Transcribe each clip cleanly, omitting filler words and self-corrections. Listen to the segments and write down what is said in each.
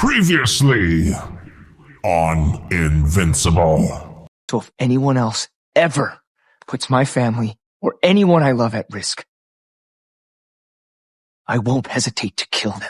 Previously on Invincible. So if anyone else ever puts my family or anyone I love at risk, I won't hesitate to kill them.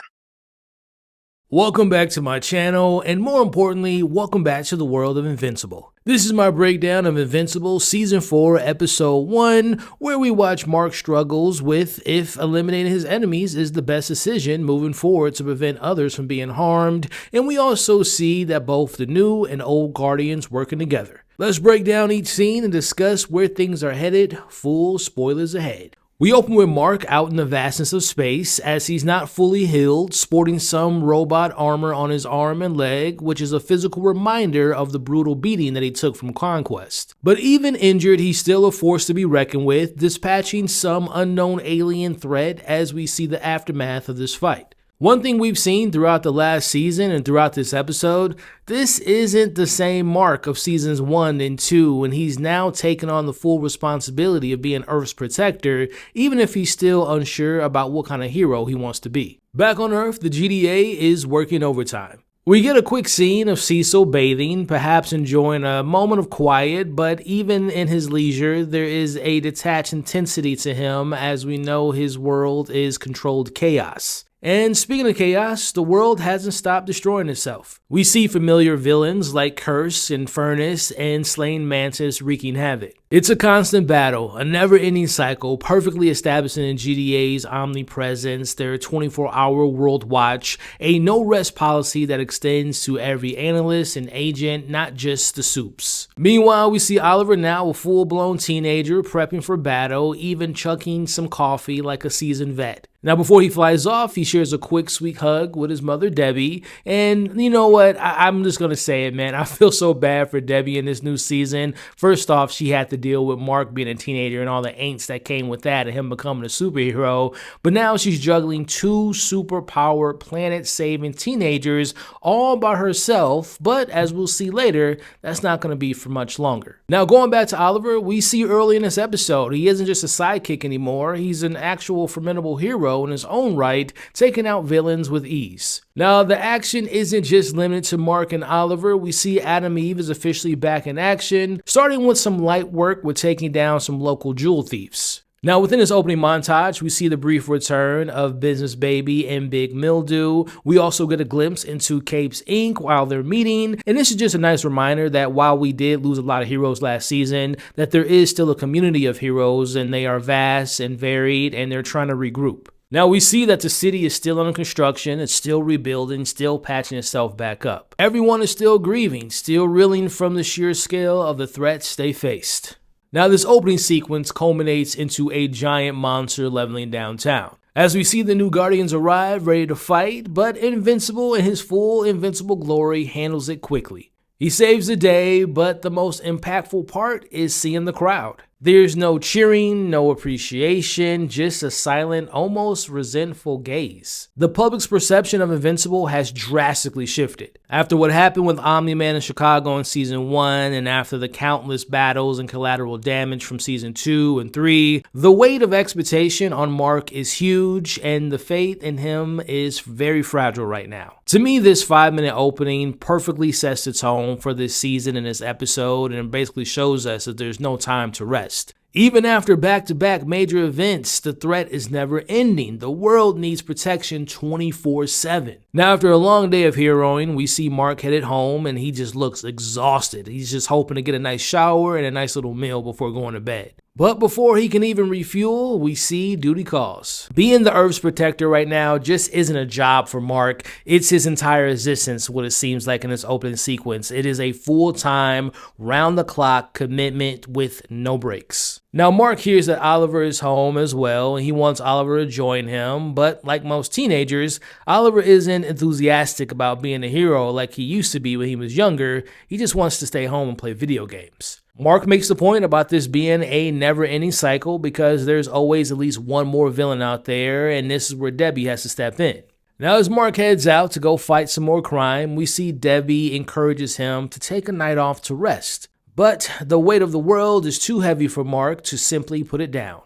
Welcome back to my channel, and more importantly, welcome back to the world of Invincible. This is my breakdown of Invincible Season 4, Episode 1, where we watch Mark struggles with if eliminating his enemies is the best decision moving forward to prevent others from being harmed, and we also see that both the new and old Guardians working together. Let's break down each scene and discuss where things are headed, full spoilers ahead. We open with Mark out in the vastness of space as he's not fully healed, sporting some robot armor on his arm and leg, which is a physical reminder of the brutal beating that he took from Conquest. But even injured, he's still a force to be reckoned with, dispatching some unknown alien threat as we see the aftermath of this fight. One thing we've seen throughout the last season and throughout this episode, this isn't the same Mark of seasons 1 and 2, and he's now taken on the full responsibility of being Earth's protector, even if he's still unsure about what kind of hero he wants to be. Back on Earth, the GDA is working overtime. We get a quick scene of Cecil bathing, perhaps enjoying a moment of quiet, but even in his leisure, there is a detached intensity to him as we know his world is controlled chaos. And speaking of chaos, the world hasn't stopped destroying itself. We see familiar villains like Curse and Furnace and Slain Mantis wreaking havoc. It's a constant battle, a never-ending cycle, perfectly establishing in GDA's omnipresence, their 24-hour world watch, a no-rest policy that extends to every analyst and agent, not just the soups. Meanwhile, we see Oliver now a full-blown teenager prepping for battle, even chucking some coffee like a seasoned vet. Now, before he flies off, he shares a quick, sweet hug with his mother, Debbie. And you know what? I'm just going to say it, man. I feel so bad for Debbie in this new season. First off, she had to deal with Mark being a teenager and all the angst that came with that and him becoming a superhero. But now she's juggling two superpowered, planet-saving teenagers all by herself. But as we'll see later, that's not going to be for much longer. Now, going back to Oliver, we see early in this episode, he isn't just a sidekick anymore. He's an actual formidable hero in his own right, taking out villains with ease. Now, the action isn't just limited to Mark and Oliver. We see Adam Eve is officially back in action, starting with some light work with taking down some local jewel thieves. Now, within this opening montage, we see the brief return of Business Baby and Big Mildew. We also get a glimpse into Capes Inc. while they're meeting, and this is just a nice reminder that while we did lose a lot of heroes last season, that there is still a community of heroes, and they are vast and varied, and they're trying to regroup. Now we see that the city is still under construction, it's still rebuilding, still patching itself back up. Everyone is still grieving, still reeling from the sheer scale of the threats they faced. Now this opening sequence culminates into a giant monster leveling downtown. As we see the new Guardians arrive, ready to fight, but Invincible in his full Invincible glory handles it quickly. He saves the day, but the most impactful part is seeing the crowd. There's no cheering, no appreciation, just a silent, almost resentful gaze. The public's perception of Invincible has drastically shifted. After what happened with Omni-Man in Chicago in Season 1, and after the countless battles and collateral damage from Season 2 and 3, the weight of expectation on Mark is huge, and the faith in him is very fragile right now. To me, this 5-minute opening perfectly sets the tone for this season and this episode, and basically shows us that there's no time to rest. Even after back-to-back major events, the threat is never ending. The world needs protection 24/7. Now, after a long day of heroing, we see Mark headed home and he just looks exhausted. He's just hoping to get a nice shower and a nice little meal before going to bed. But before he can even refuel, we see duty calls. Being the Earth's protector right now just isn't a job for Mark. It's his entire existence, what it seems like in this opening sequence. It is a full-time, round-the-clock commitment with no breaks. Now, Mark hears that Oliver is home as well, and he wants Oliver to join him, but like most teenagers, Oliver isn't enthusiastic about being a hero like he used to be when he was younger. He just wants to stay home and play video games. Mark makes the point about this being a never-ending cycle because there's always at least one more villain out there, and this is where Debbie has to step in. Now, as Mark heads out to go fight some more crime, we see Debbie encourages him to take a night off to rest. But the weight of the world is too heavy for Mark to simply put it down.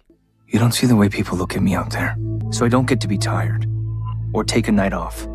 You don't see the way people look at me out there, so I don't get to be tired or take a night off.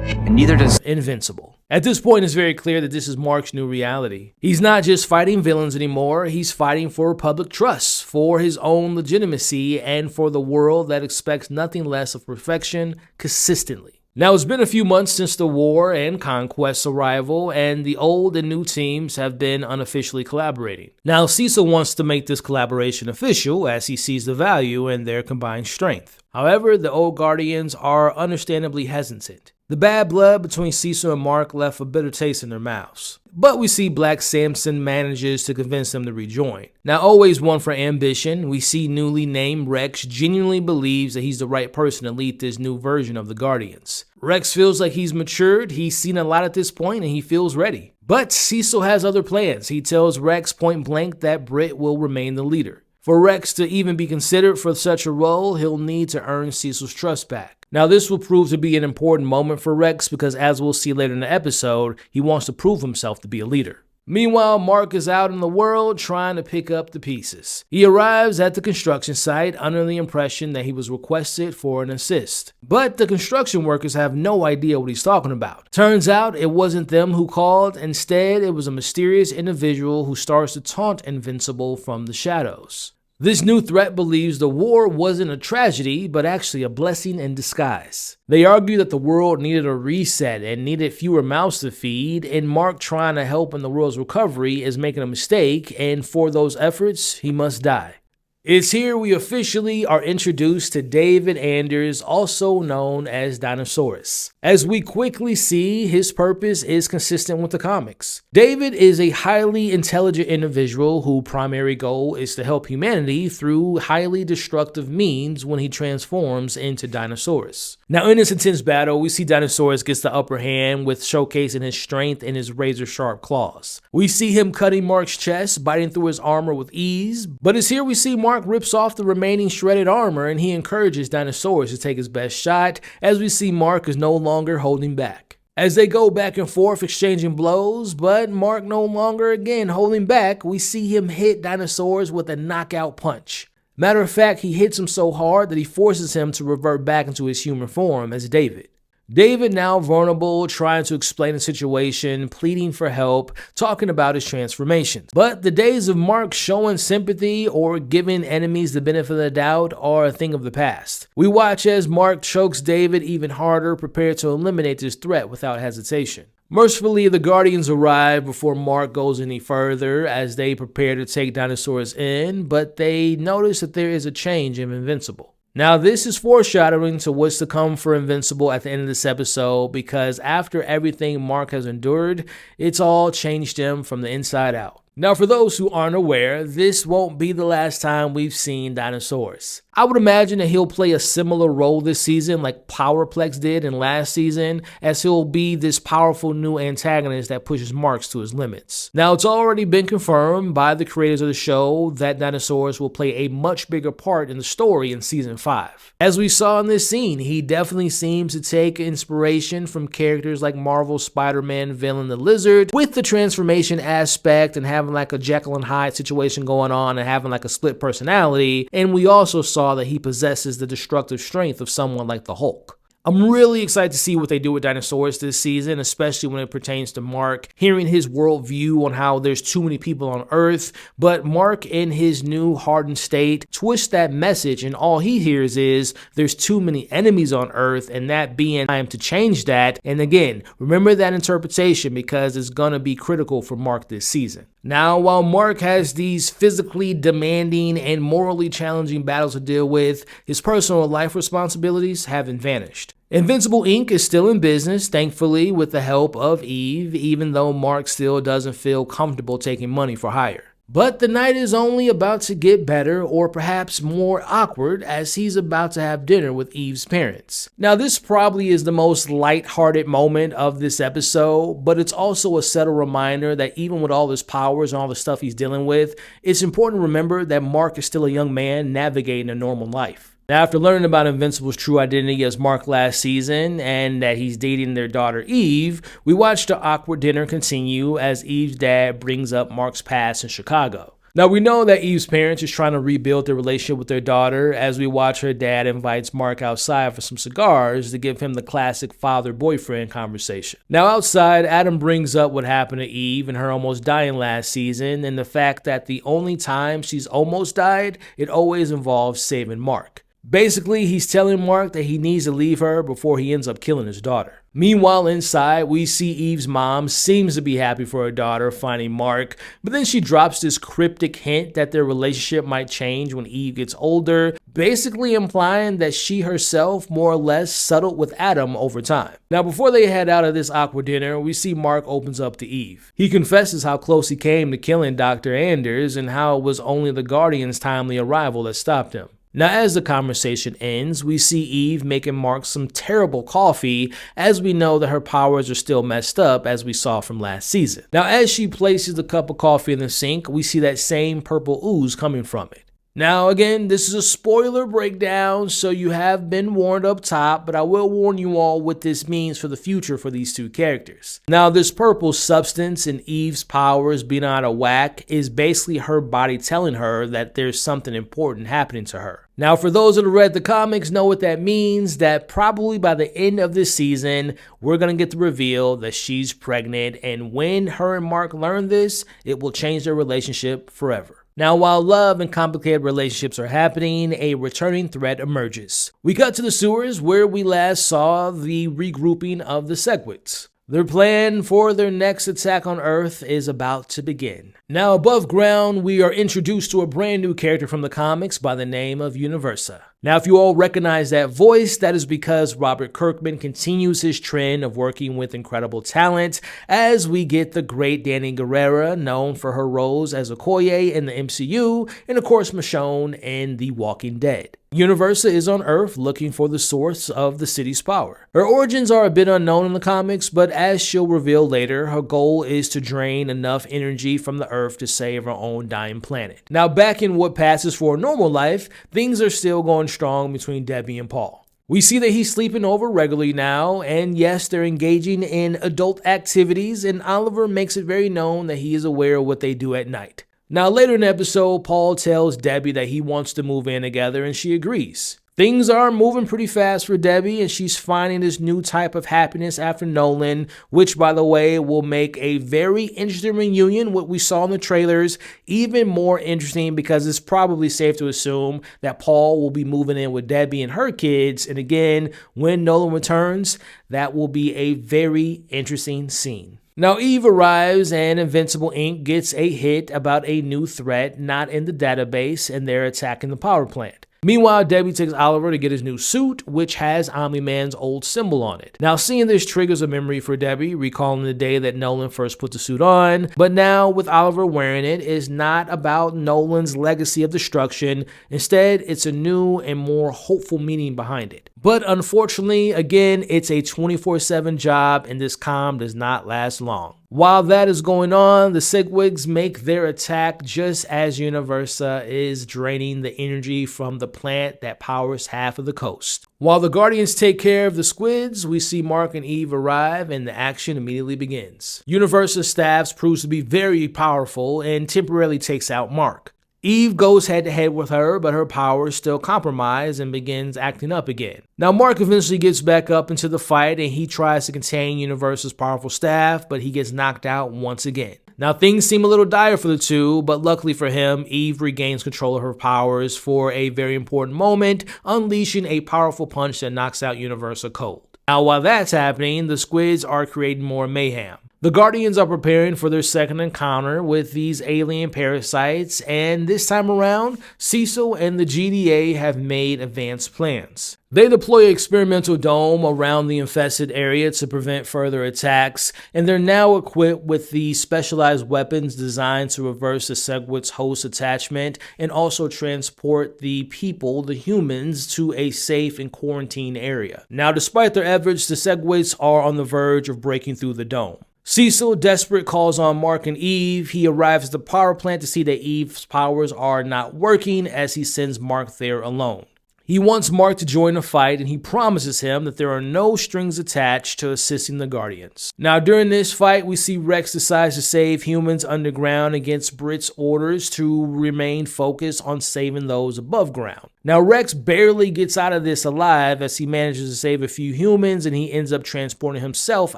and neither does Invincible. At this point, it's very clear that this is Mark's new reality. He's not just fighting villains anymore, he's fighting for public trust, for his own legitimacy, and for the world that expects nothing less of perfection consistently. Now, it's been a few months since the War and Conquest's arrival, and the old and new teams have been unofficially collaborating. Now, Cecil wants to make this collaboration official as he sees the value in their combined strength. However, the old Guardians are understandably hesitant. The bad blood between Cecil and Mark left a bitter taste in their mouths. But we see Black Samson manages to convince them to rejoin. Now, always one for ambition, we see newly named Rex genuinely believes that he's the right person to lead this new version of the Guardians. Rex feels like he's matured, he's seen a lot at this point, and he feels ready. But Cecil has other plans. He tells Rex point blank that Britt will remain the leader. For Rex to even be considered for such a role, he'll need to earn Cecil's trust back. Now, this will prove to be an important moment for Rex because, as we'll see later in the episode, he wants to prove himself to be a leader. Meanwhile, Mark is out in the world trying to pick up the pieces. He arrives at the construction site under the impression that he was requested for an assist. But the construction workers have no idea what he's talking about. Turns out it wasn't them who called. Instead, it was a mysterious individual who starts to taunt Invincible from the shadows. This new threat believes the war wasn't a tragedy, but actually a blessing in disguise. They argue that the world needed a reset and needed fewer mouths to feed, and Mark trying to help in the world's recovery is making a mistake, and for those efforts, he must die. It's here we officially are introduced to David Anders, also known as Dinosaurus. As we quickly see, his purpose is consistent with the comics. David is a highly intelligent individual whose primary goal is to help humanity through highly destructive means when he transforms into Dinosaurus. Now, in this intense battle, we see Dinosaurus gets the upper hand with showcasing his strength and his razor-sharp claws. We see him cutting Mark's chest, biting through his armor with ease, but it's here we see Mark rips off the remaining shredded armor and he encourages Dinosaurus to take his best shot as we see Mark is no longer holding back. As they go back and forth exchanging blows, but Mark no longer again holding back, we see him hit Dinosaurus with a knockout punch. Matter of fact, he hits him so hard that he forces him to revert back into his human form as David. David, now vulnerable, trying to explain the situation, pleading for help, talking about his transformation. But the days of Mark showing sympathy or giving enemies the benefit of the doubt are a thing of the past. We watch as Mark chokes David even harder, prepared to eliminate this threat without hesitation. Mercifully, the Guardians arrive before Mark goes any further as they prepare to take Dinosaurus in, but they notice that there is a change in Invincible. Now, this is foreshadowing to what's to come for Invincible at the end of this episode, because after everything Mark has endured, it's all changed him from the inside out. Now, for those who aren't aware, this won't be the last time we've seen Dinosaurus. I would imagine that he'll play a similar role this season like Powerplex did in last season, as he'll be this powerful new antagonist that pushes Marks to his limits. Now, it's already been confirmed by the creators of the show that Dinosaurus will play a much bigger part in the story in Season 5. As we saw in this scene, he definitely seems to take inspiration from characters like Marvel's Spider-Man villain the Lizard, with the transformation aspect and having like a Jekyll and Hyde situation going on and having like a split personality, and we also saw that he possesses the destructive strength of someone like the Hulk. I'm really excited to see what they do with Dinosaurus this season, especially when it pertains to Mark, hearing his worldview on how there's too many people on Earth, but Mark in his new hardened state twists that message and all he hears is there's too many enemies on Earth, and that being time to change that. And again, remember that interpretation because it's going to be critical for Mark this season. Now, while Mark has these physically demanding and morally challenging battles to deal with, his personal life responsibilities haven't vanished. Invincible Inc. is still in business, thankfully, with the help of Eve, even though Mark still doesn't feel comfortable taking money for hire. But the night is only about to get better, or perhaps more awkward, as he's about to have dinner with Eve's parents. Now, this probably is the most lighthearted moment of this episode, but it's also a subtle reminder that even with all his powers and all the stuff he's dealing with, it's important to remember that Mark is still a young man navigating a normal life. Now, after learning about Invincible's true identity as Mark last season and that he's dating their daughter Eve, we watch the awkward dinner continue as Eve's dad brings up Mark's past in Chicago. Now, we know that Eve's parents is trying to rebuild their relationship with their daughter as we watch her dad invites Mark outside for some cigars to give him the classic father-boyfriend conversation. Now, outside, Adam brings up what happened to Eve and her almost dying last season, and the fact that the only time she's almost died, it always involves saving Mark. Basically, he's telling Mark that he needs to leave her before he ends up killing his daughter. Meanwhile, inside, we see Eve's mom seems to be happy for her daughter finding Mark, but then she drops this cryptic hint that their relationship might change when Eve gets older, basically implying that she herself more or less settled with Adam over time. Now, before they head out of this awkward dinner, we see Mark opens up to Eve. He confesses how close he came to killing Dr. Anders and how it was only the Guardian's timely arrival that stopped him. Now, as the conversation ends, we see Eve making Mark some terrible coffee, as we know that her powers are still messed up, as we saw from last season. Now, as she places the cup of coffee in the sink, we see that same purple ooze coming from it. Now, again, this is a spoiler breakdown, so you have been warned up top, but I will warn you all what this means for the future for these two characters. Now, this purple substance in Eve's powers being out of whack is basically her body telling her that there's something important happening to her. Now, for those that have read the comics know what that means, that probably by the end of this season, we're going to get the reveal that she's pregnant, and when her and Mark learn this, it will change their relationship forever. Now, while love and complicated relationships are happening, a returning threat emerges. We cut to the sewers where we last saw the regrouping of the Segwits. Their plan for their next attack on Earth is about to begin. Now, above ground, we are introduced to a brand new character from the comics by the name of Universa. Now, if you all recognize that voice, that is because Robert Kirkman continues his trend of working with incredible talent, as we get the great Danny Guerrera, known for her roles as Okoye in the MCU, and of course Michonne in The Walking Dead. Universa is on Earth looking for the source of the city's power. Her origins are a bit unknown in the comics, but as she'll reveal later, her goal is to drain enough energy from the Earth to save her own dying planet. Now, back in what passes for a normal life, things are still going strong between Debbie and Paul. We see that he's sleeping over regularly now, and yes, they're engaging in adult activities, and Oliver makes it very known that he is aware of what they do at night. Now, later in the episode, Paul tells Debbie that he wants to move in together, and she agrees. Things are moving pretty fast for Debbie, and she's finding this new type of happiness after Nolan, which, by the way, will make a very interesting reunion, what we saw in the trailers, even more interesting because it's probably safe to assume that Paul will be moving in with Debbie and her kids, and again, when Nolan returns, that will be a very interesting scene. Now, Eve arrives and Invincible Inc. gets a hit about a new threat not in the database, and they're attacking the power plant. Meanwhile, Debbie takes Oliver to get his new suit, which has Omni-Man's old symbol on it. Now, seeing this triggers a memory for Debbie, recalling the day that Nolan first put the suit on. But now, with Oliver wearing it, it's not about Nolan's legacy of destruction. Instead, it's a new and more hopeful meaning behind it. But unfortunately, again, it's a 24/7 job, and this calm does not last long. While that is going on, the Segwigs make their attack just as Universa is draining the energy from the plant that powers half of the coast. While the Guardians take care of the squids, we see Mark and Eve arrive and the action immediately begins. Universa's staff proves to be very powerful and temporarily takes out Mark. Eve goes head-to-head with her, but her powers still compromise and begins acting up again. Now, Mark eventually gets back up into the fight, and he tries to contain Universa's powerful staff, but he gets knocked out once again. Now, things seem a little dire for the two, but luckily for him, Eve regains control of her powers for a very important moment, unleashing a powerful punch that knocks out Universa cold. Now, while that's happening, the squids are creating more mayhem. The Guardians are preparing for their second encounter with these alien parasites, and this time around, Cecil and the GDA have made advanced plans. They deploy an experimental dome around the infested area to prevent further attacks, and they're now equipped with the specialized weapons designed to reverse the Segwit's host attachment and also transport the people, the humans, to a safe and quarantine area. Now, despite their efforts, the Segwits are on the verge of breaking through the dome. Cecil, desperate, calls on Mark and Eve. He arrives at the power plant to see that Eve's powers are not working as he sends Mark there alone. He wants Mark to join the fight, and he promises him that there are no strings attached to assisting the Guardians. Now, during this fight, we see Rex decides to save humans underground against Brit's orders to remain focused on saving those above ground. Now, Rex barely gets out of this alive as he manages to save a few humans, and he ends up transporting himself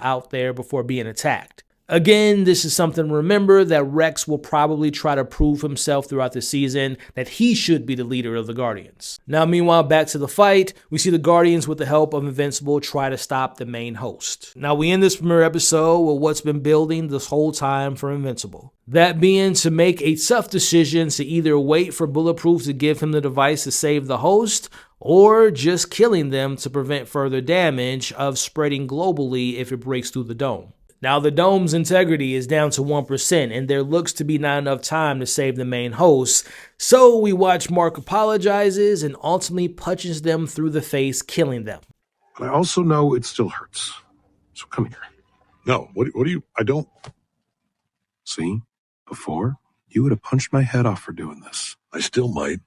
out there before being attacked. Again, this is something to remember that Rex will probably try to prove himself throughout the season that he should be the leader of the Guardians. Now, meanwhile, back to the fight, we see the Guardians with the help of Invincible try to stop the main host. Now, we end this premiere episode with what's been building this whole time for Invincible. That being to make a tough decision to either wait for Bulletproof to give him the device to save the host, or just killing them to prevent further damage of spreading globally if it breaks through the dome. Now, the dome's integrity is down to 1%, and there looks to be not enough time to save the main host, so we watch Mark apologizes and ultimately punches them through the face, killing them. But I also know it still hurts. So come here. No, what do you, I don't. See? Before, you would have punched my head off for doing this. I still might.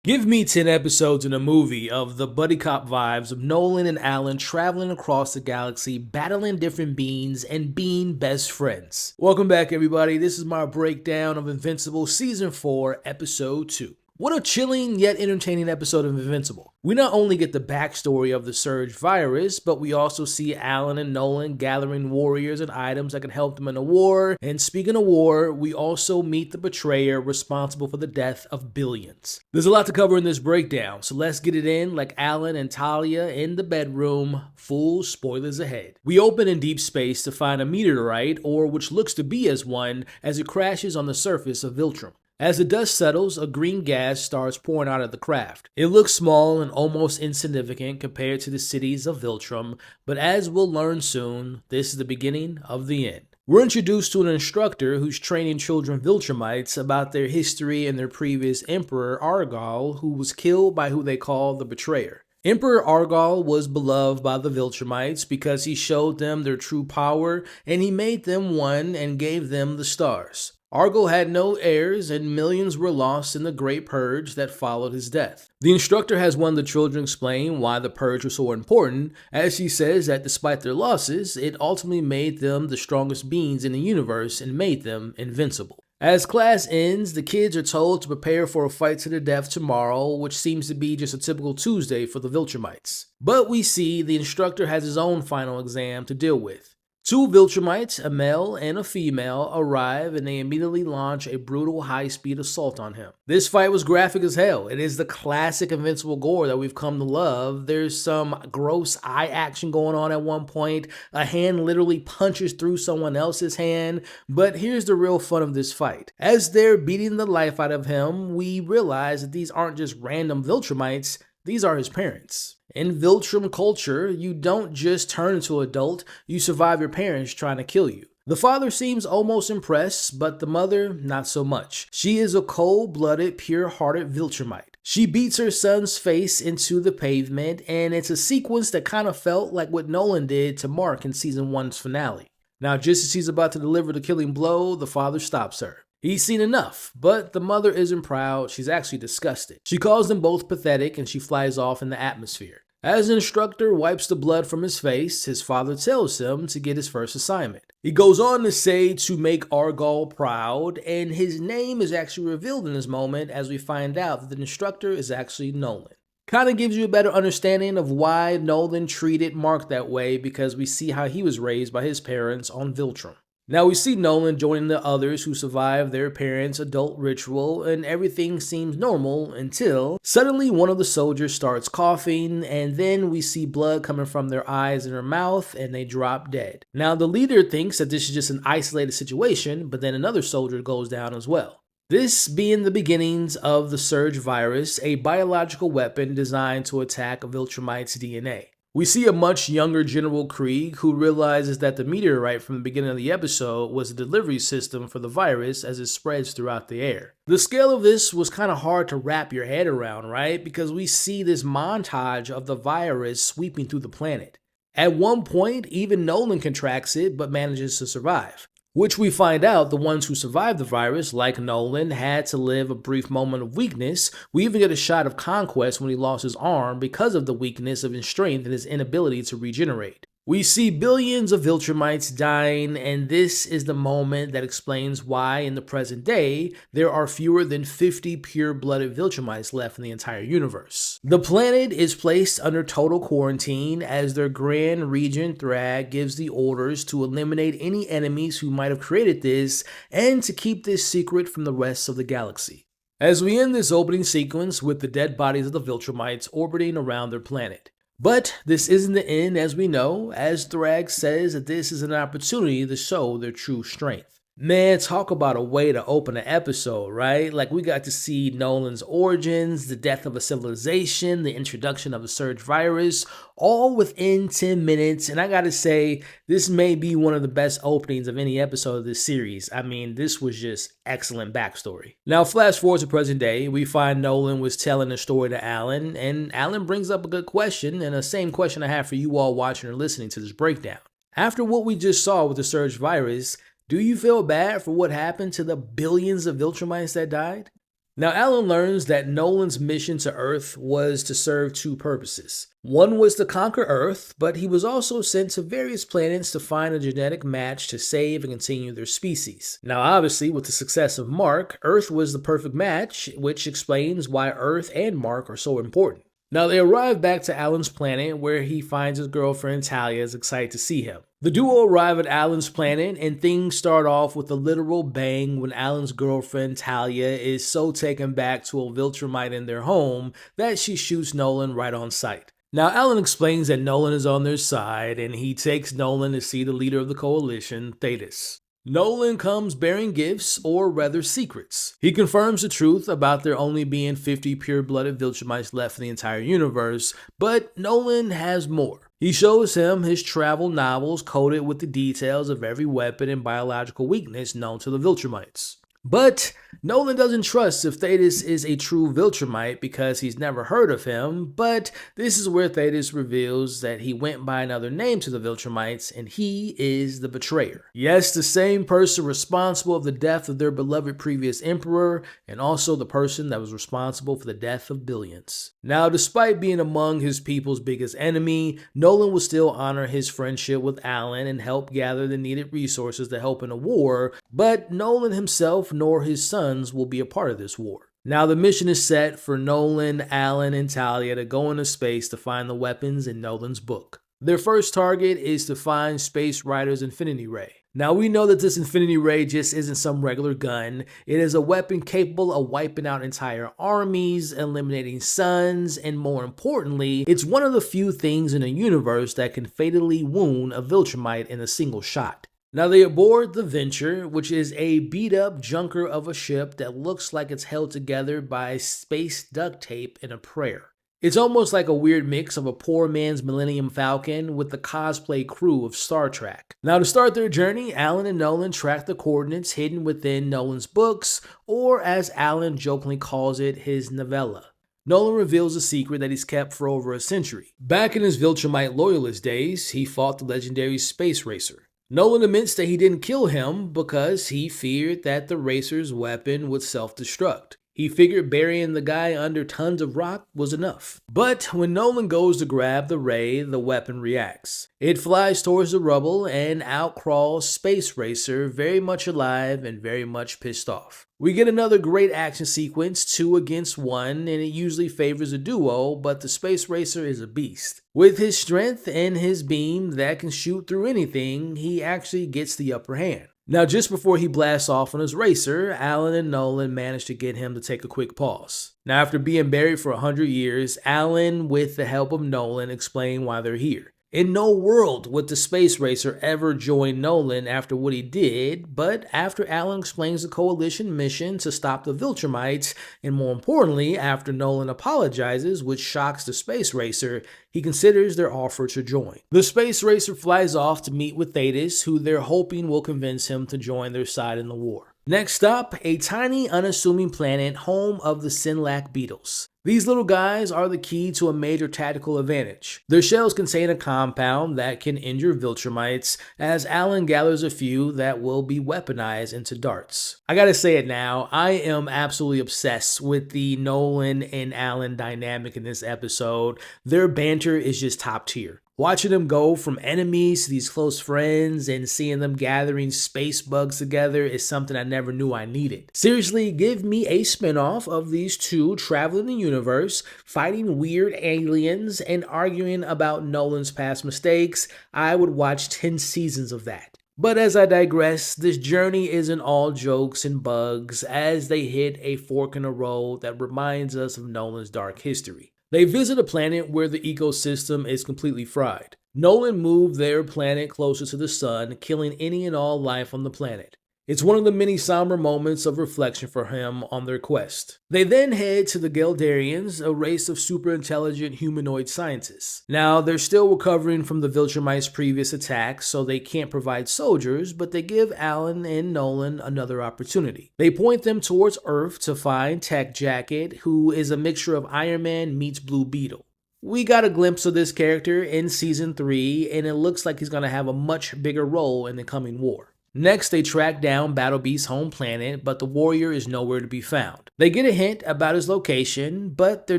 Give me 10 episodes in a movie of the buddy cop vibes of Nolan and Alan traveling across the galaxy, battling different beings, and being best friends. Welcome back, everybody. This is my breakdown of Invincible Season 4, Episode 2. What a chilling yet entertaining episode of Invincible. We not only get the backstory of the Surge virus, but we also see Alan and Nolan gathering warriors and items that can help them in the war. And speaking of war, we also meet the betrayer responsible for the death of billions. There's a lot to cover in this breakdown, so let's get it in like Alan and Talia in the bedroom. Full spoilers ahead. We open in deep space to find a meteorite, or which looks to be as one, as it crashes on the surface of Viltrum. As the dust settles, a green gas starts pouring out of the craft. It looks small and almost insignificant compared to the cities of Viltrum, but as we'll learn soon, this is the beginning of the end. We're introduced to an instructor who's training children Viltrumites about their history and their previous emperor Argal, who was killed by who they call the Betrayer. Emperor Argal was beloved by the Viltrumites because he showed them their true power and he made them one and gave them the stars. Argal had no heirs and millions were lost in the Great Purge that followed his death. The instructor has one of the children explain why the Purge was so important, as she says that despite their losses, it ultimately made them the strongest beings in the universe and made them invincible. As class ends, the kids are told to prepare for a fight to the death tomorrow, which seems to be just a typical Tuesday for the Viltrumites. But we see the instructor has his own final exam to deal with. Two Viltrumites, a male and a female, arrive and they immediately launch a brutal high-speed assault on him. This fight was graphic as hell. It is the classic Invincible gore that we've come to love. There's some gross eye action going on at one point. A hand literally punches through someone else's hand. But here's the real fun of this fight. As they're beating the life out of him, we realize that these aren't just random Viltrumites, these are his parents. In Viltrum culture, you don't just turn into an adult, you survive your parents trying to kill you. The father seems almost impressed, but the mother, not so much. She is a cold-blooded, pure-hearted Viltrumite. She beats her son's face into the pavement, and it's a sequence that kind of felt like what Nolan did to Mark in Season 1's finale. Now, just as she's about to deliver the killing blow, the father stops her. He's seen enough, but the mother isn't proud, she's actually disgusted. She calls them both pathetic and she flies off in the atmosphere. As the instructor wipes the blood from his face, his father tells him to get his first assignment. He goes on to say to make Argal proud, and his name is actually revealed in this moment as we find out that the instructor is actually Nolan. Kind of gives you a better understanding of why Nolan treated Mark that way because we see how he was raised by his parents on Viltrum. Now we see Nolan joining the others who survived their parents' adult ritual and everything seems normal until suddenly one of the soldiers starts coughing and then we see blood coming from their eyes and their mouth and they drop dead. Now the leader thinks that this is just an isolated situation, but then another soldier goes down as well. This being the beginnings of the Surge virus, a biological weapon designed to attack a Viltrumite's DNA. We see a much younger General Krieg who realizes that the meteorite from the beginning of the episode was a delivery system for the virus as it spreads throughout the air. The scale of this was kind of hard to wrap your head around, right? Because we see this montage of the virus sweeping through the planet. At one point, even Nolan contracts it but manages to survive. which we find out the ones who survived the virus, like Nolan, had to live a brief moment of weakness. We even get a shot of Conquest when he lost his arm because of the weakness of his strength and his inability to regenerate. We see billions of Viltrumites dying, and this is the moment that explains why, in the present day, there are fewer than 50 pure-blooded Viltrumites left in the entire universe. The planet is placed under total quarantine as their Grand Regent Thrag gives the orders to eliminate any enemies who might have created this, and to keep this secret from the rest of the galaxy. As we end this opening sequence with the dead bodies of the Viltrumites orbiting around their planet. But this isn't the end, as we know, as Thrag says that this is an opportunity to show their true strength. Man, talk about a way to open an episode, right? Like, we got to see Nolan's origins, the death of a civilization, the introduction of a surge virus, all within 10 minutes. And I gotta say, this may be one of the best openings of any episode of this series. I mean, this was just excellent backstory. Now, flash forward to present day, we find Nolan was telling a story to Alan, and Alan brings up a good question, and the same question I have for you all watching or listening to this breakdown. After what we just saw with the surge virus, do you feel bad for what happened to the billions of Viltrumites that died? Now, Alan learns that Nolan's mission to Earth was to serve two purposes. One was to conquer Earth, but he was also sent to various planets to find a genetic match to save and continue their species. Now, obviously, with the success of Mark, Earth was the perfect match, which explains why Earth and Mark are so important. Now, they arrive back to Alan's planet, where he finds his girlfriend Talia is excited to see him. The duo arrive at Alan's planet, and things start off with a literal bang when Alan's girlfriend Talia is so taken back to a Viltrumite in their home that she shoots Nolan right on sight. Now, Alan explains that Nolan is on their side, and he takes Nolan to see the leader of the coalition, Thetis. Nolan comes bearing gifts, or rather secrets. He confirms the truth about there only being 50 pure-blooded Viltrumites left in the entire universe, but Nolan has more. He shows him his travel novels coated with the details of every weapon and biological weakness known to the Viltrumites. But Nolan doesn't trust if Thetis is a true Viltrumite because he's never heard of him, but this is where Thetis reveals that he went by another name to the Viltrumites, and he is the Betrayer. Yes, the same person responsible for the death of their beloved previous emperor, and also the person that was responsible for the death of billions. Now, despite being among his people's biggest enemy, Nolan will still honor his friendship with Alan and help gather the needed resources to help in a war, but Nolan himself nor his sons will be a part of this war. Now, the mission is set for Nolan, Alan, and Talia to go into space to find the weapons in Nolan's book. Their first target is to find Space Rider's Infinity Ray. Now, we know that this Infinity Ray just isn't some regular gun. It is a weapon capable of wiping out entire armies, eliminating suns, and more importantly, it's one of the few things in the universe that can fatally wound a Viltrumite in a single shot. Now, they aboard the Venture, which is a beat-up junker of a ship that looks like it's held together by space duct tape and a prayer. It's almost like a weird mix of a poor man's Millennium Falcon with the cosplay crew of Star Trek. Now, to start their journey, Alan and Nolan track the coordinates hidden within Nolan's books, or as Alan jokingly calls it, his novella. Nolan reveals a secret that he's kept for over a century. Back in his Viltrumite loyalist days, he fought the legendary Space Racer. Nolan admits that he didn't kill him because he feared that the Racer's weapon would self-destruct. He figured burying the guy under tons of rock was enough. But when Nolan goes to grab the ray, the weapon reacts. It flies towards the rubble, and out crawls Space Racer, very much alive and very much pissed off. We get another great action sequence, 2 against 1, and it usually favors a duo, but the Space Racer is a beast. With his strength and his beam that can shoot through anything, he actually gets the upper hand. Now, just before he blasts off on his racer, Alan and Nolan manage to get him to take a quick pause. Now, after being buried for 100 years, Alan, with the help of Nolan, explain why they're here. In no world would the Space Racer ever join Nolan after what he did, but after Alan explains the Coalition mission to stop the Viltrumites, and more importantly, after Nolan apologizes, which shocks the Space Racer, he considers their offer to join. The Space Racer flies off to meet with Thetis, who they're hoping will convince him to join their side in the war. Next up, a tiny, unassuming planet home of the Sinlac beetles. These little guys are the key to a major tactical advantage. Their shells contain a compound that can injure Viltrumites, as Alan gathers a few that will be weaponized into darts. I gotta say it now, I am absolutely obsessed with the Nolan and Alan dynamic in this episode. Their banter is just top tier. Watching them go from enemies to these close friends and seeing them gathering space bugs together is something I never knew I needed. Seriously, give me a spinoff of these two traveling the universe, fighting weird aliens, and arguing about Nolan's past mistakes. I would watch 10 seasons of that. But as I digress, this journey isn't all jokes and bugs as they hit a fork in the road that reminds us of Nolan's dark history. They visit a planet where the ecosystem is completely fried. Nolan moved their planet closer to the sun, killing any and all life on the planet. It's one of the many somber moments of reflection for him on their quest. They then head to the Geldarians, a race of super intelligent humanoid scientists. Now, they're still recovering from the Viltrumites' previous attacks, so they can't provide soldiers, but they give Alan and Nolan another opportunity. They point them towards Earth to find Tech Jacket, who is a mixture of Iron Man meets Blue Beetle. We got a glimpse of this character in Season 3, and it looks like he's going to have a much bigger role in the coming war. Next, they track down Battle Beast's home planet, but the warrior is nowhere to be found. They get a hint about his location, but their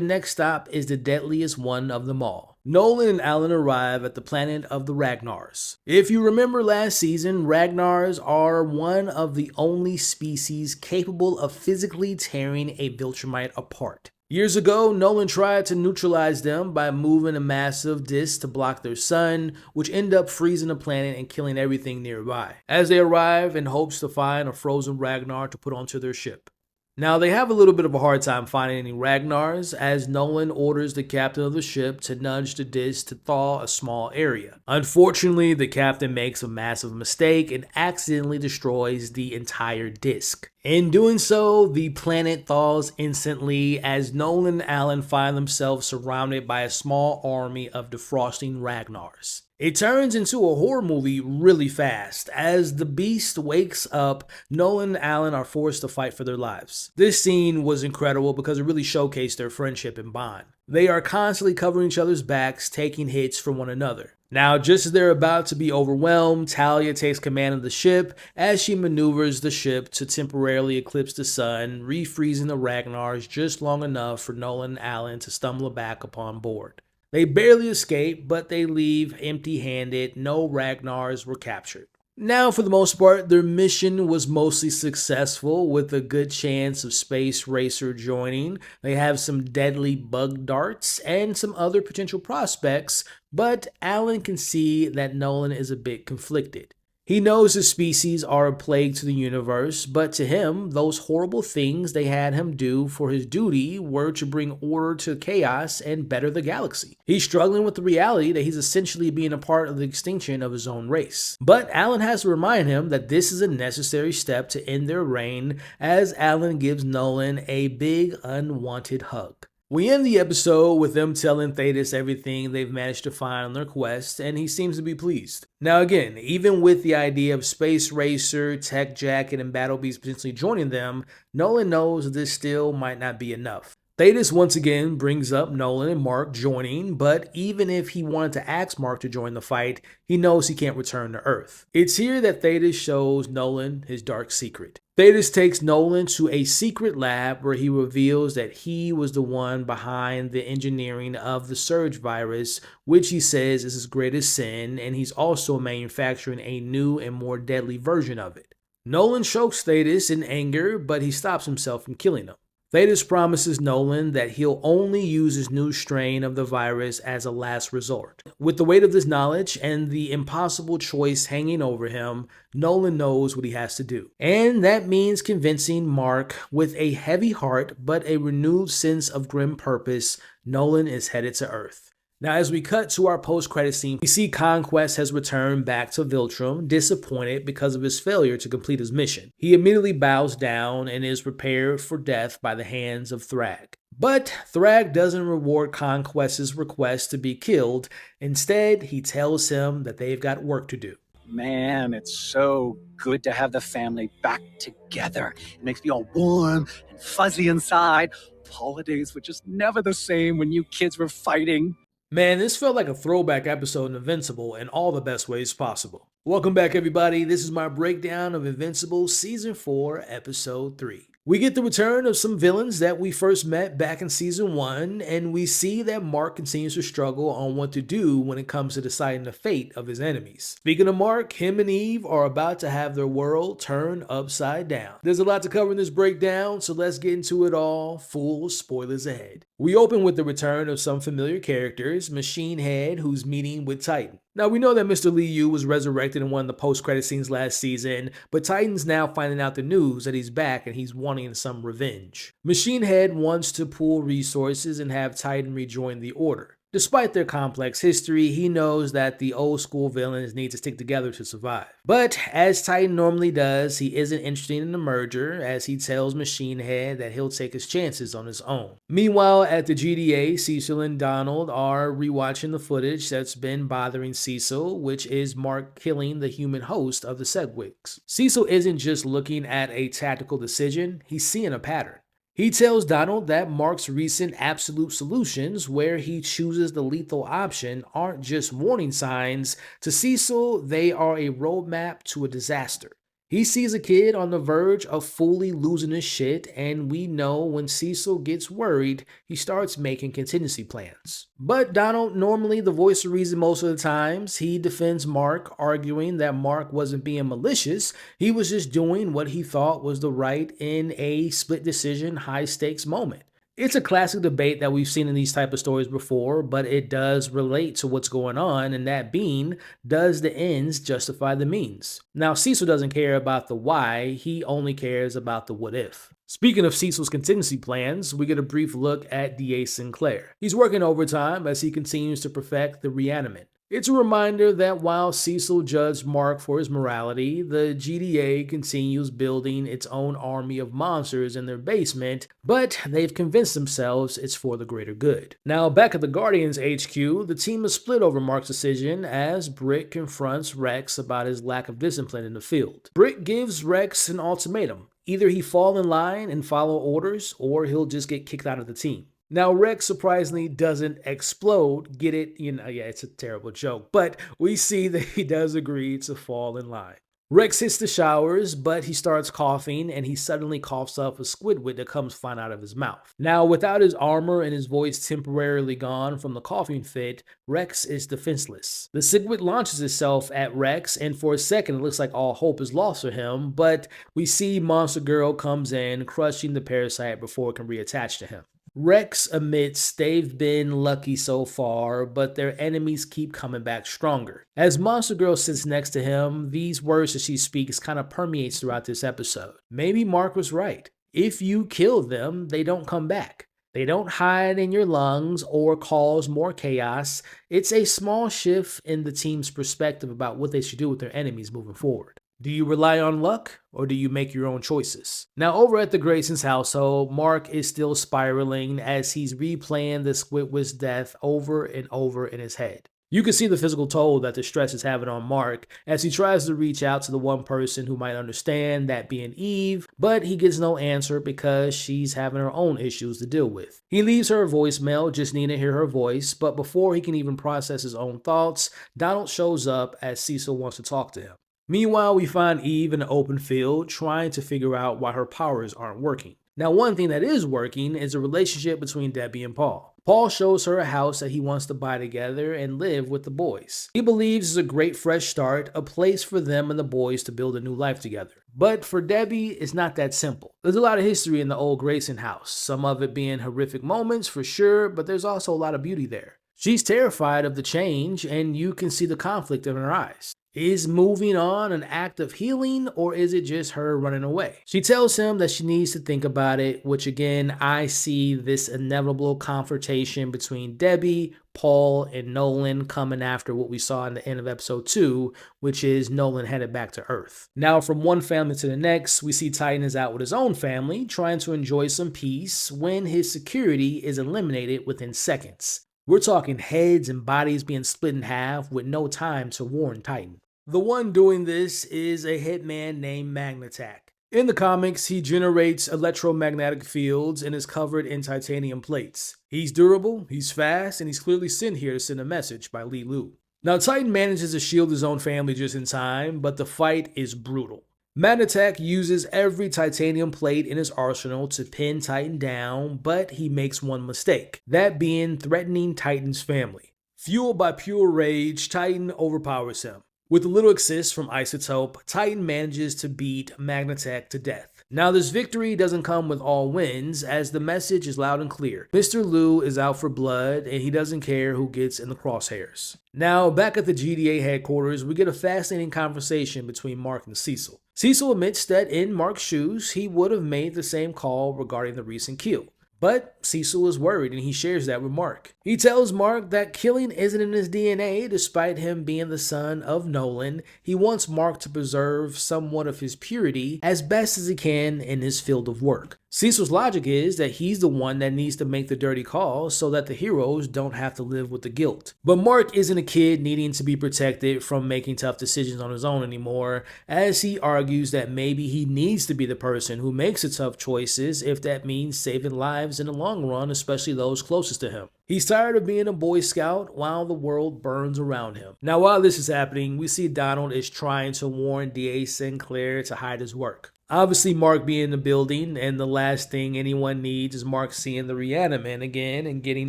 next stop is the deadliest one of them all. Nolan and Alan arrive at the planet of the Ragnars. If you remember last season, Ragnars are one of the only species capable of physically tearing a Viltrumite apart. Years ago, Nolan tried to neutralize them by moving a massive disk to block their sun, which ended up freezing the planet and killing everything nearby, as they arrive in hopes to find a frozen Ragnar to put onto their ship. Now, they have a little bit of a hard time finding any Ragnars, as Nolan orders the captain of the ship to nudge the disk to thaw a small area. Unfortunately, the captain makes a massive mistake and accidentally destroys the entire disk. In doing so, the planet thaws instantly as Nolan and Alan find themselves surrounded by a small army of defrosting Ragnars. It turns into a horror movie really fast. As the beast wakes up, Nolan and Alan are forced to fight for their lives. This scene was incredible because it really showcased their friendship and bond. They are constantly covering each other's backs, taking hits from one another. Now, just as they're about to be overwhelmed, Talia takes command of the ship as she maneuvers the ship to temporarily eclipse the sun, refreezing the Ragnars just long enough for Nolan and Alan to stumble back upon board. They barely escape, but they leave empty-handed. No Ragnars were captured. Now, for the most part, their mission was mostly successful with a good chance of Space Racer joining. They have some deadly bug darts and some other potential prospects, but Alan can see that Nolan is a bit conflicted. He knows the species are a plague to the universe, but to him, those horrible things they had him do for his duty were to bring order to chaos and better the galaxy. He's struggling with the reality that he's essentially being a part of the extinction of his own race. But Alan has to remind him that this is a necessary step to end their reign, as Alan gives Nolan a big unwanted hug. We end the episode with them telling Thetis everything they've managed to find on their quest, and he seems to be pleased. Now again, even with the idea of Space Racer, Tech Jacket, and Battle Beast potentially joining them, Nolan knows this still might not be enough. Thetis once again brings up Nolan and Mark joining, but even if he wanted to ask Mark to join the fight, he knows he can't return to Earth. It's here that Thetis shows Nolan his dark secret. Thetis takes Nolan to a secret lab where he reveals that he was the one behind the engineering of the Surge virus, which he says is his greatest sin, and he's also manufacturing a new and more deadly version of it. Nolan chokes Thetis in anger, but he stops himself from killing him. Thetis promises Nolan that he'll only use his new strain of the virus as a last resort. With the weight of this knowledge and the impossible choice hanging over him, Nolan knows what he has to do. And that means convincing Mark. With a heavy heart but a renewed sense of grim purpose, Nolan is headed to Earth. Now, as we cut to our post-credit scene, we see Conquest has returned back to Viltrum, disappointed because of his failure to complete his mission. He immediately bows down and is prepared for death by the hands of Thrag. But Thrag doesn't reward Conquest's request to be killed. Instead, he tells him that they've got work to do. Man, it's so good to have the family back together. It makes me all warm and fuzzy inside. Holidays were just never the same when you kids were fighting. Man, this felt like a throwback episode of Invincible in all the best ways possible. Welcome back, everybody. This is my breakdown of Invincible Season 4, Episode 3. We get the return of some villains that we first met back in Season 1, and we see that Mark continues to struggle on what to do when it comes to deciding the fate of his enemies. Speaking of Mark, him and Eve are about to have their world turned upside down. There's a lot to cover in this breakdown, so let's get into it all, full spoilers ahead. We open with the return of some familiar characters, Machine Head, who's meeting with Titan. Now, we know that Mr. Yeun was resurrected in one of the post-credit scenes last season, but Titan's now finding out the news that he's back and he's wanting some revenge. Machine Head wants to pool resources and have Titan rejoin the Order. Despite their complex history, he knows that the old school villains need to stick together to survive. But as Titan normally does, he isn't interested in the merger, as he tells Machine Head that he'll take his chances on his own. Meanwhile, at the GDA, Cecil and Donald are rewatching the footage that's been bothering Cecil, which is Mark killing the human host of the Sedgwicks. Cecil isn't just looking at a tactical decision, he's seeing a pattern. He tells Donald that Mark's recent absolute solutions, where he chooses the lethal option, aren't just warning signs. To Cecil, they are a roadmap to a disaster. He sees a kid on the verge of fully losing his shit, and we know when Cecil gets worried, he starts making contingency plans. But Donald, normally the voice of reason most of the times, he defends Mark, arguing that Mark wasn't being malicious, he was just doing what he thought was the right in a split decision, high stakes moment. It's a classic debate that we've seen in these type of stories before, but it does relate to what's going on, and that being, does the ends justify the means? Now, Cecil doesn't care about the why, he only cares about the what if. Speaking of Cecil's contingency plans, we get a brief look at D.A. Sinclair. He's working overtime as he continues to perfect the reanimate. It's a reminder that while Cecil judged Mark for his morality, the GDA continues building its own army of monsters in their basement, but they've convinced themselves it's for the greater good. Now, back at the Guardians HQ, the team is split over Mark's decision as Brick confronts Rex about his lack of discipline in the field. Brick gives Rex an ultimatum. Either he fall in line and follow orders, or he'll just get kicked out of the team. Now, Rex surprisingly doesn't explode, get it? Yeah, it's a terrible joke, but we see that he does agree to fall in line. Rex hits the showers, but he starts coughing, and he suddenly coughs up a squidward that comes flying out of his mouth. Now, without his armor and his voice temporarily gone from the coughing fit, Rex is defenseless. The squid launches itself at Rex, and for a second it looks like all hope is lost for him, but we see Monster Girl comes in, crushing the parasite before it can reattach to him. Rex admits they've been lucky so far, but their enemies keep coming back stronger. As Monster Girl sits next to him, these words that she speaks kind of permeates throughout this episode. Maybe Mark was right. If you kill them, they don't come back. They don't hide in your lungs or cause more chaos. It's a small shift in the team's perspective about what they should do with their enemies moving forward. Do you rely on luck, or do you make your own choices? Now, over at the Grayson's household, Mark is still spiraling as he's replaying the Squidward's death over and over in his head. You can see the physical toll that the stress is having on Mark as he tries to reach out to the one person who might understand, that being Eve, but he gets no answer because she's having her own issues to deal with. He leaves her a voicemail, just needing to hear her voice, but before he can even process his own thoughts, Donald shows up as Cecil wants to talk to him. Meanwhile, we find Eve in an open field trying to figure out why her powers aren't working. Now, one thing that is working is the relationship between Debbie and Paul. Paul shows her a house that he wants to buy together and live with the boys. He believes it's a great fresh start, a place for them and the boys to build a new life together. But for Debbie, it's not that simple. There's a lot of history in the old Grayson house, some of it being horrific moments for sure, but there's also a lot of beauty there. She's terrified of the change, and you can see the conflict in her eyes. Is moving on an act of healing, or is it just her running away? She tells him that she needs to think about it, which again, I see this inevitable confrontation between Debbie, Paul, and Nolan coming after what we saw in the end of episode 2, which is Nolan headed back to Earth. Now, from one family to the next, we see Titan is out with his own family, trying to enjoy some peace when his security is eliminated within seconds. We're talking heads and bodies being split in half with no time to warn Titan. The one doing this is a hitman named Magnetak. In the comics, he generates electromagnetic fields and is covered in titanium plates. He's durable, he's fast, and he's clearly sent here to send a message by Li Lu. Now, Titan manages to shield his own family just in time, but the fight is brutal. Magnetak uses every titanium plate in his arsenal to pin Titan down, but he makes one mistake, that being threatening Titan's family. Fueled by pure rage, Titan overpowers him. With a little assist from Isotope, Titan manages to beat Magnetak to death. Now, this victory doesn't come with all wins, as the message is loud and clear. Mr. Liu is out for blood, and he doesn't care who gets in the crosshairs. Now, back at the GDA headquarters, we get a fascinating conversation between Mark and Cecil. Cecil admits that in Mark's shoes, he would have made the same call regarding the recent kill. But Cecil is worried, and he shares that with Mark. He tells Mark that killing isn't in his DNA, despite him being the son of Nolan. He wants Mark to preserve somewhat of his purity as best as he can in his field of work. Cecil's logic is that he's the one that needs to make the dirty calls so that the heroes don't have to live with the guilt. But Mark isn't a kid needing to be protected from making tough decisions on his own anymore, as he argues that maybe he needs to be the person who makes the tough choices if that means saving lives in the long run, especially those closest to him. He's tired of being a Boy Scout while the world burns around him. Now, while this is happening, we see Donald is trying to warn D.A. Sinclair to hide his work. Obviously, Mark being in the building, and the last thing anyone needs is Mark seeing the Reaniman again and getting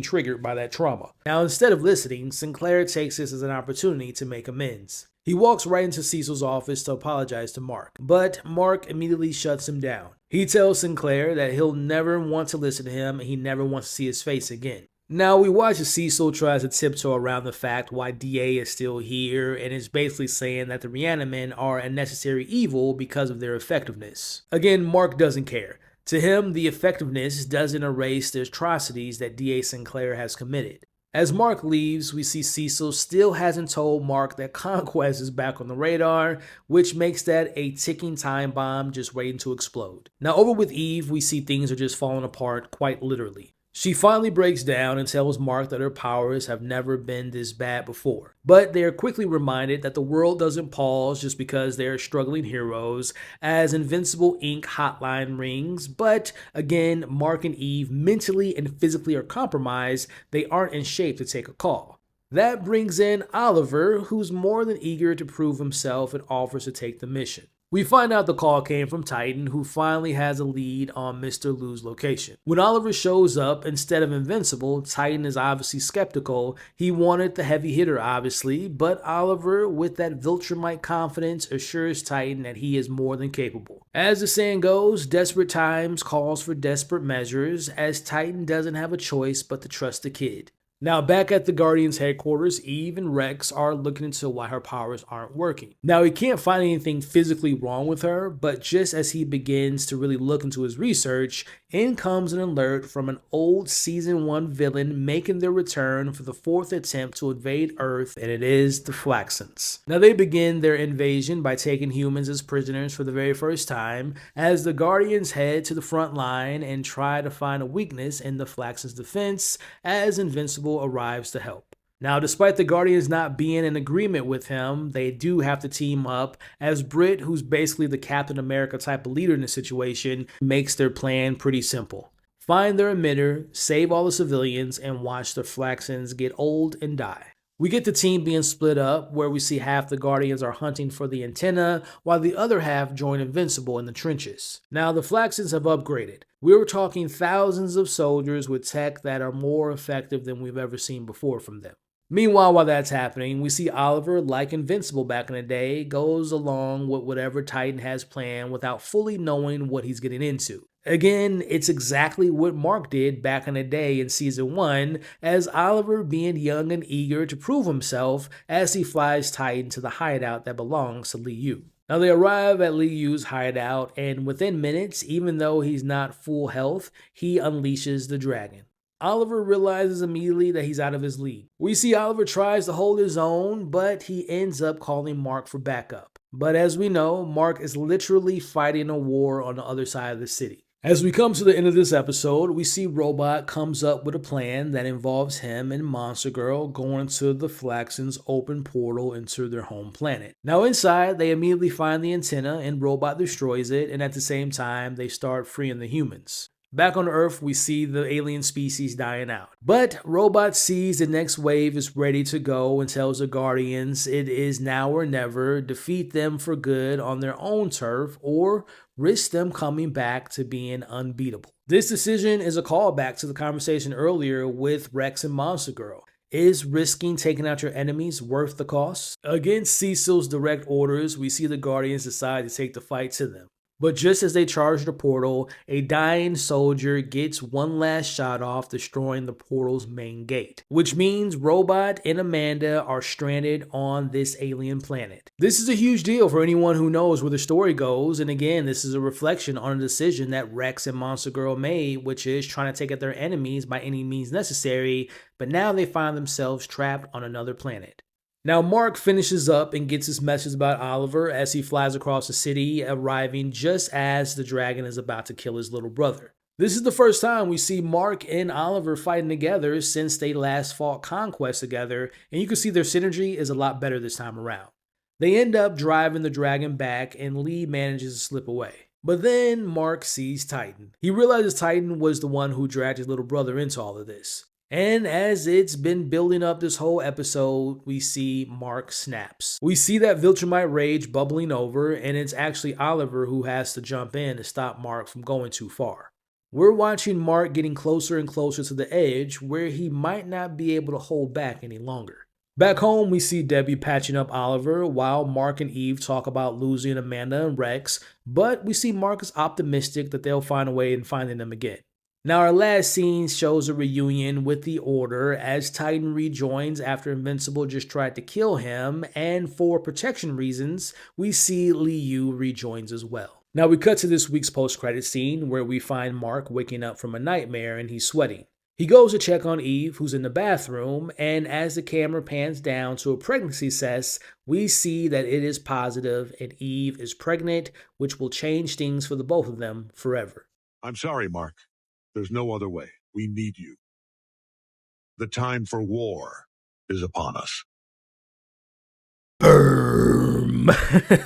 triggered by that trauma. Now, instead of listening, Sinclair takes this as an opportunity to make amends. He walks right into Cecil's office to apologize to Mark, but Mark immediately shuts him down. He tells Sinclair that he'll never want to listen to him and he never wants to see his face again. Now, we watch as Cecil tries to tiptoe around the fact why DA is still here and is basically saying that the Reanimen are a necessary evil because of their effectiveness. Again, Mark doesn't care. To him, the effectiveness doesn't erase the atrocities that DA Sinclair has committed. As Mark leaves, we see Cecil still hasn't told Mark that Conquest is back on the radar, which makes that a ticking time bomb just waiting to explode. Now, over with Eve, we see things are just falling apart quite literally. She finally breaks down and tells Mark that her powers have never been this bad before. But they are quickly reminded that the world doesn't pause just because they are struggling heroes, as Invincible Inc. hotline rings. But again, Mark and Eve mentally and physically are compromised. They aren't in shape to take a call. That brings in Oliver, who's more than eager to prove himself and offers to take the mission. We find out the call came from Titan, who finally has a lead on Mr. Liu's location. When Oliver shows up instead of Invincible, Titan is obviously skeptical. He wanted the heavy hitter, obviously, but Oliver, with that Viltrumite confidence, assures Titan that he is more than capable. As the saying goes, desperate times calls for desperate measures, as Titan doesn't have a choice but to trust the kid. Now, back at the Guardians headquarters, Eve and Rex are looking into why her powers aren't working. Now, he can't find anything physically wrong with her, but just as he begins to really look into his research, in comes an alert from an old Season 1 villain making their return for the 4th attempt to invade Earth, and it is the Flaxans. Now, they begin their invasion by taking humans as prisoners for the very first time, as the Guardians head to the front line and try to find a weakness in the Flaxans' defense, as Invincible arrives to help. Now, despite the Guardians not being in agreement with him, they do have to team up, as Britt, who's basically the Captain America type of leader in the situation, makes their plan pretty simple. Find their emitter, save all the civilians, and watch the Flaxans get old and die. We get the team being split up, where we see half the Guardians are hunting for the antenna, while the other half join Invincible in the trenches. Now, the Flaxans have upgraded. We were talking thousands of soldiers with tech that are more effective than we've ever seen before from them. Meanwhile, while that's happening, we see Oliver, like Invincible back in the day, goes along with whatever Titan has planned without fully knowing what he's getting into. Again, it's exactly what Mark did back in the day in Season 1, as Oliver being young and eager to prove himself as he flies Titan to the hideout that belongs to Liu. Now, they arrive at Liu's hideout, and within minutes, even though he's not full health, he unleashes the dragon. Oliver realizes immediately that he's out of his league. We see Oliver tries to hold his own, but he ends up calling Mark for backup. But as we know, Mark is literally fighting a war on the other side of the city. As we come to the end of this episode, we see Robot comes up with a plan that involves him and Monster Girl going to the Flaxen's open portal into their home planet. Now inside, they immediately find the antenna and Robot destroys it, and at the same time, they start freeing the humans. Back on Earth, we see the alien species dying out. But Robot sees the next wave is ready to go and tells the Guardians it is now or never, defeat them for good on their own turf or risk them coming back to being unbeatable. This decision is a callback to the conversation earlier with Rex and Monster Girl. Is risking taking out your enemies worth the cost? Against Cecil's direct orders, we see the Guardians decide to take the fight to them. But just as they charge the portal, a dying soldier gets one last shot off, destroying the portal's main gate. Which means Robot and Amanda are stranded on this alien planet. This is a huge deal for anyone who knows where the story goes, and again, this is a reflection on a decision that Rex and Monster Girl made, which is trying to take out their enemies by any means necessary, but now they find themselves trapped on another planet. Now, Mark finishes up and gets his message about Oliver as he flies across the city, arriving just as the dragon is about to kill his little brother. This is the first time we see Mark and Oliver fighting together since they last fought Conquest together, and you can see their synergy is a lot better this time around. They end up driving the dragon back, and Lee manages to slip away. But then Mark sees Titan. He realizes Titan was the one who dragged his little brother into all of this. And as it's been building up this whole episode, we see Mark snaps. We see that Viltrumite rage bubbling over, and it's actually Oliver who has to jump in to stop Mark from going too far. We're watching Mark getting closer and closer to the edge where he might not be able to hold back any longer. Back home, we see Debbie patching up Oliver while Mark and Eve talk about losing Amanda and Rex, but we see Mark is optimistic that they'll find a way in finding them again. Now, our last scene shows a reunion with the Order as Titan rejoins after Invincible just tried to kill him, and for protection reasons, we see Liu rejoins as well. Now, we cut to this week's post-credit scene where we find Mark waking up from a nightmare and he's sweating. He goes to check on Eve, who's in the bathroom, and as the camera pans down to a pregnancy test, we see that it is positive and Eve is pregnant, which will change things for the both of them forever. I'm sorry, Mark. There's no other way. We need you. The time for war is upon us. Boom.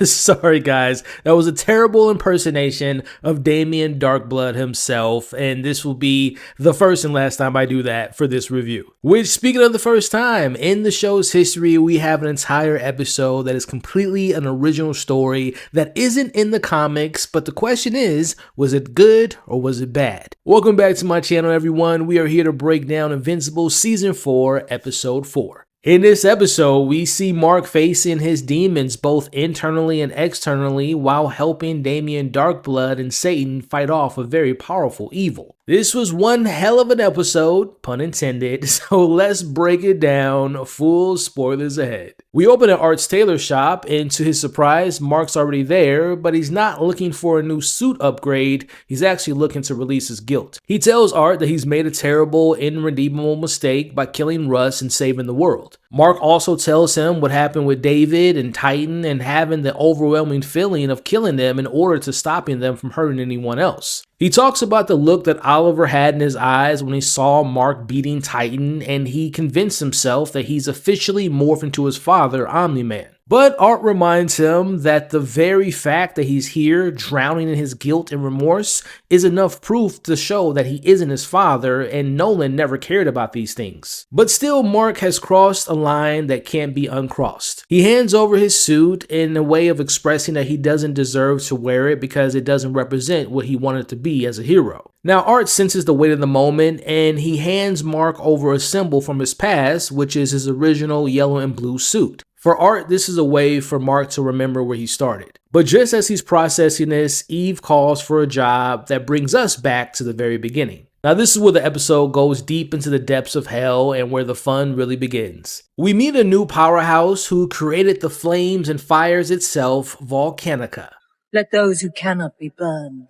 Sorry, guys. That was a terrible impersonation of Damien Darkblood himself, and this will be the first and last time I do that for this review. Which, speaking of the first time, in the show's history, we have an entire episode that is completely an original story that isn't in the comics, but the question is, was it good or was it bad? Welcome back to my channel, everyone. We are here to break down Invincible Season 4, Episode 4. In this episode, we see Mark facing his demons both internally and externally while helping Damien Darkblood and Satan fight off a very powerful evil. This was one hell of an episode, pun intended, so let's break it down, full spoilers ahead. We open at Art's tailor shop, and to his surprise, Mark's already there, but he's not looking for a new suit upgrade, he's actually looking to release his guilt. He tells Art that he's made a terrible, irredeemable mistake by killing Russ and saving the world. Mark also tells him what happened with David and Titan and having the overwhelming feeling of killing them in order to stopping them from hurting anyone else. He talks about the look that Oliver had in his eyes when he saw Mark beating Titan, and he convinced himself that he's officially morphed into his father, Omni-Man. But Art reminds him that the very fact that he's here, drowning in his guilt and remorse, is enough proof to show that he isn't his father, and Nolan never cared about these things. But still, Mark has crossed a line that can't be uncrossed. He hands over his suit in a way of expressing that he doesn't deserve to wear it because it doesn't represent what he wanted to be as a hero. Now, Art senses the weight of the moment, and he hands Mark over a symbol from his past, which is his original yellow and blue suit. For Art, this is a way for Mark to remember where he started. But just as he's processing this, Eve calls for a job that brings us back to the very beginning. Now, this is where the episode goes deep into the depths of hell and where the fun really begins. We meet a new powerhouse who created the flames and fires itself, Volcanica. Let those who cannot be burned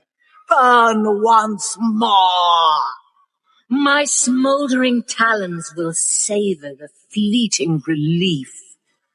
burn once more. My smoldering talons will savor the fleeting relief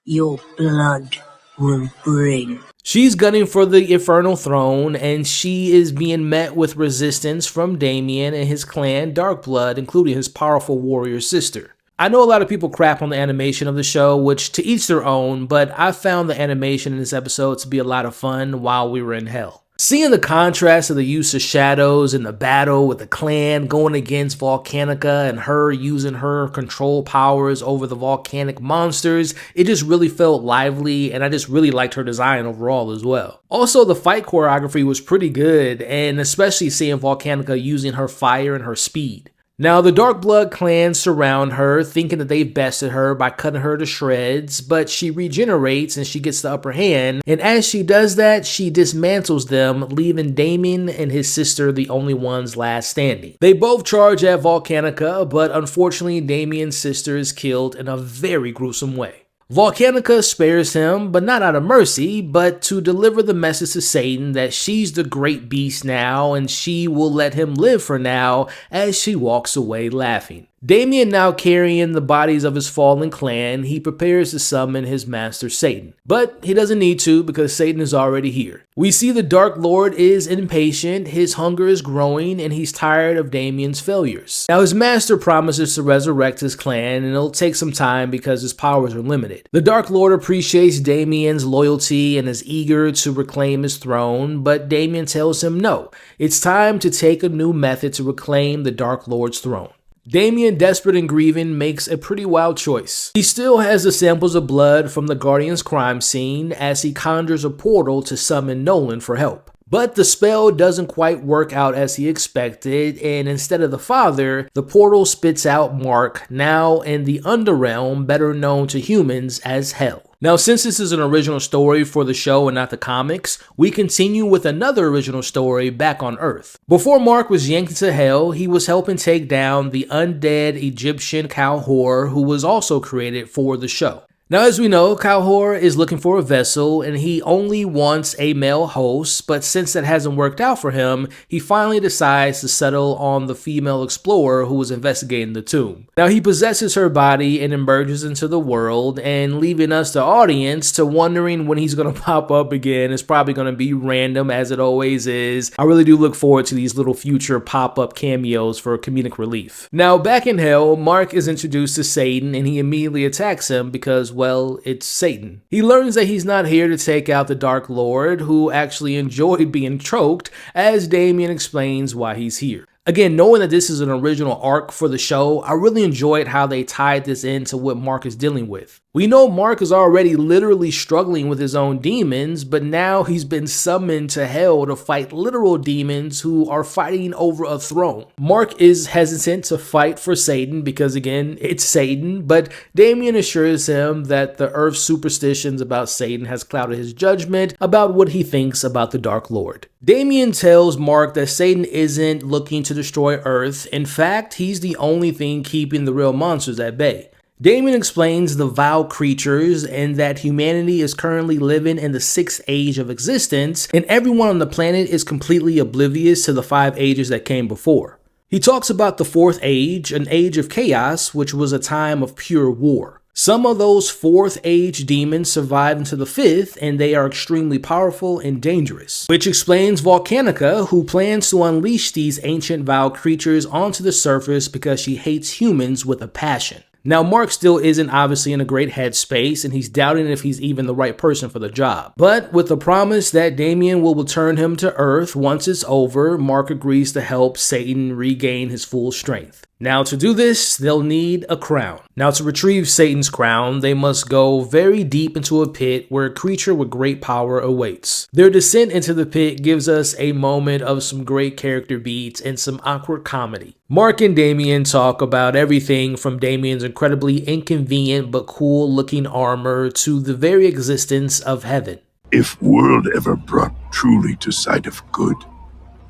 your blood will bring. She's gunning for the Infernal Throne, and she is being met with resistance from Damien and his clan Darkblood, including his powerful warrior sister. I know a lot of people crap on the animation of the show, which to each their own, but I found the animation in this episode to be a lot of fun while we were in hell. Seeing the contrast of the use of shadows in the battle with the clan going against Volcanica and her using her control powers over the volcanic monsters, it just really felt lively, and I just really liked her design overall as well. Also, the fight choreography was pretty good, and especially seeing Volcanica using her fire and her speed. Now, the Darkblood clan surround her, thinking that they've bested her by cutting her to shreds, but she regenerates and she gets the upper hand, and as she does that, she dismantles them, leaving Damien and his sister the only ones last standing. They both charge at Volcanica, but unfortunately, Damien's sister is killed in a very gruesome way. Volcanica spares him, but not out of mercy, but to deliver the message to Satan that she's the great beast now and she will let him live for now as she walks away laughing. Damien now carrying the bodies of his fallen clan, he prepares to summon his master Satan. But he doesn't need to because Satan is already here. We see the Dark Lord is impatient, his hunger is growing, and he's tired of Damien's failures. Now his master promises to resurrect his clan, and it'll take some time because his powers are limited. The Dark Lord appreciates Damien's loyalty and is eager to reclaim his throne, but Damien tells him no, it's time to take a new method to reclaim the Dark Lord's throne. Damien, desperate and grieving, makes a pretty wild choice. He still has the samples of blood from the Guardian's crime scene as he conjures a portal to summon Nolan for help. But the spell doesn't quite work out as he expected, and instead of the father, the portal spits out Mark, now in the Underrealm, better known to humans as Hell. Now, since this is an original story for the show and not the comics, we continue with another original story back on Earth. Before Mark was yanked into Hell, he was helping take down the undead Egyptian Kalhor, who was also created for the show. Now, as we know, Kalhor is looking for a vessel and he only wants a male host, but since that hasn't worked out for him, he finally decides to settle on the female explorer who was investigating the tomb. Now, he possesses her body and emerges into the world, and leaving us, the audience, to wondering when he's going to pop up again. It's probably going to be random, as it always is. I really do look forward to these little future pop-up cameos for comedic relief. Now, back in Hell, Mark is introduced to Satan and he immediately attacks him because, well, it's Satan. He learns that he's not here to take out the Dark Lord, who actually enjoyed being choked, as Damien explains why he's here. Again, knowing that this is an original arc for the show, I really enjoyed how they tied this into what Mark is dealing with. We know Mark is already literally struggling with his own demons, but now he's been summoned to Hell to fight literal demons who are fighting over a throne. Mark is hesitant to fight for Satan because, again, it's Satan, but Damien assures him that the Earth's superstitions about Satan has clouded his judgment about what he thinks about the Dark Lord. Damien tells Mark that Satan isn't looking to destroy Earth. In fact, he's the only thing keeping the real monsters at bay. Damien explains the vile creatures and that humanity is currently living in the 6th age of existence, and everyone on the planet is completely oblivious to the 5 ages that came before. He talks about the 4th age, an age of chaos, which was a time of pure war. Some of those 4th age demons survive into the 5th, and they are extremely powerful and dangerous. Which explains Volcanica, who plans to unleash these ancient vile creatures onto the surface because she hates humans with a passion. Now, Mark still isn't obviously in a great headspace, and he's doubting if he's even the right person for the job. But with the promise that Damien will return him to Earth once it's over, Mark agrees to help Satan regain his full strength. Now, to do this, they'll need a crown. Now, to retrieve Satan's crown, they must go very deep into a pit where a creature with great power awaits. Their descent into the pit gives us a moment of some great character beats and some awkward comedy. Mark and Damien talk about everything from Damien's incredibly inconvenient but cool looking armor to the very existence of heaven. If world ever brought truly to sight of good,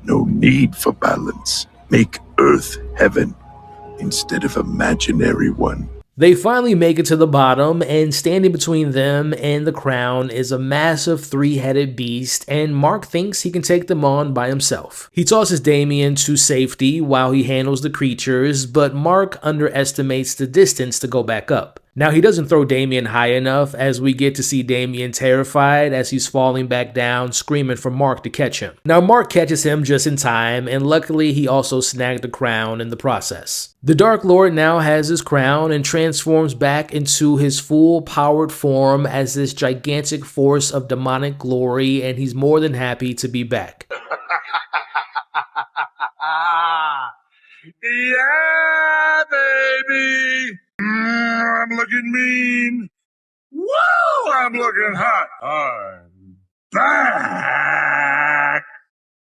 no need for balance. Make earth heaven instead of imaginary one. They finally make it to the bottom, and standing between them and the crown is a massive 3-headed beast, and Mark thinks he can take them on by himself. He tosses Damien to safety while he handles the creatures, but Mark underestimates the distance to go back up. Now, he doesn't throw Damien high enough, as we get to see Damien terrified as he's falling back down, screaming for Mark to catch him. Now, Mark catches him just in time, and luckily he also snagged the crown in the process. The Dark Lord now has his crown and transforms back into his full powered form as this gigantic force of demonic glory, and he's more than happy to be back. Yeah, baby! I'm looking mean. Woo! I'm looking hot. I'm back!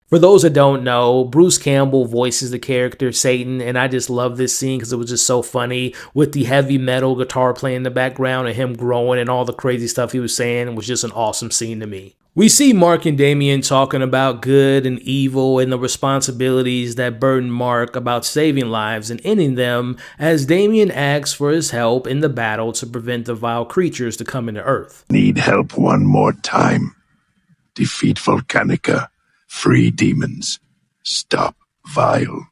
For those that don't know, Bruce Campbell voices the character Satan, and I just love this scene because it was just so funny with the heavy metal guitar playing in the background and him growing and all the crazy stuff he was saying. It was just an awesome scene to me. We see Mark and Damien talking about good and evil and the responsibilities that burden Mark about saving lives and ending them, as Damien asks for his help in the battle to prevent the vile creatures to come into Earth. Need help one more time. Defeat Volcanica. Free demons. Stop Vile.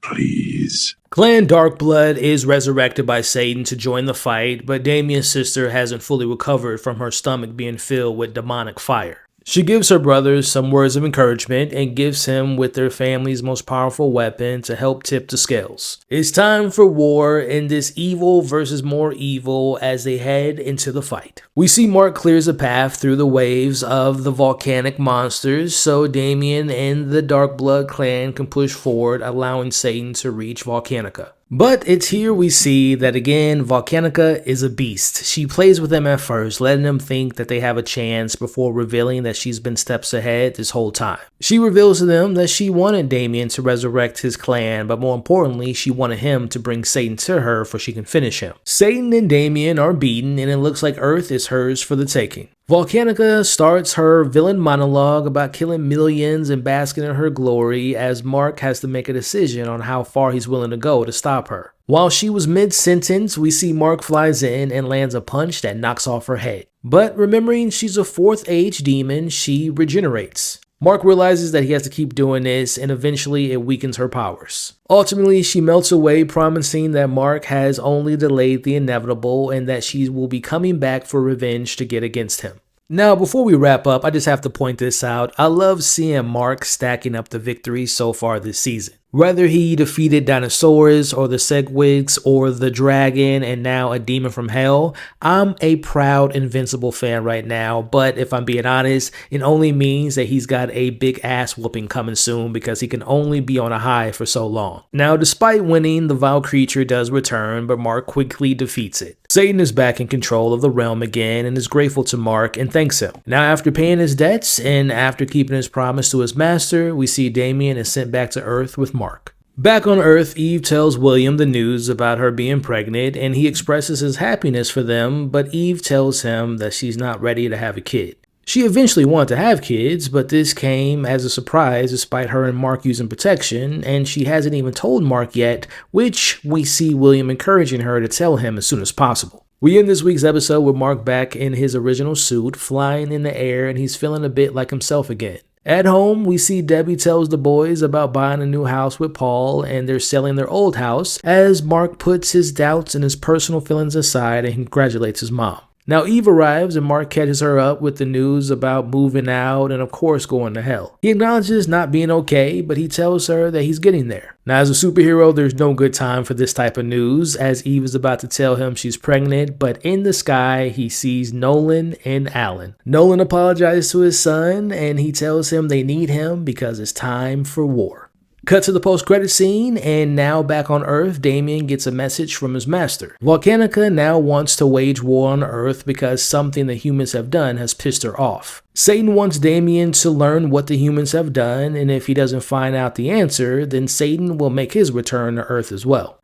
Please. Clan Darkblood is resurrected by Satan to join the fight, but Damien's sister hasn't fully recovered from her stomach being filled with demonic fire. She gives her brothers some words of encouragement and gives him with their family's most powerful weapon to help tip the scales. It's time for war in this evil versus more evil as they head into the fight. We see Mark clears a path through the waves of the volcanic monsters so Damien and the Darkblood clan can push forward, allowing Satan to reach Volcanica. But it's here we see that again, Volcanica is a beast. She plays with them at first, letting them think that they have a chance before revealing that she's been steps ahead this whole time. She reveals to them that she wanted Damien to resurrect his clan, but more importantly, she wanted him to bring Satan to her so she can finish him. Satan and Damien are beaten, and it looks like Earth is hers for the taking. Volcanica starts her villain monologue about killing millions and basking in her glory as Mark has to make a decision on how far he's willing to go to stop her. While she was mid-sentence, we see Mark flies in and lands a punch that knocks off her head. But remembering she's a 4th age demon, she regenerates. Mark realizes that he has to keep doing this, and eventually it weakens her powers. Ultimately, she melts away, promising that Mark has only delayed the inevitable and that she will be coming back for revenge to get against him. Now, before we wrap up, I just have to point this out. I love seeing Mark stacking up the victories so far this season. Whether he defeated dinosaurs or the Segwigs or the dragon and now a demon from hell, I'm a proud Invincible fan right now, but if I'm being honest, it only means that he's got a big ass whooping coming soon because he can only be on a high for so long. Now, despite winning, the vile creature does return, but Mark quickly defeats it. Satan is back in control of the realm again and is grateful to Mark and thanks him. Now, after paying his debts and after keeping his promise to his master, we see Damien is sent back to Earth with Mark. Back on Earth, Eve tells William the news about her being pregnant, and he expresses his happiness for them, but Eve tells him that she's not ready to have a kid. She eventually wanted to have kids, but this came as a surprise despite her and Mark using protection, and she hasn't even told Mark yet, which we see William encouraging her to tell him as soon as possible. We end this week's episode with Mark back in his original suit, flying in the air, and he's feeling a bit like himself again. At home, we see Debbie tells the boys about buying a new house with Paul, and they're selling their old house as Mark puts his doubts and his personal feelings aside and congratulates his mom. Now Eve arrives and Mark catches her up with the news about moving out and of course going to hell. He acknowledges not being okay, but he tells her that he's getting there. Now as a superhero, there's no good time for this type of news as Eve is about to tell him she's pregnant, but in the sky he sees Nolan and Alan. Nolan apologizes to his son and he tells him they need him because it's time for war. Cut to the post-credit scene, and now back on Earth, Damien gets a message from his master. Volcanica now wants to wage war on Earth because something the humans have done has pissed her off. Satan wants Damien to learn what the humans have done, and if he doesn't find out the answer, then Satan will make his return to Earth as well.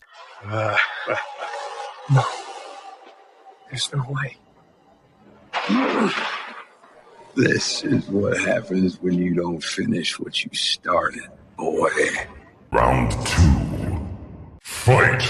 No. There's no way. This is what happens when you don't finish what you started, boy. Round 2. Fight!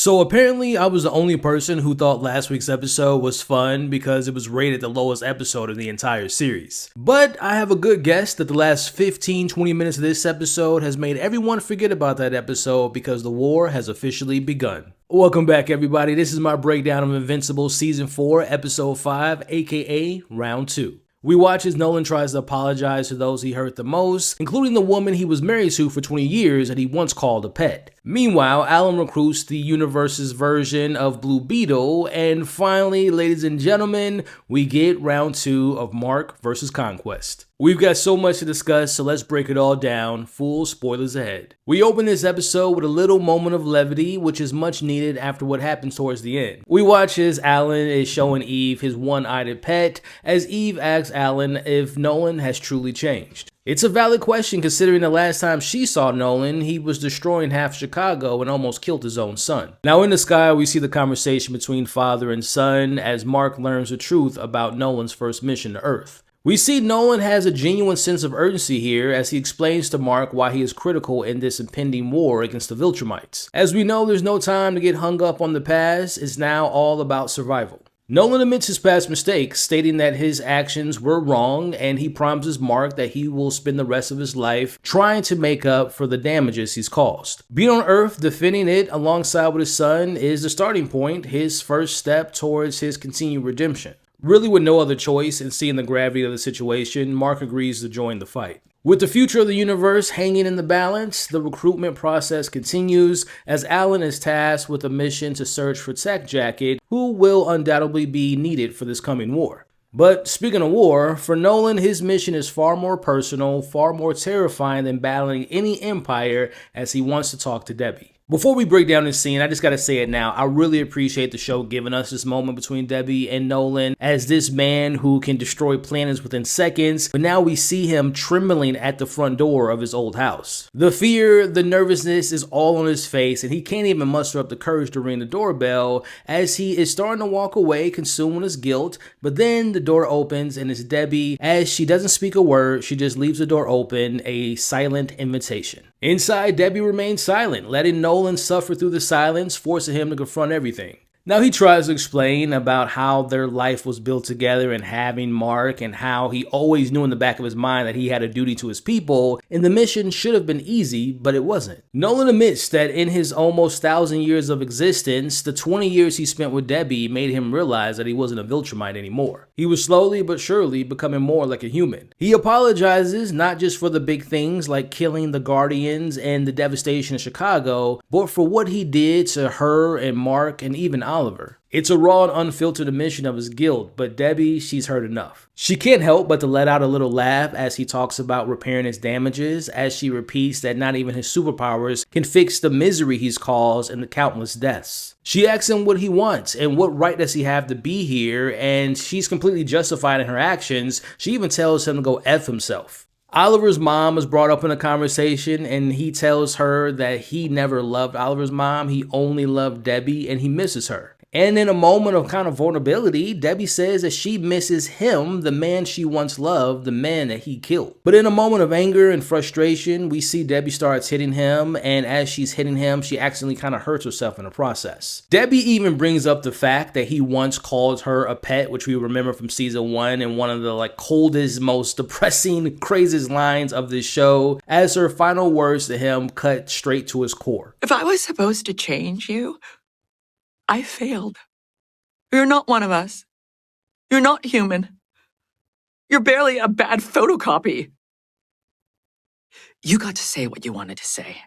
So apparently I was the only person who thought last week's episode was fun because it was rated the lowest episode of the entire series. But I have a good guess that the last 15-20 minutes of this episode has made everyone forget about that episode because the war has officially begun. Welcome back everybody, this is my breakdown of Invincible Season 4, Episode 5, aka Round 2. We watch as Nolan tries to apologize to those he hurt the most, including the woman he was married to for 20 years that he once called a pet. Meanwhile, Alan recruits the universe's version of Blue Beetle, and finally, ladies and gentlemen, we get round 2 of Mark vs. Conquest. We've got so much to discuss, so let's break it all down, full spoilers ahead. We open this episode with a little moment of levity, which is much needed after what happens towards the end. We watch as Alan is showing Eve his one-eyed pet, as Eve asks Alan if Nolan has truly changed. It's a valid question considering the last time she saw Nolan, he was destroying half Chicago and almost killed his own son. Now in the sky, we see the conversation between father and son as Mark learns the truth about Nolan's first mission to Earth. We see Nolan has a genuine sense of urgency here as he explains to Mark why he is critical in this impending war against the Viltrumites. As we know, there's no time to get hung up on the past, it's now all about survival. Nolan admits his past mistakes, stating that his actions were wrong, and he promises Mark that he will spend the rest of his life trying to make up for the damages he's caused. Being on Earth, defending it alongside with his son is the starting point, his first step towards his continued redemption. Really with no other choice and seeing the gravity of the situation, Mark agrees to join the fight. With the future of the universe hanging in the balance, the recruitment process continues as Alan is tasked with a mission to search for Tech Jacket, who will undoubtedly be needed for this coming war. But speaking of war, for Nolan, his mission is far more personal, far more terrifying than battling any empire as he wants to talk to Debbie. Before we break down this scene, I just gotta say it now, I really appreciate the show giving us this moment between Debbie and Nolan as this man who can destroy planets within seconds, but now we see him trembling at the front door of his old house. The fear, the nervousness is all on his face and he can't even muster up the courage to ring the doorbell as he is starting to walk away consumed with his guilt, but then the door opens and it's Debbie. As she doesn't speak a word, she just leaves the door open, a silent invitation. Inside, Debbie remains silent, letting Nolan suffer through the silence, forcing him to confront everything. Now he tries to explain about how their life was built together and having Mark and how he always knew in the back of his mind that he had a duty to his people and the mission should have been easy, but it wasn't. Nolan admits that in his almost 1,000 years of existence, the 20 years he spent with Debbie made him realize that he wasn't a Viltrumite anymore. He was slowly but surely becoming more like a human. He apologizes not just for the big things like killing the Guardians and the devastation of Chicago, but for what he did to her and Mark and even Oliver. It's a raw and unfiltered admission of his guilt, but Debbie, she's heard enough. She can't help but to let out a little laugh as he talks about repairing his damages, as she repeats that not even his superpowers can fix the misery he's caused and the countless deaths. She asks him what he wants and what right does he have to be here, and she's completely justified in her actions. She even tells him to go F himself. Oliver's mom is brought up in a conversation and he tells her that he never loved Oliver's mom, he only loved Debbie and he misses her. And in a moment of kind of vulnerability, Debbie says that she misses him, the man she once loved, the man that he killed. But in a moment of anger and frustration, we see Debbie starts hitting him, and as she's hitting him, she accidentally kind of hurts herself in the process. Debbie even brings up the fact that he once called her a pet, which we remember from season 1 and one of the coldest, most depressing, craziest lines of this show, as her final words to him cut straight to his core. If I was supposed to change you, I failed. You're not one of us. You're not human. You're barely a bad photocopy. You got to say what you wanted to say.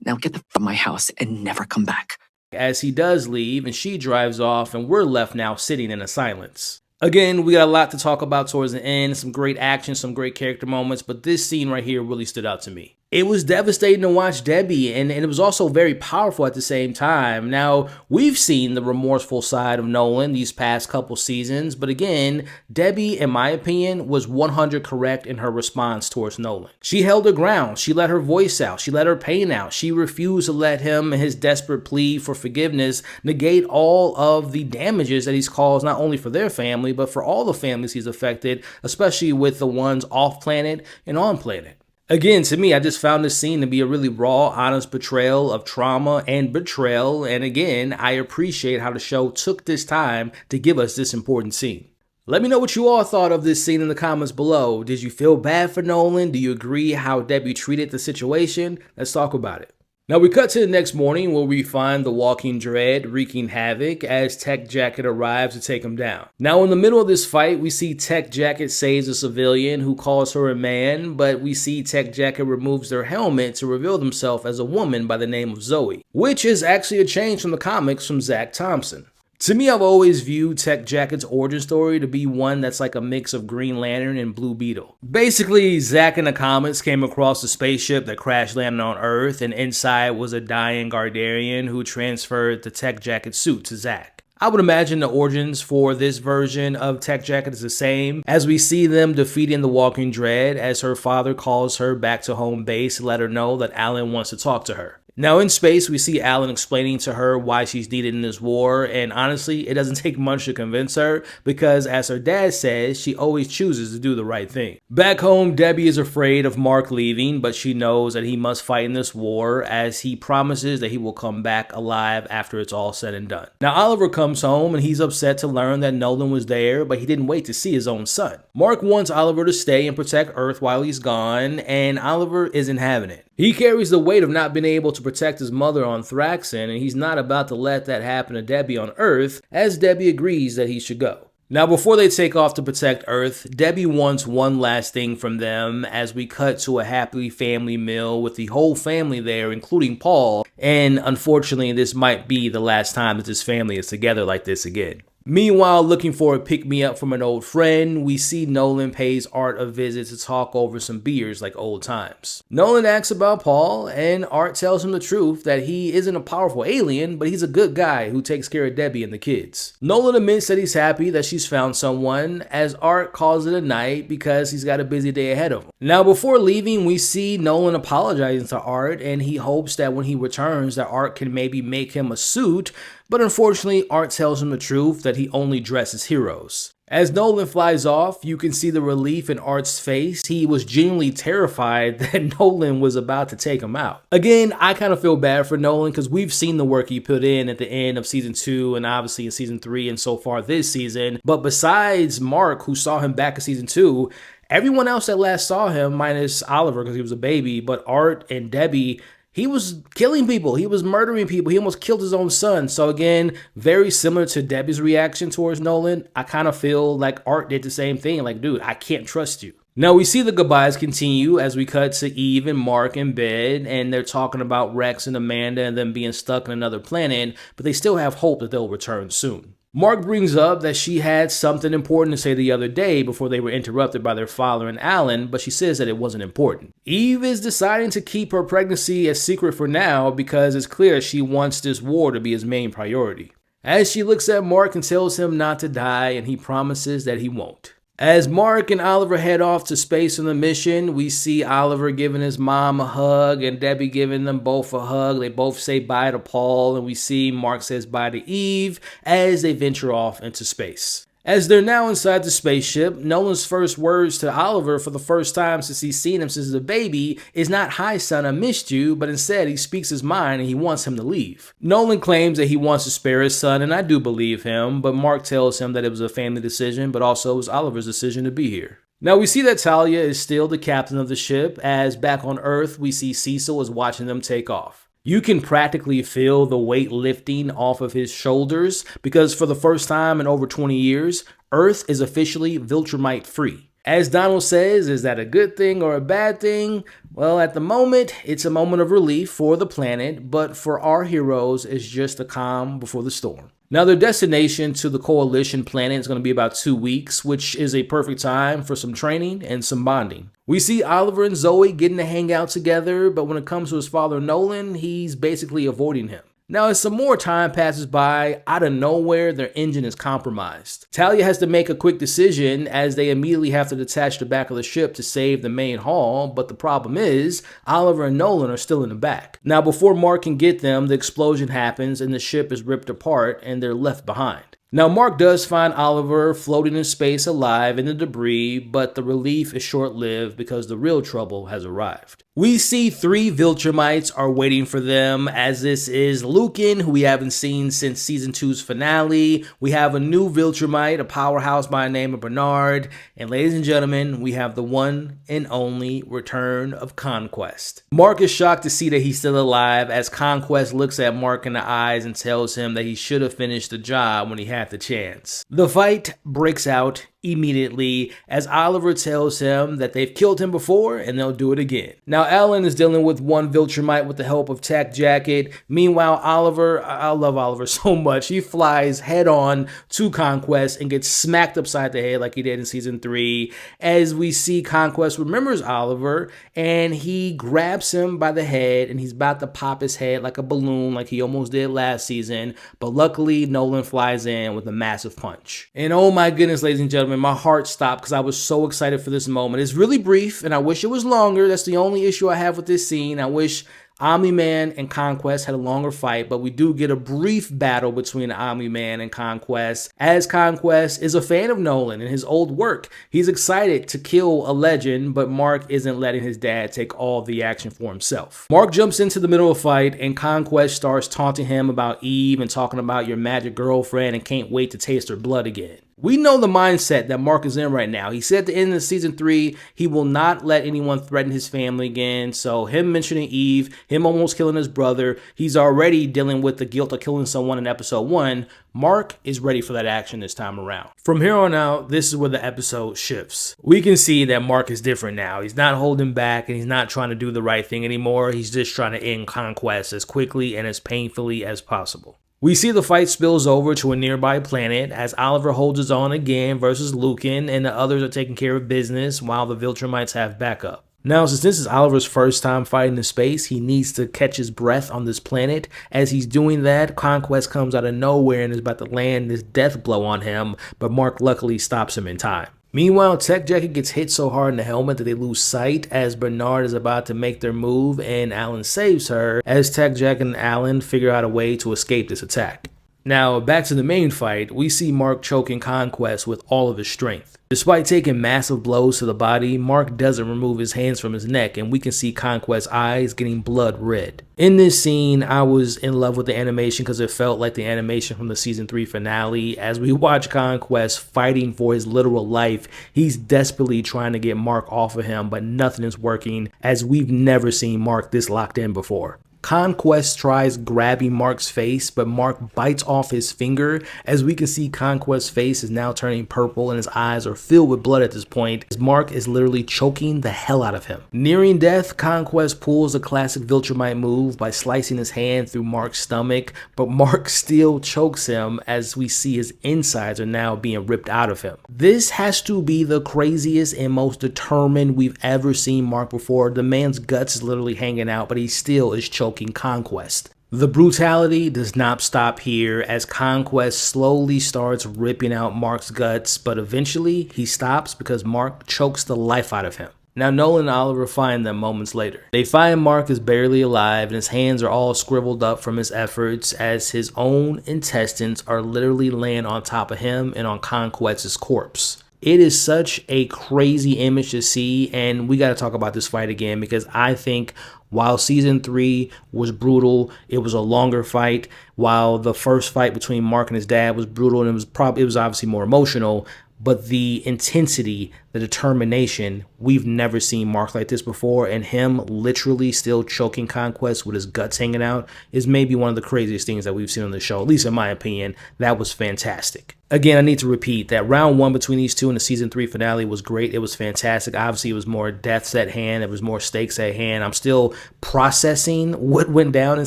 Now get the f from my house and never come back. As he does leave and she drives off and we're left now sitting in a silence. Again, we got a lot to talk about towards the end, some great action, some great character moments, but this scene right here really stood out to me. It was devastating to watch Debbie, and it was also very powerful at the same time. Now, we've seen the remorseful side of Nolan these past couple seasons, but again, Debbie, in my opinion, was 100 correct in her response towards Nolan. She held her ground, she let her voice out, she let her pain out, she refused to let him and his desperate plea for forgiveness negate all of the damages that he's caused not only for their family, but for all the families he's affected, especially with the ones off planet and on planet. Again, to me, I just found this scene to be a really raw, honest portrayal of trauma and betrayal, and again, I appreciate how the show took this time to give us this important scene. Let me know what you all thought of this scene in the comments below. Did you feel bad for Nolan? Do you agree how Debbie treated the situation? Let's talk about it. Now we cut to the next morning where we find the Walking Dread wreaking havoc as Tech Jacket arrives to take him down. Now in the middle of this fight, we see Tech Jacket saves a civilian who calls her a man, but we see Tech Jacket removes their helmet to reveal themselves as a woman by the name of Zoe, which is actually a change from the comics from Zach Thompson. To me, I've always viewed Tech Jacket's origin story to be one that's like a mix of Green Lantern and Blue Beetle. Basically, Zach in the comics came across a spaceship that crash landed on Earth, and inside was a dying Guardian who transferred the Tech Jacket suit to Zach. I would imagine the origins for this version of Tech Jacket is the same, as we see them defeating the Walking Dread as her father calls her back to home base to let her know that Alan wants to talk to her. Now in space, we see Alan explaining to her why she's needed in this war, and honestly, it doesn't take much to convince her, because as her dad says, she always chooses to do the right thing. Back home, Debbie is afraid of Mark leaving, but she knows that he must fight in this war, as he promises that he will come back alive after it's all said and done. Now Oliver comes home, and he's upset to learn that Nolan was there, but he didn't wait to see his own son. Mark wants Oliver to stay and protect Earth while he's gone, and Oliver isn't having it. He carries the weight of not being able to protect his mother on Thraxon, and he's not about to let that happen to Debbie on Earth, as Debbie agrees that he should go. Now before they take off to protect Earth, Debbie wants one last thing from them as we cut to a happy family meal with the whole family there, including Paul, and unfortunately this might be the last time that this family is together like this again. Meanwhile, looking for a pick-me-up from an old friend, we see Nolan pays Art a visit to talk over some beers like old times. Nolan asks about Paul, and Art tells him the truth that he isn't a powerful alien, but he's a good guy who takes care of Debbie and the kids. Nolan admits that he's happy that she's found someone, as Art calls it a night because he's got a busy day ahead of him. Now before leaving, we see Nolan apologizing to Art, and he hopes that when he returns that Art can maybe make him a suit, but unfortunately, Art tells him the truth that he only dresses heroes. As Nolan flies off, you can see the relief in Art's face. He was genuinely terrified that Nolan was about to take him out. Again, I kind of feel bad for Nolan because we've seen the work he put in at the end of season 2 and obviously in season 3 and so far this season. But besides Mark, who saw him back in season 2, everyone else that last saw him, minus Oliver because he was a baby, but Art and Debbie, he was killing people. He was murdering people. He almost killed his own son. So again, very similar to Debbie's reaction towards Nolan. I kind of feel like Art did the same thing. Like, dude, I can't trust you. Now we see the goodbyes continue as we cut to Eve and Mark in bed, and they're talking about Rex and Amanda and them being stuck on another planet, but they still have hope that they'll return soon. Mark brings up that she had something important to say the other day before they were interrupted by their father and Alan, but she says that it wasn't important. Eve is deciding to keep her pregnancy a secret for now because it's clear she wants this war to be his main priority. As she looks at Mark and tells him not to die, and he promises that he won't. As Mark and Oliver head off to space on the mission, we see Oliver giving his mom a hug and Debbie giving them both a hug. They both say bye to Paul, and we see Mark says bye to Eve as they venture off into space. As they're now inside the spaceship, Nolan's first words to Oliver for the first time since he's seen him since a baby is not, "Hi son, I missed you," but instead he speaks his mind and he wants him to leave. Nolan claims that he wants to spare his son, and I do believe him, but Mark tells him that it was a family decision, but also it was Oliver's decision to be here. Now we see that Talia is still the captain of the ship, as back on Earth we see Cecil is watching them take off. You can practically feel the weight lifting off of his shoulders because for the first time in over 20 years, Earth is officially Viltrumite free. As Donald says, is that a good thing or a bad thing? Well, at the moment, it's a moment of relief for the planet, but for our heroes, it's just a calm before the storm. Now, their destination to the Coalition planet is going to be about 2 weeks, which is a perfect time for some training and some bonding. We see Oliver and Zoe getting to hang out together, but when it comes to his father Nolan, he's basically avoiding him. Now, as some more time passes by, out of nowhere, their engine is compromised. Talia has to make a quick decision as they immediately have to detach the back of the ship to save the main hull, but the problem is, Oliver and Nolan are still in the back. Now, before Mark can get them, the explosion happens and the ship is ripped apart and they're left behind. Now, Mark does find Oliver floating in space alive in the debris, but the relief is short-lived because the real trouble has arrived. We see 3 Viltrumites are waiting for them, as this is Lucan, who we haven't seen since Season 2's finale. We have a new Viltrumite, a powerhouse by the name of Bernard. And ladies and gentlemen, we have the one and only return of Conquest. Mark is shocked to see that he's still alive, as Conquest looks at Mark in the eyes and tells him that he should have finished the job when he had the chance. The fight breaks out immediately as Oliver tells him that they've killed him before and they'll do it again. Now Alan is dealing with one Viltrumite with the help of Tech Jacket. Meanwhile, Oliver, I love Oliver so much, he flies head on to Conquest and gets smacked upside the head like he did in Season 3, as we see Conquest remembers Oliver and he grabs him by the head and he's about to pop his head like a balloon like he almost did last season, but luckily Nolan flies in with a massive punch. And oh my goodness, ladies and gentlemen, my heart stopped because I was so excited for this moment. It's really brief and I wish it was longer. That's the only issue I have with this scene. I wish Omni-Man and Conquest had a longer fight, but we do get a brief battle between Omni-Man and Conquest, as Conquest is a fan of Nolan and his old work. He's excited to kill a legend, but Mark isn't letting his dad take all the action for himself. Mark jumps into the middle of the fight and Conquest starts taunting him about Eve and talking about your magic girlfriend and can't wait to taste her blood again. We know the mindset that Mark is in right now. He said at the end of Season 3, he will not let anyone threaten his family again. So him mentioning Eve, him almost killing his brother, he's already dealing with the guilt of killing someone in Episode 1. Mark is ready for that action this time around. From here on out, this is where the episode shifts. We can see that Mark is different now. He's not holding back and he's not trying to do the right thing anymore. He's just trying to end Conquest as quickly and as painfully as possible. We see the fight spills over to a nearby planet as Oliver holds his own again versus Lucan and the others are taking care of business while the Viltrumites have backup. Now, since this is Oliver's first time fighting in space, he needs to catch his breath on this planet. As he's doing that, Conquest comes out of nowhere and is about to land this death blow on him, but Mark luckily stops him in time. Meanwhile, Tech Jacket gets hit so hard in the helmet that they lose sight as Bernard is about to make their move and Alan saves her as Tech Jacket and Alan figure out a way to escape this attack. Now, back to the main fight, we see Mark choking Conquest with all of his strength. Despite taking massive blows to the body, Mark doesn't remove his hands from his neck and we can see Conquest's eyes getting blood red. In this scene, I was in love with the animation because it felt like the animation from the Season 3 finale. As we watch Conquest fighting for his literal life, he's desperately trying to get Mark off of him, but nothing is working as we've never seen Mark this locked in before. Conquest tries grabbing Mark's face, but Mark bites off his finger. As we can see, Conquest's face is now turning purple and his eyes are filled with blood at this point, as Mark is literally choking the hell out of him. Nearing death, Conquest pulls a classic Viltrumite move by slicing his hand through Mark's stomach, but Mark still chokes him as we see his insides are now being ripped out of him. This has to be the craziest and most determined we've ever seen Mark before. The man's guts is literally hanging out, but he still is choking Conquest. The brutality does not stop here as Conquest slowly starts ripping out Mark's guts, but eventually he stops because Mark chokes the life out of him. Now Nolan and Oliver find them moments later. They find Mark is barely alive and his hands are all scribbled up from his efforts as his own intestines are literally laying on top of him and on Conquest's corpse. It is such a crazy image to see, and we got to talk about this fight again because I think while Season 3 was brutal, it was a longer fight. While the first fight between Mark and his dad was brutal and it was obviously more emotional, but the intensity, the determination, we've never seen Mark like this before, and him literally still choking Conquest with his guts hanging out is maybe one of the craziest things that we've seen on the show, at least in my opinion. That was fantastic. Again, I need to repeat that round 1 between these two in the Season 3 finale was great. It was fantastic. Obviously, it was more deaths at hand. It was more stakes at hand. I'm still processing what went down in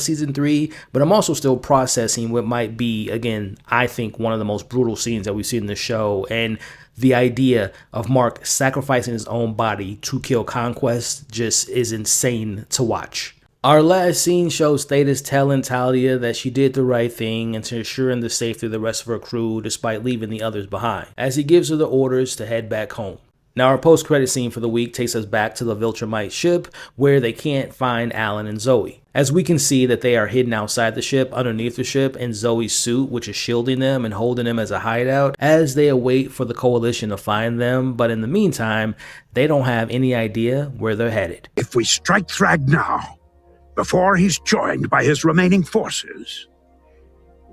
Season 3, but I'm also still processing what might be, again, I think one of the most brutal scenes that we've seen in the show. And the idea of Mark sacrificing his own body to kill Conquest just is insane to watch. Our last scene shows Thetis telling Talia that she did the right thing and to ensuring the safety of the rest of her crew despite leaving the others behind, as he gives her the orders to head back home. Now, our post-credit scene for the week takes us back to the Viltrumite ship, where they can't find Alan and Zoe. As we can see that they are hidden outside the ship, underneath the ship, in Zoe's suit, which is shielding them and holding them as a hideout, as they await for the Coalition to find them, but in the meantime, they don't have any idea where they're headed. If we strike Thrag now, before he's joined by his remaining forces,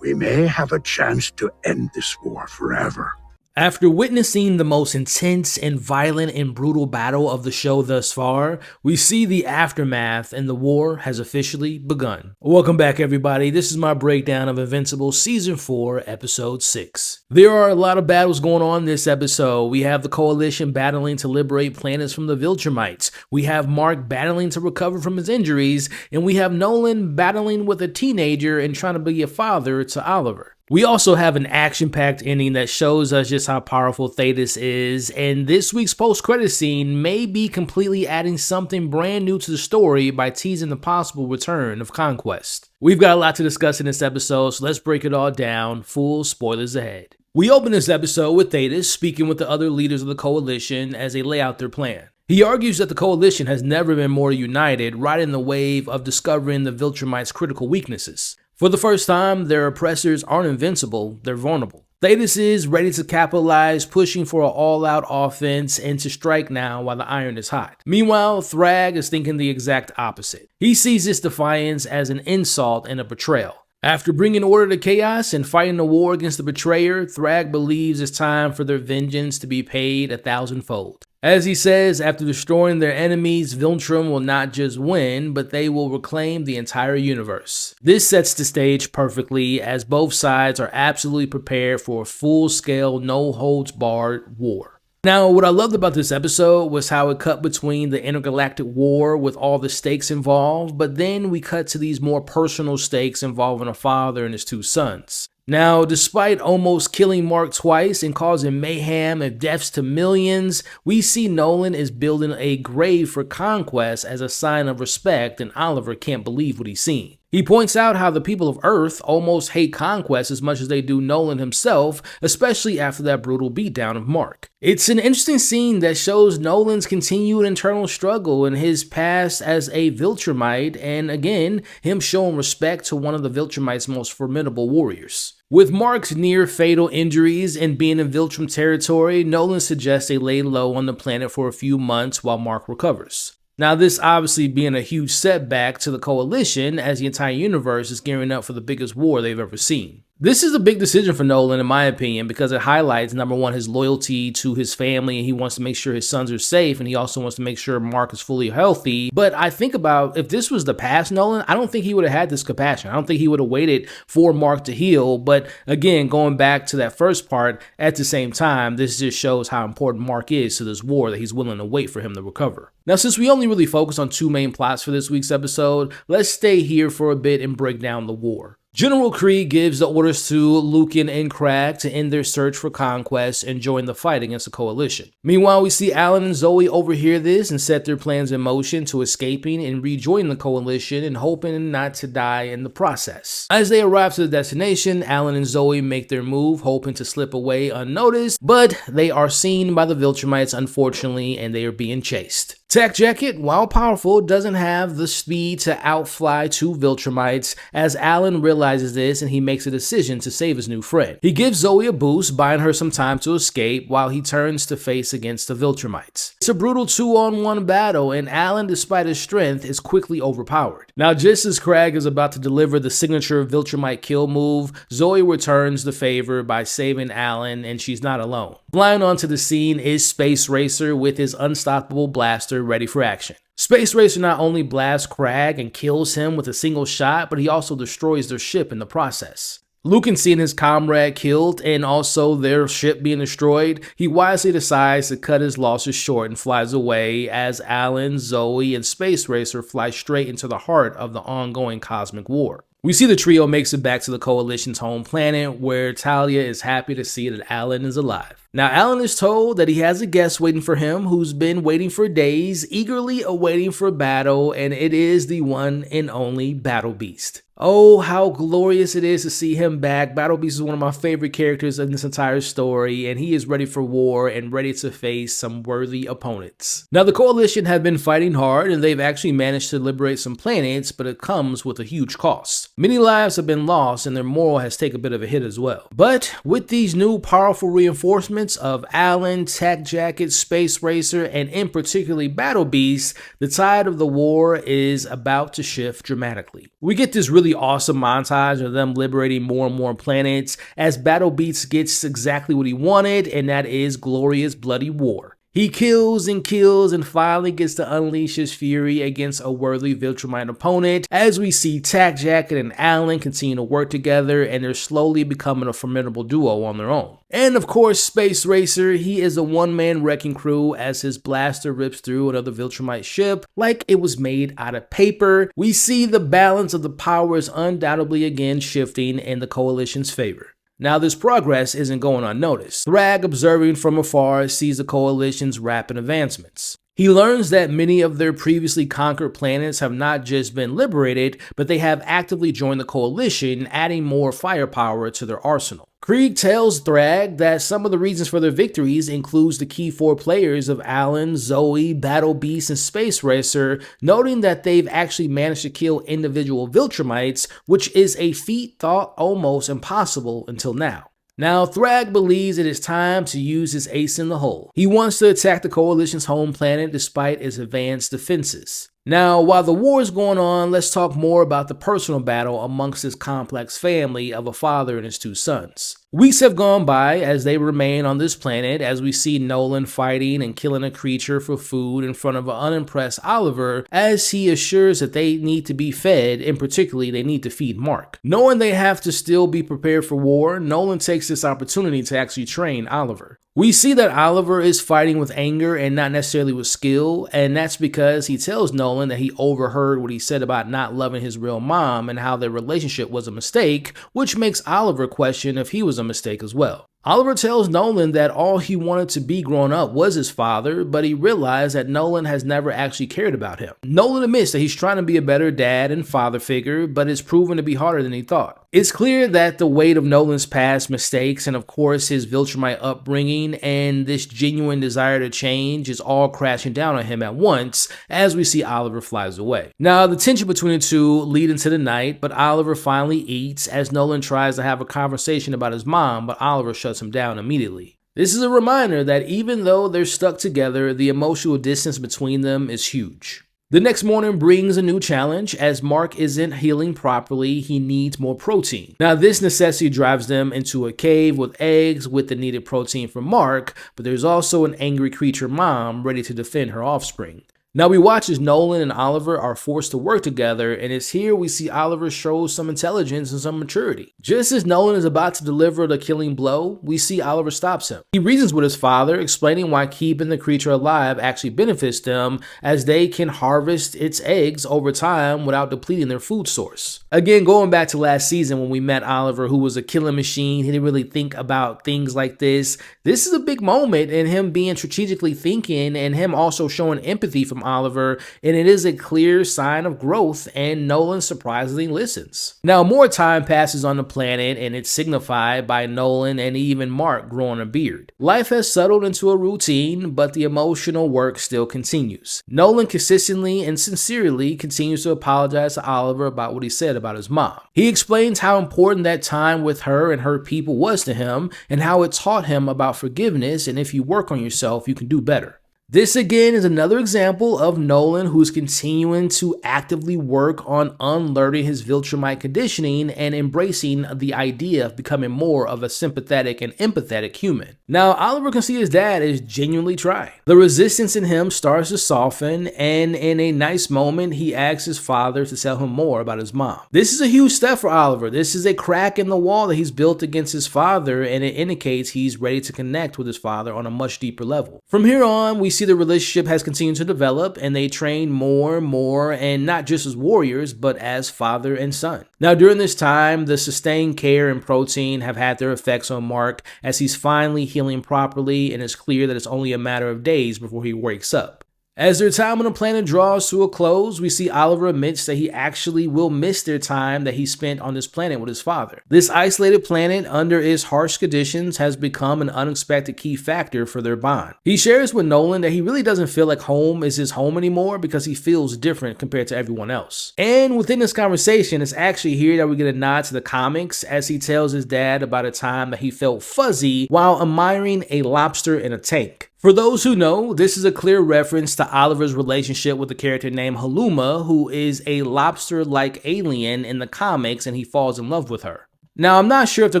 we may have a chance to end this war forever. After witnessing the most intense and violent and brutal battle of the show thus far, we see the aftermath and the war has officially begun. Welcome back, everybody. This is my breakdown of Invincible Season 4, Episode 6. There are a lot of battles going on in this episode. We have the Coalition battling to liberate planets from the Viltrumites. We have Mark battling to recover from his injuries, and we have Nolan battling with a teenager and trying to be a father to Oliver. We also have an action-packed ending that shows us just how powerful Thetis is, and this week's post-credit scene may be completely adding something brand new to the story by teasing the possible return of Conquest. We've got a lot to discuss in this episode, so let's break it all down, full spoilers ahead. We open this episode with Thetis speaking with the other leaders of the Coalition as they lay out their plan. He argues that the Coalition has never been more united, riding the wave of discovering the Viltrumites' critical weaknesses. For the first time, their oppressors aren't invincible, they're vulnerable. Thetis is ready to capitalize, pushing for an all-out offense and to strike now while the iron is hot. Meanwhile, Thrag is thinking the exact opposite. He sees this defiance as an insult and a betrayal. After bringing order to chaos and fighting a war against the betrayer, Thrag believes it's time for their vengeance to be paid 1,000-fold. As he says, after destroying their enemies, Viltrum will not just win, but they will reclaim the entire universe. This sets the stage perfectly, as both sides are absolutely prepared for a full-scale, no-holds-barred war. Now, what I loved about this episode was how it cut between the intergalactic war with all the stakes involved, but then we cut to these more personal stakes involving a father and his two sons. Now, despite almost killing Mark twice and causing mayhem and deaths to millions, we see Nolan is building a grave for Conquest as a sign of respect, and Oliver can't believe what he's seen. He points out how the people of Earth almost hate Conquest as much as they do Nolan himself, especially after that brutal beatdown of Mark. It's an interesting scene that shows Nolan's continued internal struggle and his past as a Viltrumite, and again, him showing respect to one of the Viltrumite's most formidable warriors. With Mark's near-fatal injuries and being in Viltrum territory, Nolan suggests they lay low on the planet for a few months while Mark recovers. Now, this obviously being a huge setback to the Coalition, as the entire universe is gearing up for the biggest war they've ever seen. This is a big decision for Nolan, in my opinion, because it highlights, number one, his loyalty to his family, and he wants to make sure his sons are safe, and he also wants to make sure Mark is fully healthy. But I think about, if this was the past Nolan, I don't think he would have had this compassion. I don't think he would have waited for Mark to heal. But again, going back to that first part, at the same time, this just shows how important Mark is to this war, that he's willing to wait for him to recover. Now, since we only really focus on two main plots for this week's episode, let's stay here for a bit and break down the war. General Krieg gives the orders to Lucan and Crag to end their search for Conquest and join the fight against the Coalition. Meanwhile, we see Alan and Zoe overhear this and set their plans in motion to escaping and rejoining the Coalition and hoping not to die in the process. As they arrive to the destination, Alan and Zoe make their move, hoping to slip away unnoticed, but they are seen by the Viltrumites, unfortunately, and they are being chased. Tech Jacket, while powerful, doesn't have the speed to outfly two Viltrumites, as Alan realizes this and he makes a decision to save his new friend. He gives Zoe a boost, buying her some time to escape while he turns to face against the Viltrumites. It's a brutal 2-on-1 battle, and Alan, despite his strength, is quickly overpowered. Now, just as Crag is about to deliver the signature Viltrumite kill move, Zoe returns the favor by saving Alan, and she's not alone. Flying onto the scene is Space Racer with his unstoppable blaster ready for action. Space Racer not only blasts Crag and kills him with a single shot, but he also destroys their ship in the process. Lucan, seeing his comrade killed and also their ship being destroyed, he wisely decides to cut his losses short and flies away as Alan, Zoe, and Space Racer fly straight into the heart of the ongoing cosmic war. We see the trio makes it back to the Coalition's home planet, where Talia is happy to see that Alan is alive. Now, Alan is told that he has a guest waiting for him who's been waiting for days, eagerly awaiting for battle, and it is the one and only Battle Beast. Oh, how glorious it is to see him back. Battle Beast is one of my favorite characters in this entire story, and he is ready for war and ready to face some worthy opponents. Now, the Coalition have been fighting hard, and they've actually managed to liberate some planets, but it comes with a huge cost. Many lives have been lost, and their morale has taken a bit of a hit as well. But with these new powerful reinforcements of Alan, Tech Jacket, Space Racer, and in particularly Battle Beast, the tide of the war is about to shift dramatically. We get this really awesome montage of them liberating more and more planets as Battle Beast gets exactly what he wanted, and that is glorious bloody war. He kills and finally gets to unleash his fury against a worthy Viltrumite opponent as we see Tack Jacket and Alan continue to work together, and they're slowly becoming a formidable duo on their own. And of course, Space Racer, he is a one-man wrecking crew as his blaster rips through another Viltrumite ship like it was made out of paper. We see the balance of the powers undoubtedly again shifting in the Coalition's favor. Now, this progress isn't going unnoticed. Thrag, observing from afar, sees the Coalition's rapid advancements. He learns that many of their previously conquered planets have not just been liberated, but they have actively joined the Coalition, adding more firepower to their arsenal. Krieg tells Thrag that some of the reasons for their victories includes the key 4 players of Alan, Zoe, Battle Beast, and Space Racer, noting that they've actually managed to kill individual Viltrumites, which is a feat thought almost impossible until now. Now, Thrag believes it is time to use his ace in the hole. He wants to attack the Coalition's home planet despite its advanced defenses. Now, while the war is going on, let's talk more about the personal battle amongst this complex family of a father and his 2 sons. Weeks have gone by as they remain on this planet as we see Nolan fighting and killing a creature for food in front of an unimpressed Oliver as he assures that they need to be fed, and particularly they need to feed Mark. Knowing they have to still be prepared for war, Nolan takes this opportunity to actually train Oliver. We see that Oliver is fighting with anger and not necessarily with skill, and that's because he tells Nolan that he overheard what he said about not loving his real mom and how their relationship was a mistake, which makes Oliver question if he was a mistake as well. Oliver tells Nolan that all he wanted to be growing up was his father, but he realized that Nolan has never actually cared about him. Nolan admits that he's trying to be a better dad and father figure, but it's proven to be harder than he thought. It's clear that the weight of Nolan's past mistakes and of course his Viltrumite upbringing and this genuine desire to change is all crashing down on him at once as we see Oliver flies away. Now, the tension between the two lead into the night, but Oliver finally eats as Nolan tries to have a conversation about his mom, but Oliver shuts him down immediately. This is a reminder that even though they're stuck together, the emotional distance between them is huge. The next morning brings a new challenge. As Mark isn't healing properly, he needs more protein. Now, this necessity drives them into a cave with eggs with the needed protein for Mark, but there's also an angry creature mom ready to defend her offspring. Now we watch as Nolan and Oliver are forced to work together, and it's here we see Oliver show some intelligence and some maturity. Just as Nolan is about to deliver the killing blow, we see Oliver stops him. He reasons with his father, explaining why keeping the creature alive actually benefits them, as they can harvest its eggs over time without depleting their food source. Again, going back to last season when we met Oliver, who was a killing machine, he didn't really think about things like this. This is a big moment in him being strategically thinking and him also showing empathy from Oliver, and it is a clear sign of growth, and Nolan surprisingly listens. Now, more time passes on the planet, and it's signified by Nolan and even Mark growing a beard. Life has settled into a routine, but the emotional work still continues. Nolan consistently and sincerely continues to apologize to Oliver about what he said about his mom. He explains how important that time with her and her people was to him, and how it taught him about forgiveness, and if you work on yourself, you can do better. This again is another example of Nolan who's continuing to actively work on unlearning his Viltrumite conditioning and embracing the idea of becoming more of a sympathetic and empathetic human. Now, Oliver can see his dad is genuinely trying. The resistance in him starts to soften, and in a nice moment, he asks his father to tell him more about his mom. This is a huge step for Oliver. This is a crack in the wall that he's built against his father, and it indicates he's ready to connect with his father on a much deeper level. From here on, we see see the relationship has continued to develop, and they train more and more, and not just as warriors, but as father and son. Now, during this time, the sustained care and protein have had their effects on Mark as he's finally healing properly, and it's clear that it's only a matter of days before he wakes up. As their time on the planet draws to a close, we see Oliver admits that he actually will miss their time that he spent on this planet with his father. This isolated planet under its harsh conditions has become an unexpected key factor for their bond. He shares with Nolan that he really doesn't feel like home is his home anymore because he feels different compared to everyone else. And within this conversation, it's actually here that we get a nod to the comics as he tells his dad about a time that he felt fuzzy while admiring a lobster in a tank. For those who know, this is a clear reference to Oliver's relationship with a character named Haluma, who is a lobster-like alien in the comics, and he falls in love with her. Now, I'm not sure if they're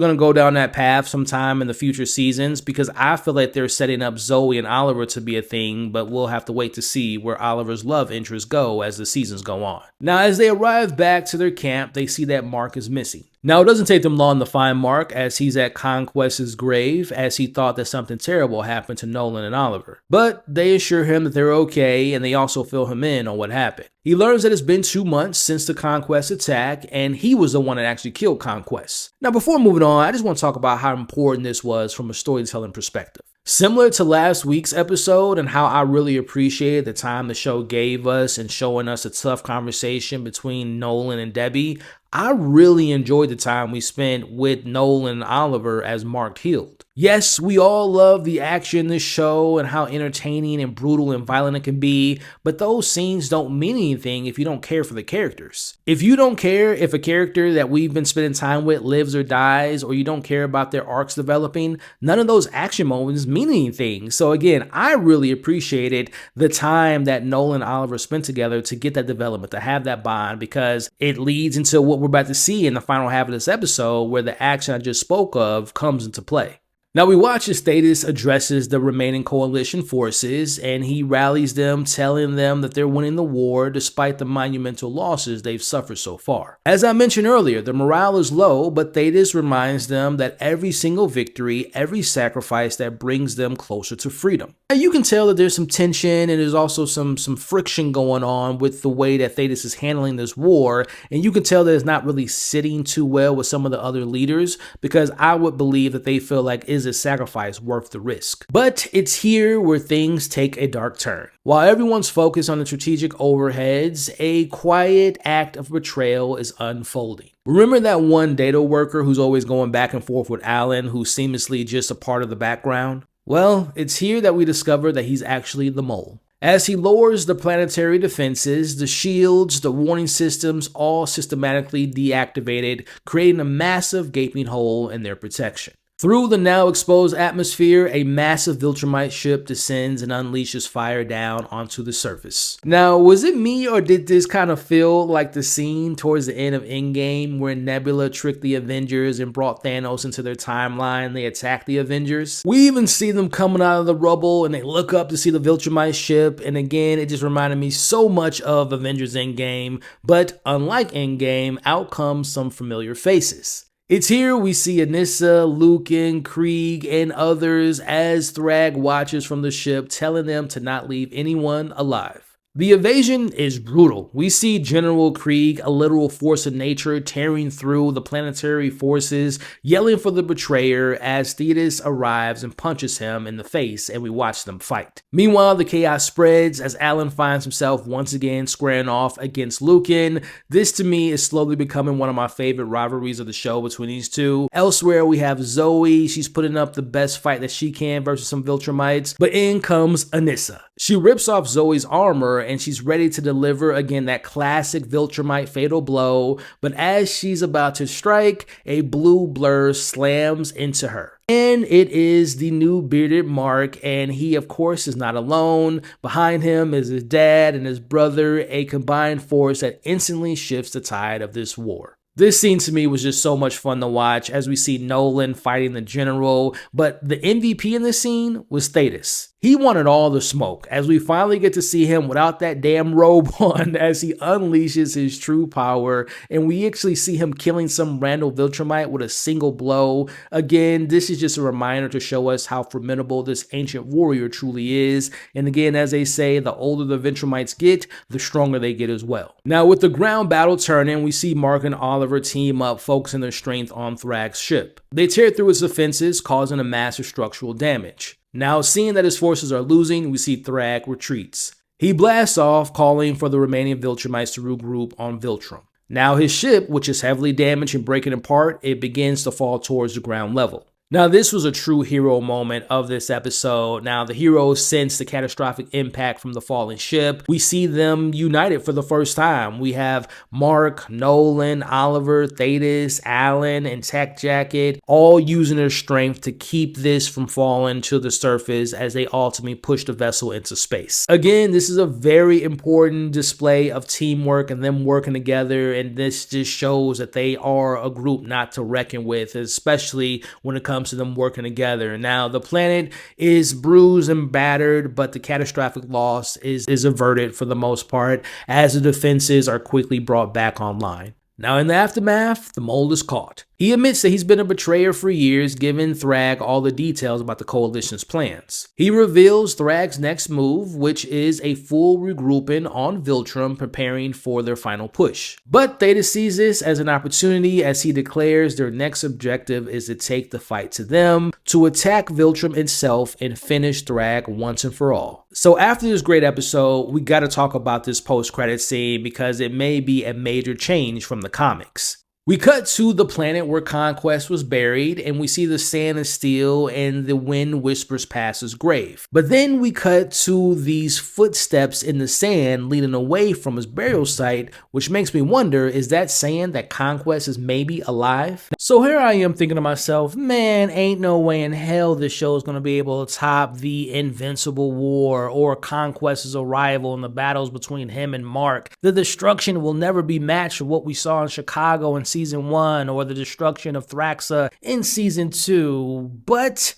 going to go down that path sometime in the future seasons because I feel like they're setting up Zoe and Oliver to be a thing, but we'll have to wait to see where Oliver's love interests go as the seasons go on. Now, as they arrive back to their camp, they see that Mark is missing. Now, it doesn't take them long to find Mark as he's at Conquest's grave as he thought that something terrible happened to Nolan and Oliver. But they assure him that they're okay and they also fill him in on what happened. He learns that it's been 2 months since the Conquest attack and he was the one that actually killed Conquest. Now, before moving on, I just want to talk about how important this was from a storytelling perspective. Similar to last week's episode and how I really appreciated the time the show gave us and showing us a tough conversation between Nolan and Debbie, I really enjoyed the time we spent with Nolan and Oliver as Mark healed. Yes, we all love the action in this show and how entertaining and brutal and violent it can be, but those scenes don't mean anything if you don't care for the characters. If you don't care if a character that we've been spending time with lives or dies, or you don't care about their arcs developing, none of those action moments mean anything. So again, I really appreciated the time that Nolan and Oliver spent together to get that development, to have that bond, because it leads into what we're about to see in the final half of this episode where the action I just spoke of comes into play. Now we watch as Thetis addresses the remaining coalition forces and he rallies them, telling them that they're winning the war despite the monumental losses they've suffered so far. As I mentioned earlier, the morale is low, but Thetis reminds them that every single victory, every sacrifice that brings them closer to freedom. Now you can tell that there's some tension and there's also some friction going on with the way that Thetis is handling this war, and you can tell that it's not really sitting too well with some of the other leaders because I would believe that they feel like is a sacrifice worth the risk. But it's here where things take a dark turn. While everyone's focused on the strategic overheads, a quiet act of betrayal is unfolding. Remember that one data worker who's always going back and forth with Alan, who's seamlessly just a part of the background? Well, it's here that we discover that he's actually the mole. As he lowers the planetary defenses, the shields, the warning systems all systematically deactivated, creating a massive gaping hole in their protection. Through the now exposed atmosphere, a massive Viltrumite ship descends and unleashes fire down onto the surface. Now, was it me or did this kind of feel like the scene towards the end of Endgame where Nebula tricked the Avengers and brought Thanos into their timeline? They attacked the Avengers. We even see them coming out of the rubble and they look up to see the Viltrumite ship, and again, it just reminded me so much of Avengers Endgame, but unlike Endgame, out comes some familiar faces. It's here we see Anissa, Lucan, Krieg, and others as Thrag watches from the ship, telling them to not leave anyone alive. The invasion is brutal. We see General Krieg, a literal force of nature, tearing through the planetary forces, yelling for the betrayer as Thetis arrives and punches him in the face, and we watch them fight. Meanwhile, the chaos spreads as Alan finds himself once again squaring off against Lucan. This to me is slowly becoming one of my favorite rivalries of the show between these two. Elsewhere, we have Zoe. She's putting up the best fight that she can versus some Viltrumites, but in comes Anissa. She rips off Zoe's armor and she's ready to deliver again that classic Viltrumite fatal blow, but as she's about to strike, a blue blur slams into her. And it is the new bearded Mark, and he of course is not alone. Behind him is his dad and his brother, a combined force that instantly shifts the tide of this war. This scene to me was just so much fun to watch as we see Nolan fighting the general, but the MVP in this scene was Thetis. He wanted all the smoke, as we finally get to see him without that damn robe on as he unleashes his true power, and we actually see him killing some random Viltrumite with a single blow. Again, this is just a reminder to show us how formidable this ancient warrior truly is, and again, as they say, the older the Viltrumites get, the stronger they get as well. Now, with the ground battle turning, we see Mark and Oliver team up, focusing their strength on Thrag's ship. They tear through its defenses, causing a massive structural damage. Now, seeing that his forces are losing, we see Thrag retreats. He blasts off, calling for the remaining Viltrumites to regroup on Viltrum. Now, his ship, which is heavily damaged and breaking apart, it begins to fall towards the ground level. Now, this was a true hero moment of this episode. Now, the heroes sense the catastrophic impact from the falling ship. We see them united for the first time. We have Mark, Nolan, Oliver, Thetis, Alan, and Tech Jacket all using their strength to keep this from falling to the surface as they ultimately push the vessel into space. Again, this is a very important display of teamwork and them working together, and this just shows that they are a group not to reckon with, especially when it comes to them working together. Now, the planet is bruised and battered, but the catastrophic loss is averted for the most part as the defenses are quickly brought back online. Now, in the aftermath, the mole is caught. He admits that he's been a betrayer for years, giving Thrag all the details about the Coalition's plans. He reveals Thrag's next move, which is a full regrouping on Viltrum, preparing for their final push. But Thetis sees this as an opportunity, as he declares their next objective is to take the fight to them, to attack Viltrum itself and finish Thrag once and for all. So after this great episode, we gotta talk about this post-credit scene because it may be a major change from the comics. We cut to the planet where Conquest was buried, and we see the sand and steel, and the wind whispers past his grave. But then we cut to these footsteps in the sand leading away from his burial site, which makes me wonder, is that saying that Conquest is maybe alive? So here I am thinking to myself, man, ain't no way in hell this show is going to be able to top the Invincible War or Conquest's arrival and the battles between him and Mark. The destruction will never be matched with what we saw in Chicago in Season 1 or the destruction of Thraxa in Season 2, but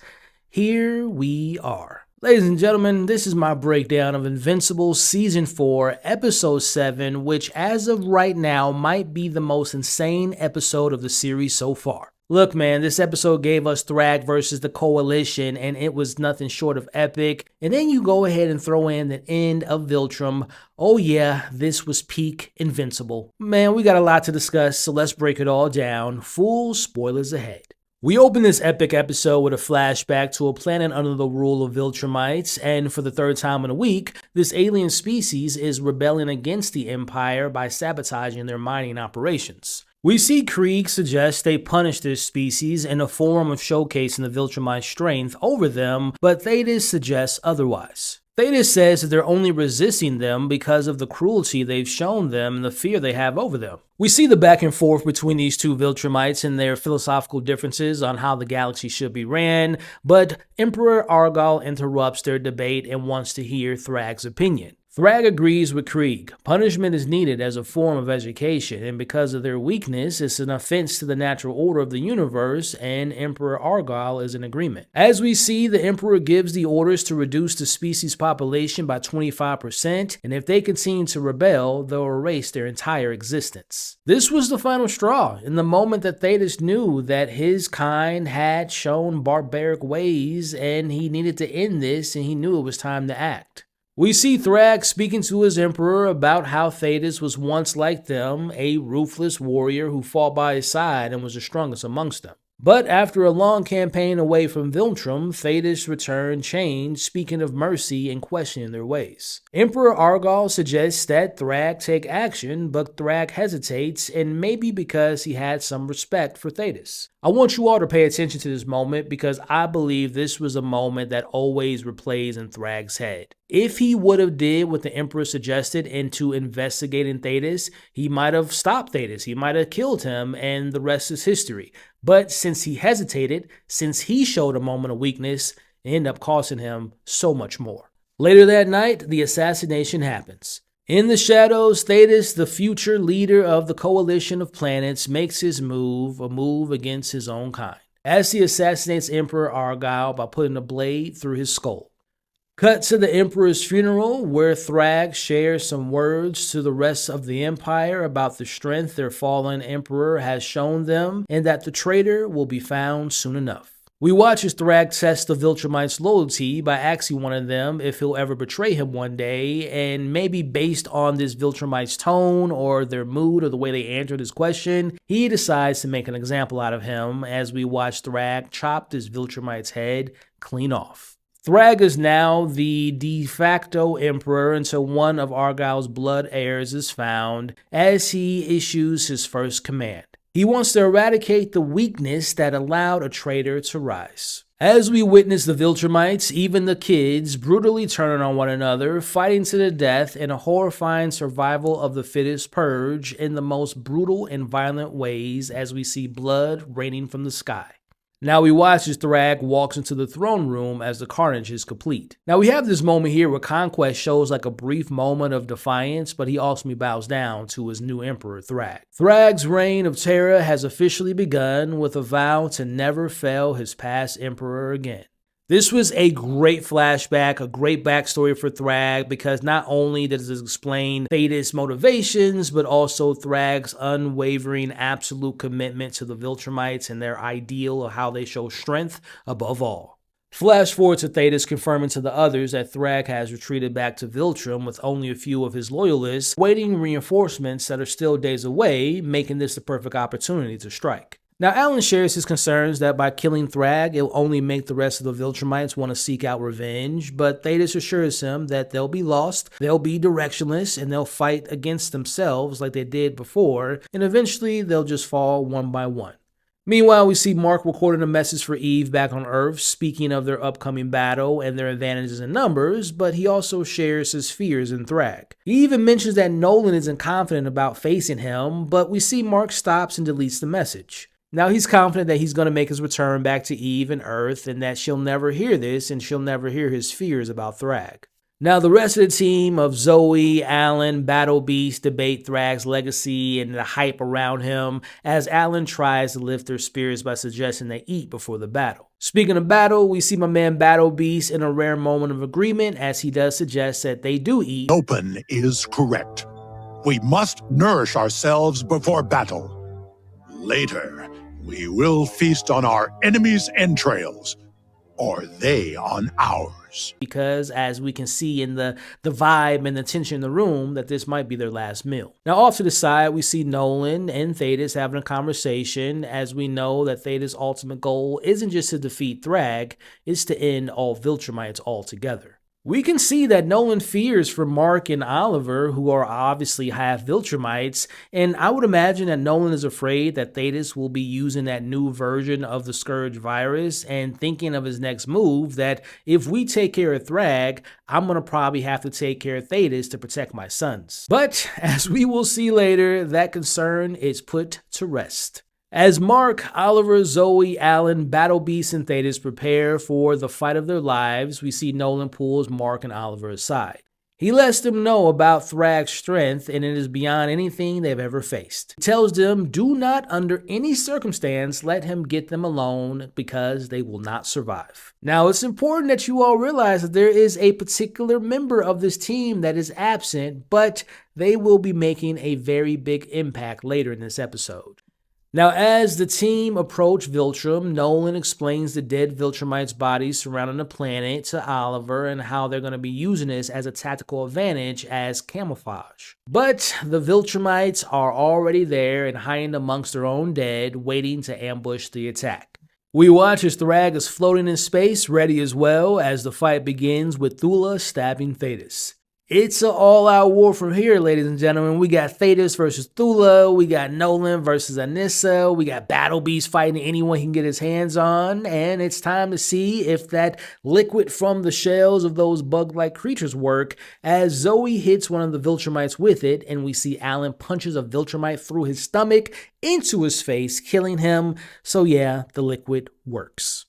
here we are. Ladies and gentlemen, this is my breakdown of Invincible Season 4, Episode 7, which as of right now might be the most insane episode of the series so far. Look, man, this episode gave us Thrag versus the Coalition, and it was nothing short of epic. And then you go ahead and throw in the end of Viltrum. Oh yeah, this was peak Invincible. Man, we got a lot to discuss, so let's break it all down. Full spoilers ahead. We open this epic episode with a flashback to a planet under the rule of Viltrumites, and for the third time in a week, this alien species is rebelling against the Empire by sabotaging their mining operations. We see Krieg suggest they punish this species in a form of showcasing the Viltrumite strength over them, but Thetis suggests otherwise. Thetis says that they're only resisting them because of the cruelty they've shown them and the fear they have over them. We see the back and forth between these two Viltrumites and their philosophical differences on how the galaxy should be ran, but Emperor Argal interrupts their debate and wants to hear Thrag's opinion. Thrag agrees with Krieg. Punishment is needed as a form of education, and because of their weakness, it's an offense to the natural order of the universe, and Emperor Argal is in agreement. As we see, the Emperor gives the orders to reduce the species population by 25%, and if they continue to rebel, they'll erase their entire existence. This was the final straw, in the moment that Thetis knew that his kind had shown barbaric ways, and he needed to end this, and he knew it was time to act. We see Thrag speaking to his emperor about how Thetis was once like them, a ruthless warrior who fought by his side and was the strongest amongst them. But after a long campaign away from Viltrum, Thetis returned changed, speaking of mercy and questioning their ways. Emperor Argal suggests that Thrag take action, but Thrag hesitates, and maybe because he had some respect for Thetis. I want you all to pay attention to this moment because I believe this was a moment that always replays in Thrag's head. If he would have did what the Emperor suggested into investigating Thetis, he might have stopped Thetis, he might have killed him, and the rest is history. But since he hesitated, since he showed a moment of weakness, it ended up costing him so much more. Later that night, the assassination happens. In the shadows, Thetis, the future leader of the coalition of planets, makes his move, a move against his own kind, as he assassinates Emperor Argal by putting a blade through his skull. Cut to the Emperor's funeral, where Thrag shares some words to the rest of the Empire about the strength their fallen Emperor has shown them, and that the traitor will be found soon enough. We watch as Thrag tests the Viltrumites' loyalty by asking one of them if he'll ever betray him one day, and maybe based on this Viltrumite's tone or their mood or the way they answered his question, he decides to make an example out of him as we watch Thrag chop this Viltrumite's head clean off. Thrag is now the de facto emperor until one of Argyle's blood heirs is found, as he issues his first command. He wants to eradicate the weakness that allowed a traitor to rise. As we witness the Viltrumites, even the kids, brutally turning on one another, fighting to the death in a horrifying survival of the fittest purge in the most brutal and violent ways as we see blood raining from the sky. Now we watch as Thrag walks into the throne room as the carnage is complete. Now we have this moment here where Conquest shows like a brief moment of defiance, but he ultimately bows down to his new emperor, Thrag. Thrag's reign of terror has officially begun with a vow to never fail his past emperor again. This was a great flashback, a great backstory for Thrag, because not only does it explain Thetis' motivations, but also Thrag's unwavering absolute commitment to the Viltrumites and their ideal of how they show strength above all. Flash forward to Thetis confirming to the others that Thrag has retreated back to Viltrum with only a few of his loyalists, waiting reinforcements that are still days away, making this the perfect opportunity to strike. Now, Alan shares his concerns that by killing Thrag, it'll only make the rest of the Viltrumites want to seek out revenge, but Thetis assures him that they'll be lost, they'll be directionless, and they'll fight against themselves like they did before, and eventually they'll just fall one by one. Meanwhile, we see Mark recording a message for Eve back on Earth, speaking of their upcoming battle and their advantages in numbers, but he also shares his fears in Thrag. He even mentions that Nolan isn't confident about facing him, but we see Mark stops and deletes the message. Now he's confident that he's going to make his return back to Eve and Earth, and that she'll never hear this, and she'll never hear his fears about Thrag. Now the rest of the team of Zoe, Alan, Battle Beast debate Thrag's legacy and the hype around him, as Alan tries to lift their spirits by suggesting they eat before the battle. Speaking of battle, we see my man Battle Beast in a rare moment of agreement, as he does suggest that they do eat. Open is correct. We must nourish ourselves before battle. Later, we will feast on our enemies' entrails, or they on ours. Because as we can see in the vibe and the tension in the room, that this might be their last meal. Now off to the side, we see Nolan and Thetis having a conversation, as we know that Thetis' ultimate goal isn't just to defeat Thrag, it's to end all Viltrumites altogether. We can see that Nolan fears for Mark and Oliver, who are obviously half Viltrumites, and I would imagine that Nolan is afraid that Thetis will be using that new version of the Scourge virus and thinking of his next move, that if we take care of Thrag, I'm going to probably have to take care of Thetis to protect my sons. But, as we will see later, that concern is put to rest. As Mark, Oliver, Zoe, Alan, Battle Beast, and Thetis prepare for the fight of their lives, we see Nolan pulls Mark and Oliver aside. He lets them know about Thrag's strength, and it is beyond anything they've ever faced. He tells them, do not under any circumstance let him get them alone, because they will not survive. Now, it's important that you all realize that there is a particular member of this team that is absent, but they will be making a very big impact later in this episode. Now, as the team approach Viltrum, Nolan explains the dead Viltrumites' bodies surrounding the planet to Oliver and how they're going to be using this as a tactical advantage as camouflage. But the Viltrumites are already there and hiding amongst their own dead, waiting to ambush the attack. We watch as Thrag is floating in space, ready as well, as the fight begins with Thula stabbing Thetis. It's an all-out war from here, ladies and gentlemen. We got Thetis versus Thula, we got Nolan versus Anissa, we got Battle Beast fighting anyone he can get his hands on, and it's time to see if that liquid from the shells of those bug-like creatures work, as Zoe hits one of the Viltrumites with it, and we see Alan punches a Viltrumite through his stomach into his face, killing him. So yeah, the liquid works.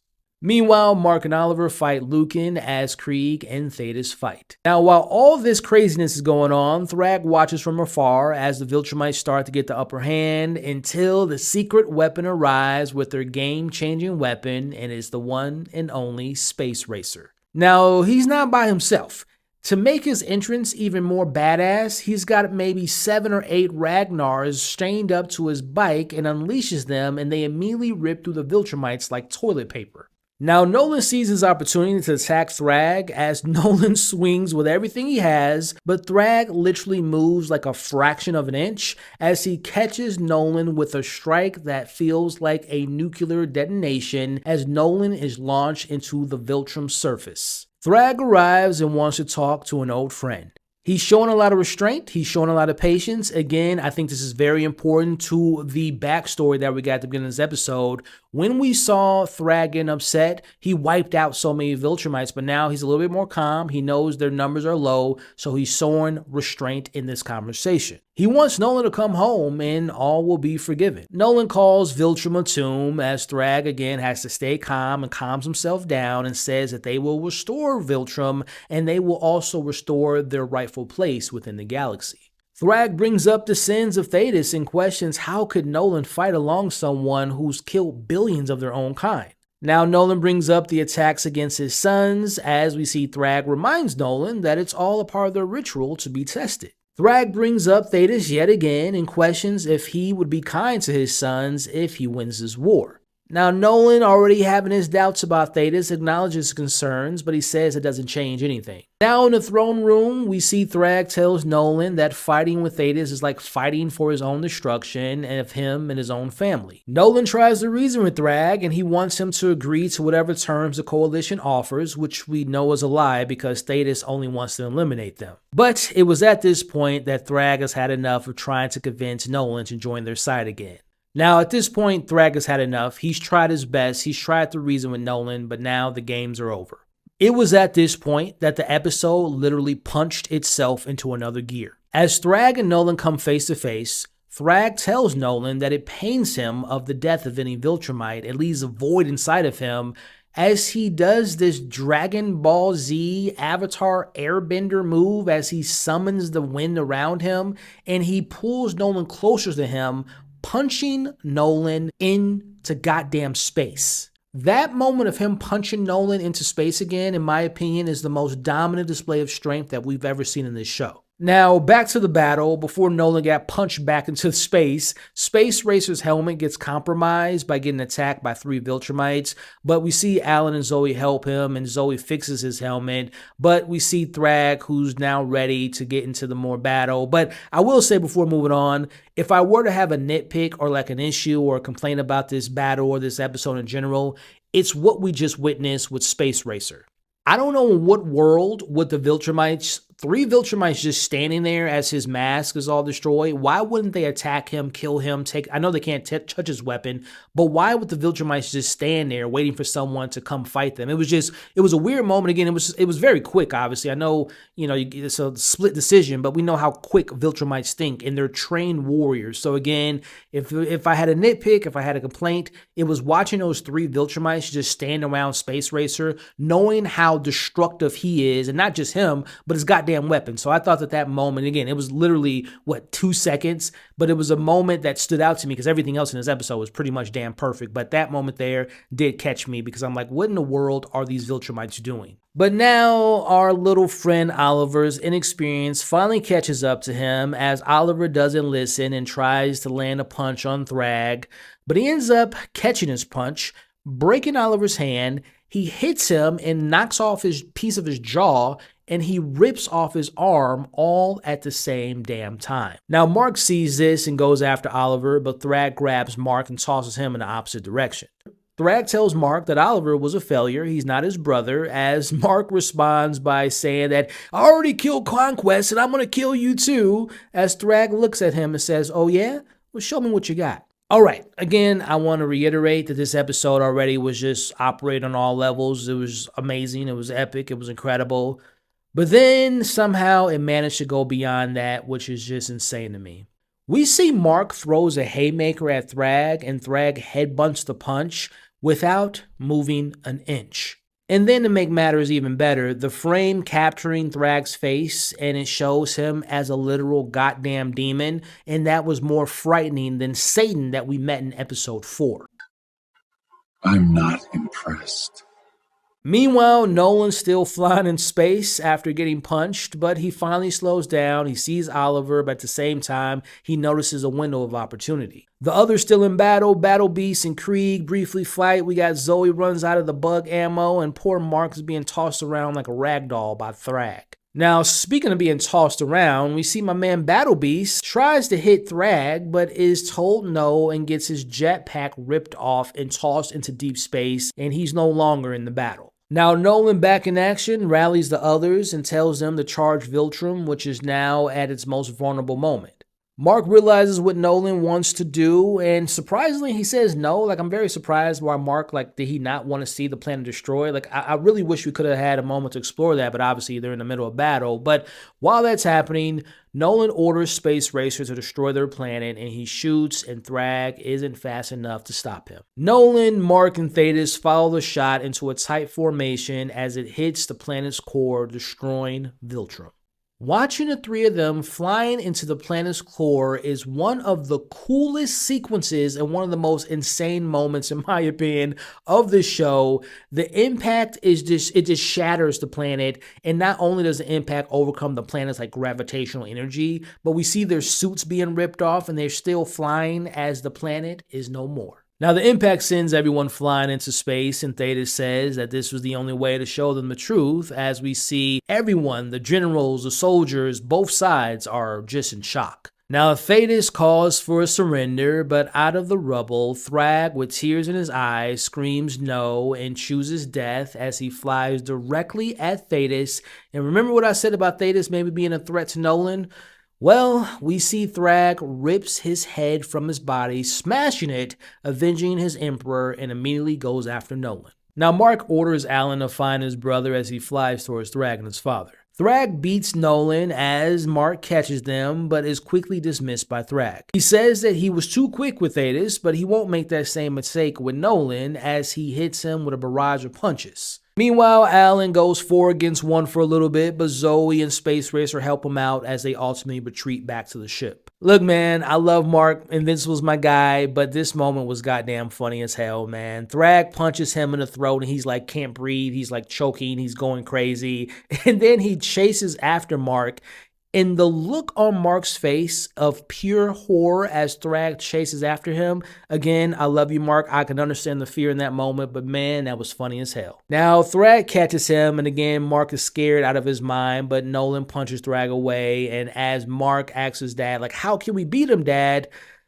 Meanwhile, Mark and Oliver fight Lucan as Krieg and Thetis fight. Now, while all this craziness is going on, Thrag watches from afar as the Viltrumites start to get the upper hand until the secret weapon arrives with their game-changing weapon, and it's the one and only Space Racer. Now, he's not by himself. To make his entrance even more badass, he's got maybe 7 or 8 Ragnars chained up to his bike and unleashes them, and they immediately rip through the Viltrumites like toilet paper. Now, Nolan sees his opportunity to attack Thrag as Nolan swings with everything he has, but Thrag literally moves like a fraction of an inch as he catches Nolan with a strike that feels like a nuclear detonation as Nolan is launched into the Viltrum surface. Thrag arrives and wants to talk to an old friend. He's showing a lot of restraint. He's showing a lot of patience. Again, I think this is very important to the backstory that we got at the beginning of this episode. When we saw Thrag getting upset, he wiped out so many Viltrumites, but now he's a little bit more calm. He knows their numbers are low, so he's showing restraint in this conversation. He wants Nolan to come home and all will be forgiven. Nolan calls Viltrum a tomb as Thrag again has to stay calm and calms himself down and says that they will restore Viltrum and they will also restore their rightful place within the galaxy. Thrag brings up the sins of Thetis and questions how could Nolan fight along someone who's killed billions of their own kind. Now Nolan brings up the attacks against his sons as we see Thrag reminds Nolan that it's all a part of their ritual to be tested. Thrag brings up Thetis yet again and questions if he would be kind to his sons if he wins this war. Now Nolan, already having his doubts about Thetis, acknowledges concerns, but he says it doesn't change anything. Now in the throne room, we see Thrag tells Nolan that fighting with Thetis is like fighting for his own destruction and of him and his own family. Nolan tries to reason with Thrag and he wants him to agree to whatever terms the coalition offers, which we know is a lie because Thetis only wants to eliminate them. But it was at this point that Thrag has had enough of trying to convince Nolan to join their side again. Now, at this point, Thrag has had enough. He's tried his best. He's tried to reason with Nolan, but now the games are over. It was at this point that the episode literally punched itself into another gear. As Thrag and Nolan come face to face, Thrag tells Nolan that it pains him of the death of any Viltrumite. It leaves a void inside of him as he does this Dragon Ball Z Avatar Airbender move as he summons the wind around him and he pulls Nolan closer to him, punching Nolan into goddamn space. That moment of him punching Nolan into space again, in my opinion, is the most dominant display of strength that we've ever seen in this show. Now, back to the battle. Before Nolan got punched back into space, Space Racer's helmet gets compromised by getting attacked by 3 Viltrumites, but we see Alan and Zoe help him, and Zoe fixes his helmet, but we see Thrag, who's now ready to get into the more battle. But I will say before moving on, if I were to have a nitpick or like an issue or a complaint about this battle or this episode in general, it's what we just witnessed with Space Racer. I don't know in what world would the Viltrumites, 3 Viltrumites just standing there as his mask is all destroyed. Why wouldn't they attack him, kill him, I know they can't touch his weapon, but why would the Viltrumites just stand there waiting for someone to come fight them? It was a weird moment. Again, it was very quick, obviously. I know, it's a split decision, but we know how quick Viltrumites think, and they're trained warriors. So again, if I had a nitpick, if I had a complaint, it was watching those 3 Viltrumites just stand around Space Racer, knowing how destructive he is, and not just him, but his goddamn weapon. So I thought that moment, again, it was literally, 2 seconds, but it was a moment that stood out to me because everything else in this episode was pretty much damn perfect. But that moment there did catch me because I'm like, what in the world are these Viltrumites doing? But now our little friend Oliver's inexperience finally catches up to him as Oliver doesn't listen and tries to land a punch on Thrag, but he ends up catching his punch, breaking Oliver's hand. He hits him and knocks off his piece of his jaw, and he rips off his arm all at the same damn time. Now, Mark sees this and goes after Oliver, but Thrag grabs Mark and tosses him in the opposite direction. Thrag tells Mark that Oliver was a failure, he's not his brother, as Mark responds by saying that, I already killed Conquest and I'm gonna kill you too, as Thrag looks at him and says, oh yeah? Well, show me what you got. All right, again, I want to reiterate that this episode already was just operating on all levels. It was amazing, it was epic, it was incredible. But then somehow it managed to go beyond that, which is just insane to me. We see Mark throws a haymaker at Thrag, and Thrag headbutts the punch without moving an inch. And then to make matters even better, the frame capturing Thrag's face, and it shows him as a literal goddamn demon, and that was more frightening than Satan that we met in episode 4. I'm not impressed. Meanwhile, Nolan's still flying in space after getting punched, but he finally slows down. He sees Oliver, but at the same time, he notices a window of opportunity. The others still in battle. Battle Beast and Krieg briefly fight. We got Zoe runs out of the bug ammo, and poor Mark is being tossed around like a rag doll by Thrag. Now, speaking of being tossed around, we see my man Battle Beast tries to hit Thrag, but is told no and gets his jetpack ripped off and tossed into deep space, and he's no longer in the battle. Now, Nolan, back in action, rallies the others and tells them to charge Viltrum, which is now at its most vulnerable moment. Mark realizes what Nolan wants to do, and surprisingly, he says no. Like, I'm very surprised why Mark, did he not want to see the planet destroyed? Like, I really wish we could have had a moment to explore that, but obviously they're in the middle of battle. But while that's happening, Nolan orders Space Racer to destroy their planet, and he shoots, and Thrag isn't fast enough to stop him. Nolan, Mark, and Thetis follow the shot into a tight formation as it hits the planet's core, destroying Viltrum. Watching the three of them flying into the planet's core is one of the coolest sequences and one of the most insane moments, in my opinion, of the show. The impact is it just shatters the planet, and not only does the impact overcome the planet's gravitational energy, but we see their suits being ripped off and they're still flying as the planet is no more. Now, the impact sends everyone flying into space, and Thetis says that this was the only way to show them the truth, as we see everyone, the generals, the soldiers, both sides are just in shock. Now, Thetis calls for a surrender, but out of the rubble, Thrag, with tears in his eyes, screams no and chooses death as he flies directly at Thetis. And remember what I said about Thetis maybe being a threat to Nolan? Well, we see Thrag rips his head from his body, smashing it, avenging his emperor, and immediately goes after Nolan. Now, Mark orders Alan to find his brother as he flies towards Thrag and his father. Thrag beats Nolan as Mark catches them, but is quickly dismissed by Thrag. He says that he was too quick with Thetis, but he won't make that same mistake with Nolan as he hits him with a barrage of punches. Meanwhile, Alan goes 4 against 1 for a little bit, but Zoe and Space Racer help him out as they ultimately retreat back to the ship. Look, man, I love Mark. Invincible's my guy, but this moment was goddamn funny as hell, man. Thrag punches him in the throat, and he's can't breathe. He's choking. He's going crazy. And then he chases after Mark. And the look on Mark's face of pure horror as Thrag chases after him. Again, I love you, Mark. I can understand the fear in that moment, but man, that was funny as hell. Now, Thrag catches him, and again, Mark is scared out of his mind, but Nolan punches Thrag away. And as Mark asks his dad, how can we beat him, Dad?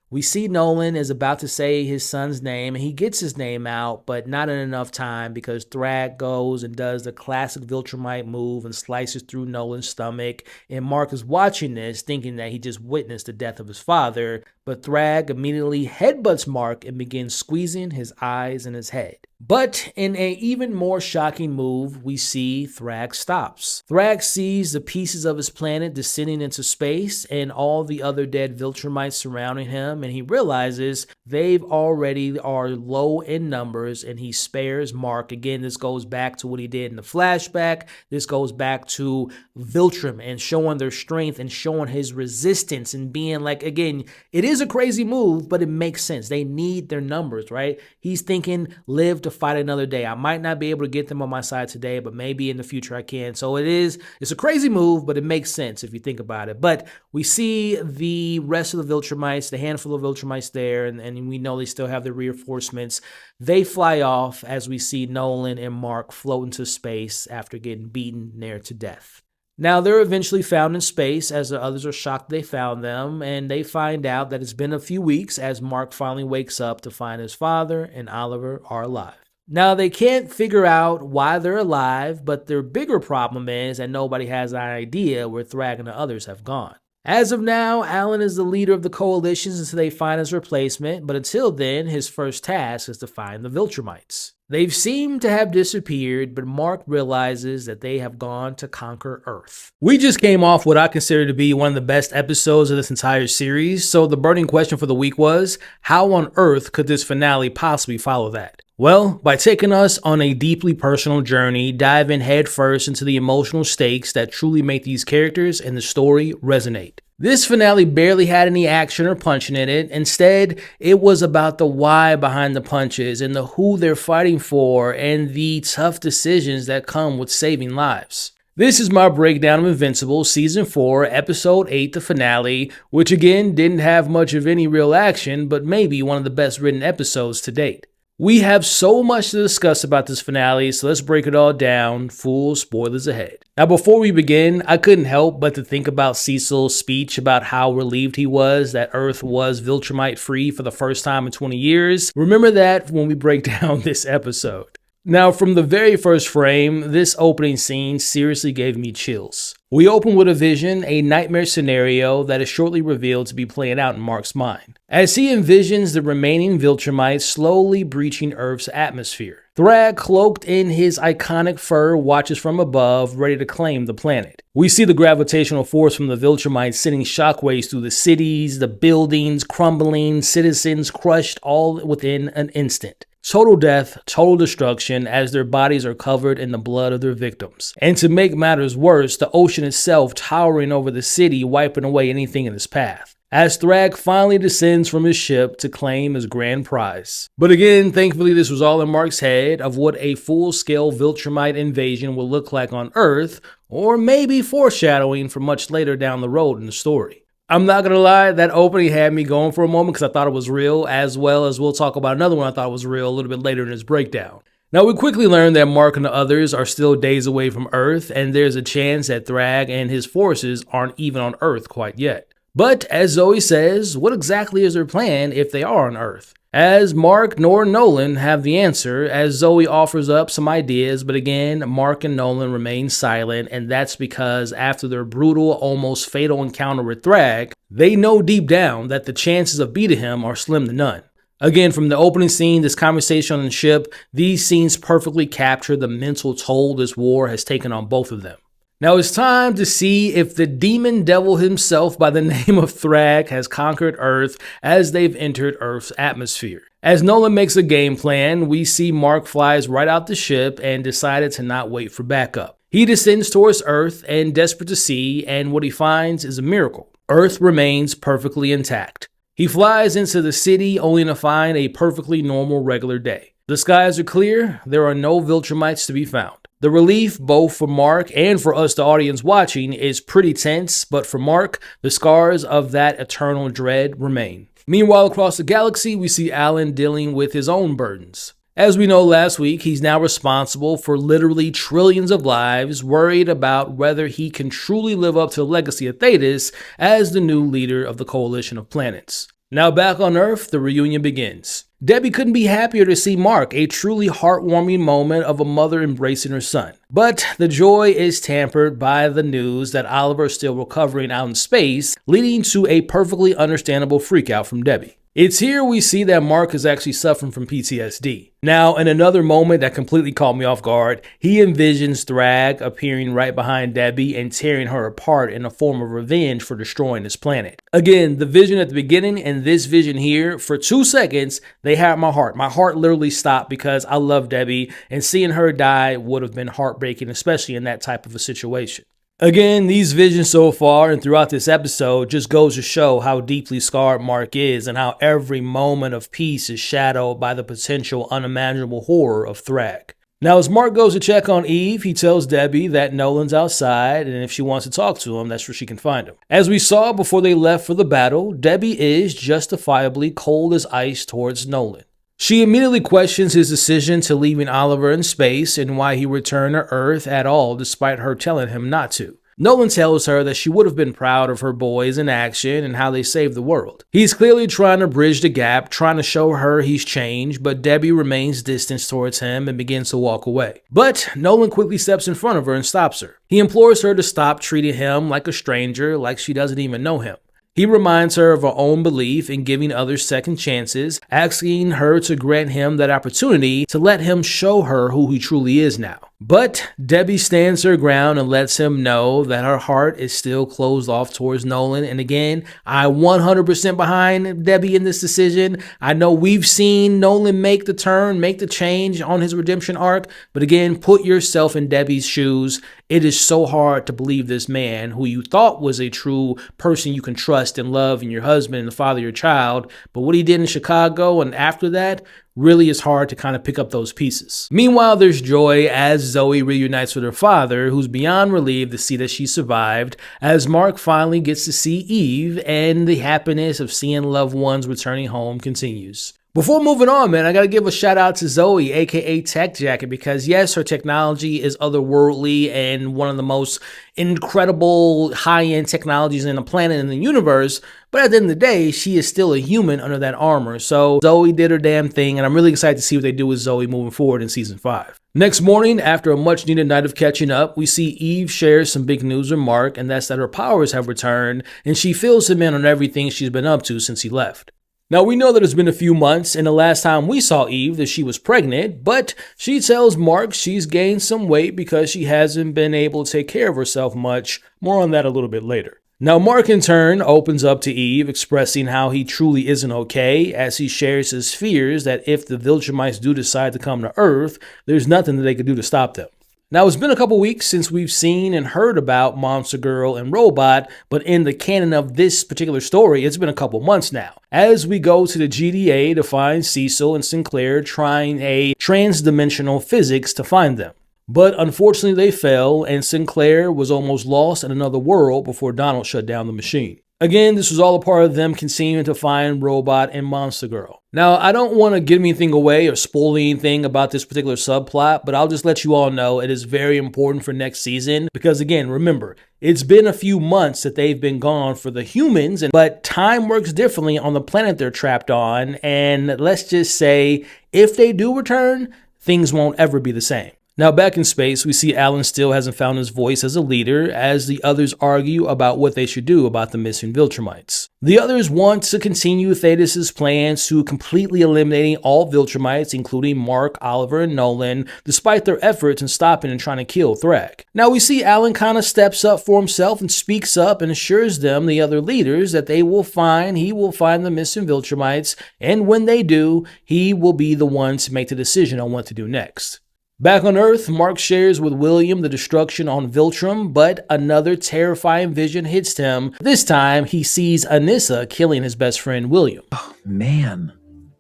We see Nolan is about to say his son's name, and he gets his name out, but not in enough time because Thrag goes and does the classic Viltrumite move and slices through Nolan's stomach. And Mark is watching this, thinking that he just witnessed the death of his father, but Thrag immediately headbutts Mark and begins squeezing his eyes and his head. But in an even more shocking move, we see Thrag stops. Thrag sees the pieces of his planet descending into space and all the other dead Viltrumites surrounding him, and he realizes they've already are low in numbers, and he spares Mark. Again, this goes back to what he did in the flashback. This goes back to Viltrum and showing their strength and showing his resistance and being again, it is a crazy move, but it makes sense. They need their numbers, right? He's thinking, live to fight another day. I might not be able to get them on my side today, but maybe in the future I can. So it's a crazy move, but it makes sense if you think about it. But we see the rest of the Viltrumites, the handful of Viltrumites there, and we know they still have their reinforcements. They fly off as we see Nolan and Mark float into space after getting beaten near to death. Now, they're eventually found in space as the others are shocked they found them, and they find out that it's been a few weeks as Mark finally wakes up to find his father and Oliver are alive. Now, they can't figure out why they're alive, but their bigger problem is that nobody has an idea where Thrag and the others have gone. As of now, Alan is the leader of the coalitions until they find his replacement, but until then, his first task is to find the Viltrumites. They've seemed to have disappeared, but Mark realizes that they have gone to conquer Earth. We just came off what I consider to be one of the best episodes of this entire series, so the burning question for the week was, how on earth could this finale possibly follow that? Well, by taking us on a deeply personal journey, diving headfirst into the emotional stakes that truly make these characters and the story resonate. This finale barely had any action or punching in it. Instead, it was about the why behind the punches and the who they're fighting for and the tough decisions that come with saving lives. This is my breakdown of Invincible Season 4, Episode 8, the finale, which again didn't have much of any real action, but maybe one of the best written episodes to date. We have so much to discuss about this finale, so let's break it all down, full spoilers ahead. Now before we begin, I couldn't help but to think about Cecil's speech about how relieved he was that Earth was Viltrumite free for the first time in 20 years. Remember that when we break down this episode. Now, from the very first frame, this opening scene seriously gave me chills. We open with a vision, a nightmare scenario that is shortly revealed to be playing out in Mark's mind, as he envisions the remaining Viltrumites slowly breaching Earth's atmosphere. Thrag, cloaked in his iconic fur, watches from above, ready to claim the planet. We see the gravitational force from the Viltrumites sending shockwaves through the cities, the buildings crumbling, citizens crushed all within an instant. Total death, total destruction, as their bodies are covered in the blood of their victims. And to make matters worse, the ocean itself towering over the city, wiping away anything in its path, as Thrag finally descends from his ship to claim his grand prize. But again, thankfully this was all in Mark's head of what a full-scale Viltrumite invasion will look like on Earth, or maybe foreshadowing for much later down the road in the story. I'm not gonna lie, that opening had me going for a moment because I thought it was real, as well as we'll talk about another one I thought was real a little bit later in this breakdown. Now, we quickly learn that Mark and the others are still days away from Earth, and there's a chance that Thrag and his forces aren't even on Earth quite yet. But, as Zoe says, what exactly is their plan if they are on Earth? As Mark nor Nolan have the answer, as Zoe offers up some ideas, but again, Mark and Nolan remain silent, and that's because after their brutal, almost fatal encounter with Thrag, they know deep down that the chances of beating him are slim to none. Again, from the opening scene, this conversation on the ship, these scenes perfectly capture the mental toll this war has taken on both of them. Now it's time to see if the demon devil himself by the name of Thrag has conquered Earth as they've entered Earth's atmosphere. As Nolan makes a game plan, we see Mark flies right out the ship and decided to not wait for backup. He descends towards Earth and desperate to see, and what he finds is a miracle. Earth remains perfectly intact. He flies into the city only to find a perfectly normal regular day. The skies are clear, there are no Viltrumites to be found. The relief, both for Mark and for us, the audience watching, is pretty tense, but for Mark, the scars of that eternal dread remain. Meanwhile, across the galaxy, we see Alan dealing with his own burdens. As we know last week, he's now responsible for literally trillions of lives, worried about whether he can truly live up to the legacy of Thetis as the new leader of the Coalition of Planets. Now back on Earth, the reunion begins. Debbie couldn't be happier to see Mark, a truly heartwarming moment of a mother embracing her son. But the joy is tempered by the news that Oliver is still recovering out in space, leading to a perfectly understandable freakout from Debbie. It's here we see that Mark is actually suffering from PTSD. Now, in another moment that completely caught me off guard, he envisions Thrag appearing right behind Debbie and tearing her apart in a form of revenge for destroying his planet. Again, the vision at the beginning and this vision here, for 2 seconds, they had my heart. My heart literally stopped because I love Debbie, and seeing her die would have been heartbreaking, especially in that type of a situation. Again, these visions so far and throughout this episode just goes to show how deeply scarred Mark is and how every moment of peace is shadowed by the potential unimaginable horror of Thrag. Now, as Mark goes to check on Eve, he tells Debbie that Nolan's outside, and if she wants to talk to him, that's where she can find him. As we saw before they left for the battle, Debbie is justifiably cold as ice towards Nolan. She immediately questions his decision to leaving Oliver in space and why he returned to Earth at all despite her telling him not to. Nolan tells her that she would have been proud of her boys in action and how they saved the world. He's clearly trying to bridge the gap, trying to show her he's changed, but Debbie remains distant towards him and begins to walk away. But Nolan quickly steps in front of her and stops her. He implores her to stop treating him like a stranger, like she doesn't even know him. He reminds her of her own belief in giving others second chances, asking her to grant him that opportunity to let him show her who he truly is now. But Debbie stands her ground and lets him know that her heart is still closed off towards Nolan. And again, I 100% behind Debbie in this decision. I know we've seen Nolan make the turn, make the change on his redemption arc. But again, put yourself in Debbie's shoes. It is so hard to believe this man who you thought was a true person you can trust and love and your husband and the father of your child. But what he did in Chicago and after that, really is hard to kind of pick up those pieces. Meanwhile, there's joy as Zoe reunites with her father, who's beyond relieved to see that she survived, as Mark finally gets to see Eve, and the happiness of seeing loved ones returning home continues. Before moving on, man, I gotta give a shout out to Zoe, aka Tech Jacket, because yes, her technology is otherworldly and one of the most incredible high-end technologies in the planet and the universe, but at the end of the day, she is still a human under that armor. So Zoe did her damn thing, and I'm really excited to see what they do with Zoe moving forward in season 5. Next morning, after a much-needed night of catching up, we see Eve share some big news with Mark, and that's that her powers have returned, and she fills him in on everything she's been up to since he left. Now, we know that it's been a few months, and the last time we saw Eve that she was pregnant, but she tells Mark she's gained some weight because she hasn't been able to take care of herself much. More on that a little bit later. Now, Mark in turn opens up to Eve, expressing how he truly isn't okay, as he shares his fears that if the Viltrumites do decide to come to Earth, there's nothing that they could do to stop them. Now, it's been a couple weeks since we've seen and heard about Monster Girl and Robot, but in the canon of this particular story, it's been a couple months now. As we go to the GDA to find Cecil and Sinclair trying a trans-dimensional physics to find them. But unfortunately, they fell, and Sinclair was almost lost in another world before Donald shut down the machine. Again, this was all a part of them continuing to find Robot and Monster Girl. Now, I don't want to give anything away or spoil anything about this particular subplot, but I'll just let you all know it is very important for next season because, again, remember, it's been a few months that they've been gone for the humans, but time works differently on the planet they're trapped on, and let's just say, if they do return, things won't ever be the same. Now, back in space, we see Alan still hasn't found his voice as a leader, as the others argue about what they should do about the missing Viltrumites. The others want to continue Thetis' plans to completely eliminating all Viltrumites, including Mark, Oliver, and Nolan, despite their efforts in stopping and trying to kill Thrag. Now, we see Alan kind of steps up for himself and speaks up and assures them, the other leaders, that he will find the missing Viltrumites, and when they do, he will be the one to make the decision on what to do next. Back on Earth, Mark shares with William the destruction on Viltrum, but another terrifying vision hits him. This time, he sees Anissa killing his best friend, William. Oh, man.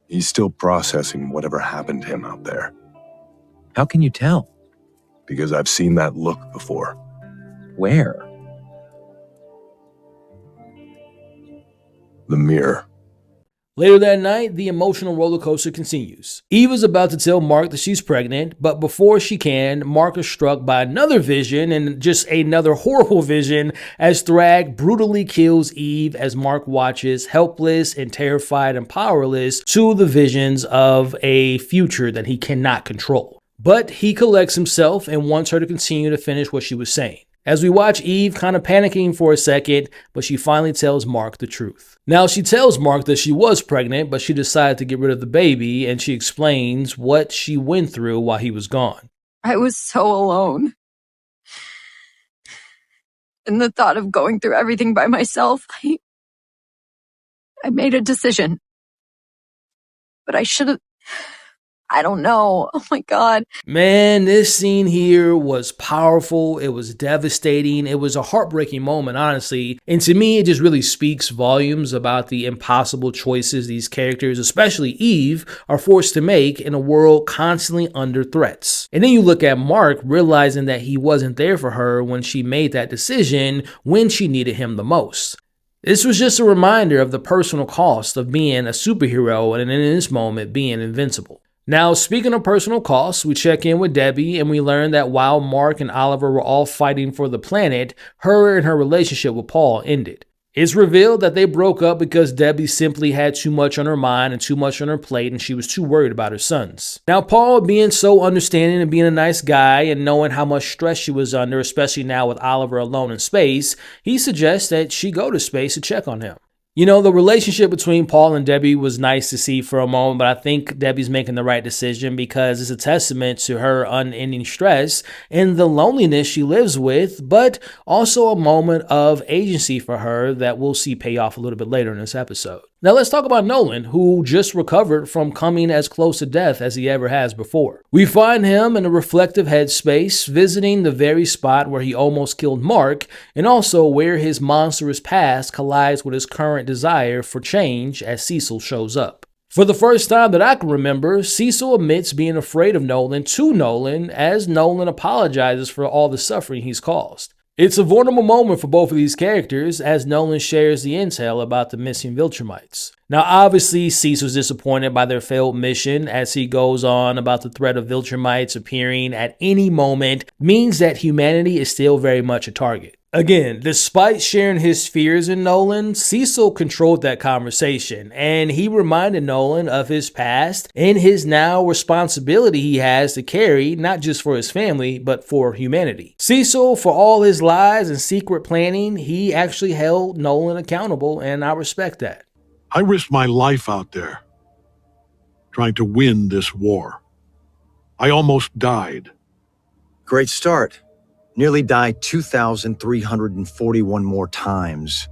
He's still processing whatever happened to him out there. How can you tell? Because I've seen that look before. Where? The mirror. Later that night, the emotional roller coaster continues. Eve is about to tell Mark that she's pregnant, but before she can, Mark is struck by another vision, and just another horrible vision, as Thrag brutally kills Eve as Mark watches, helpless and terrified and powerless, to the visions of a future that he cannot control. But he collects himself and wants her to continue to finish what she was saying. As we watch Eve kind of panicking for a second, but she finally tells Mark the truth. Now, she tells Mark that she was pregnant, but she decided to get rid of the baby, and she explains what she went through while he was gone. I was so alone. And the thought of going through everything by myself, I made a decision. But I should have... I don't know. Oh my God. Man, this scene here was powerful. It was devastating. It was a heartbreaking moment, honestly. And to me, it just really speaks volumes about the impossible choices these characters, especially Eve, are forced to make in a world constantly under threats. And then you look at Mark realizing that he wasn't there for her when she made that decision when she needed him the most. This was just a reminder of the personal cost of being a superhero and in this moment being invincible. Now, speaking of personal costs, we check in with Debbie and we learn that while Mark and Oliver were all fighting for the planet, her and her relationship with Paul ended. It's revealed that they broke up because Debbie simply had too much on her mind and too much on her plate, and she was too worried about her sons. Now, Paul, being so understanding and being a nice guy and knowing how much stress she was under, especially now with Oliver alone in space, he suggests that she go to space to check on him. You know, the relationship between Paul and Debbie was nice to see for a moment, but I think Debbie's making the right decision because it's a testament to her unending stress and the loneliness she lives with, but also a moment of agency for her that we'll see pay off a little bit later in this episode. Now let's talk about Nolan, who just recovered from coming as close to death as he ever has before. We find him in a reflective headspace, visiting the very spot where he almost killed Mark, and also where his monstrous past collides with his current desire for change as Cecil shows up. For the first time that I can remember, Cecil admits being afraid of Nolan to Nolan as Nolan apologizes for all the suffering he's caused. It's a vulnerable moment for both of these characters as Nolan shares the intel about the missing Viltrumites. Now obviously Cecil's disappointed by their failed mission as he goes on about the threat of Viltrumites appearing at any moment means that humanity is still very much a target. Again, despite sharing his fears in Nolan, Cecil controlled that conversation, and he reminded Nolan of his past and his now responsibility he has to carry, not just for his family, but for humanity. Cecil, for all his lies and secret planning, he actually held Nolan accountable, and I respect that. I risked my life out there, trying to win this war. I almost died. Great start. Nearly died 2,341 more times,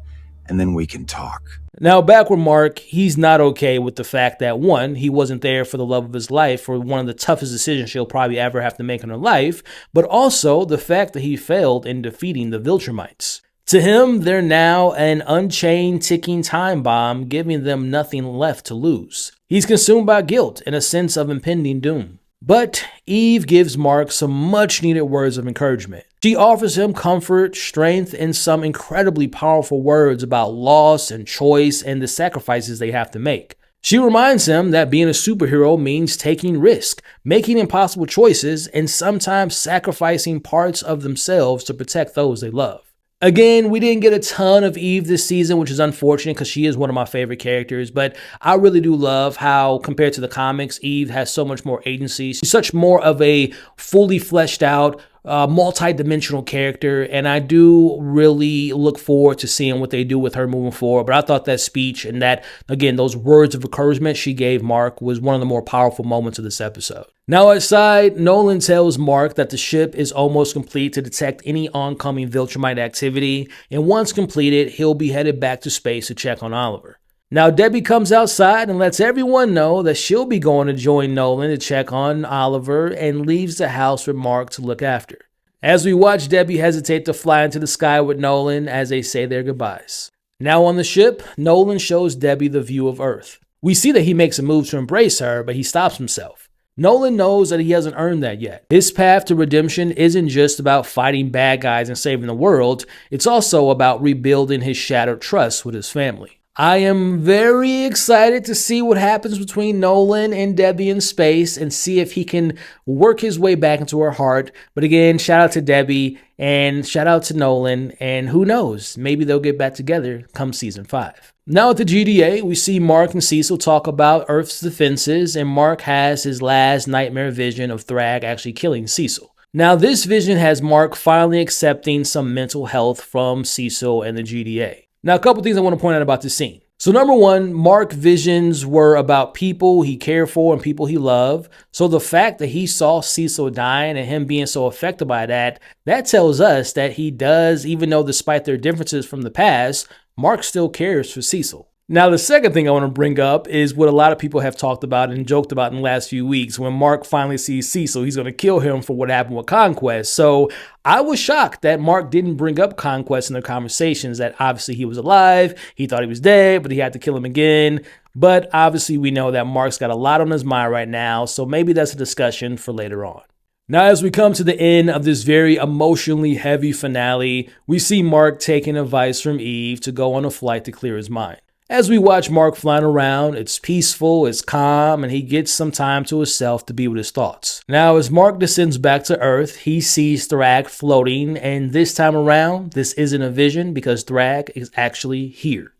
and then we can talk. Now, back with Mark, he's not okay with the fact that, one, he wasn't there for the love of his life for one of the toughest decisions she'll probably ever have to make in her life, but also the fact that he failed in defeating the Viltrumites. To him, they're now an unchained ticking time bomb, giving them nothing left to lose. He's consumed by guilt and a sense of impending doom. But Eve gives Mark some much needed words of encouragement. She offers him comfort, strength, and some incredibly powerful words about loss and choice and the sacrifices they have to make. She reminds him that being a superhero means taking risk, making impossible choices, and sometimes sacrificing parts of themselves to protect those they love. Again, we didn't get a ton of Eve this season, which is unfortunate because she is one of my favorite characters, but I really do love how, compared to the comics, Eve has so much more agency. She's such more of a fully fleshed out, multi-dimensional character, and I do really look forward to seeing what they do with her moving forward. But I thought that speech and that, again, those words of encouragement she gave Mark was one of the more powerful moments of this episode. Now outside, Nolan tells Mark that the ship is almost complete to detect any oncoming Viltrumite activity, and once completed, he'll be headed back to space to check on Oliver. Now Debbie comes outside and lets everyone know that she'll be going to join Nolan to check on Oliver and leaves the house with Mark to look after. As we watch Debbie hesitate to fly into the sky with Nolan as they say their goodbyes. Now on the ship, Nolan shows Debbie the view of Earth. We see that he makes a move to embrace her, but he stops himself. Nolan knows that he hasn't earned that yet. His path to redemption isn't just about fighting bad guys and saving the world, it's also about rebuilding his shattered trust with his family. I am very excited to see what happens between Nolan and Debbie in space and see if he can work his way back into her heart. But again, shout out to Debbie and shout out to Nolan, and who knows, maybe they'll get back together come season 5. Now at the GDA, we see Mark and Cecil talk about Earth's defenses, and Mark has his last nightmare vision of Thrag actually killing Cecil. Now this vision has Mark finally accepting some mental health from Cecil and the GDA. Now, a couple things I want to point out about this scene. So number one, Mark visions were about people he cared for and people he loved. So the fact that he saw Cecil dying and him being so affected by that, that tells us that he does, even though despite their differences from the past, Mark still cares for Cecil. Now, the second thing I want to bring up is what a lot of people have talked about and joked about in the last few weeks. When Mark finally sees Cecil, he's going to kill him for what happened with Conquest. So I was shocked that Mark didn't bring up Conquest in their conversations, that obviously he was alive, he thought he was dead, but he had to kill him again. But obviously we know that Mark's got a lot on his mind right now, so maybe that's a discussion for later on. Now, as we come to the end of this very emotionally heavy finale, we see Mark taking advice from Eve to go on a flight to clear his mind. As we watch Mark flying around, it's peaceful, it's calm, and he gets some time to himself to be with his thoughts. Now, as Mark descends back to Earth, he sees Thrag floating, and this time around, this isn't a vision because Thrag is actually here.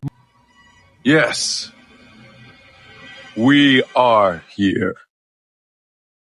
Yes, we are here.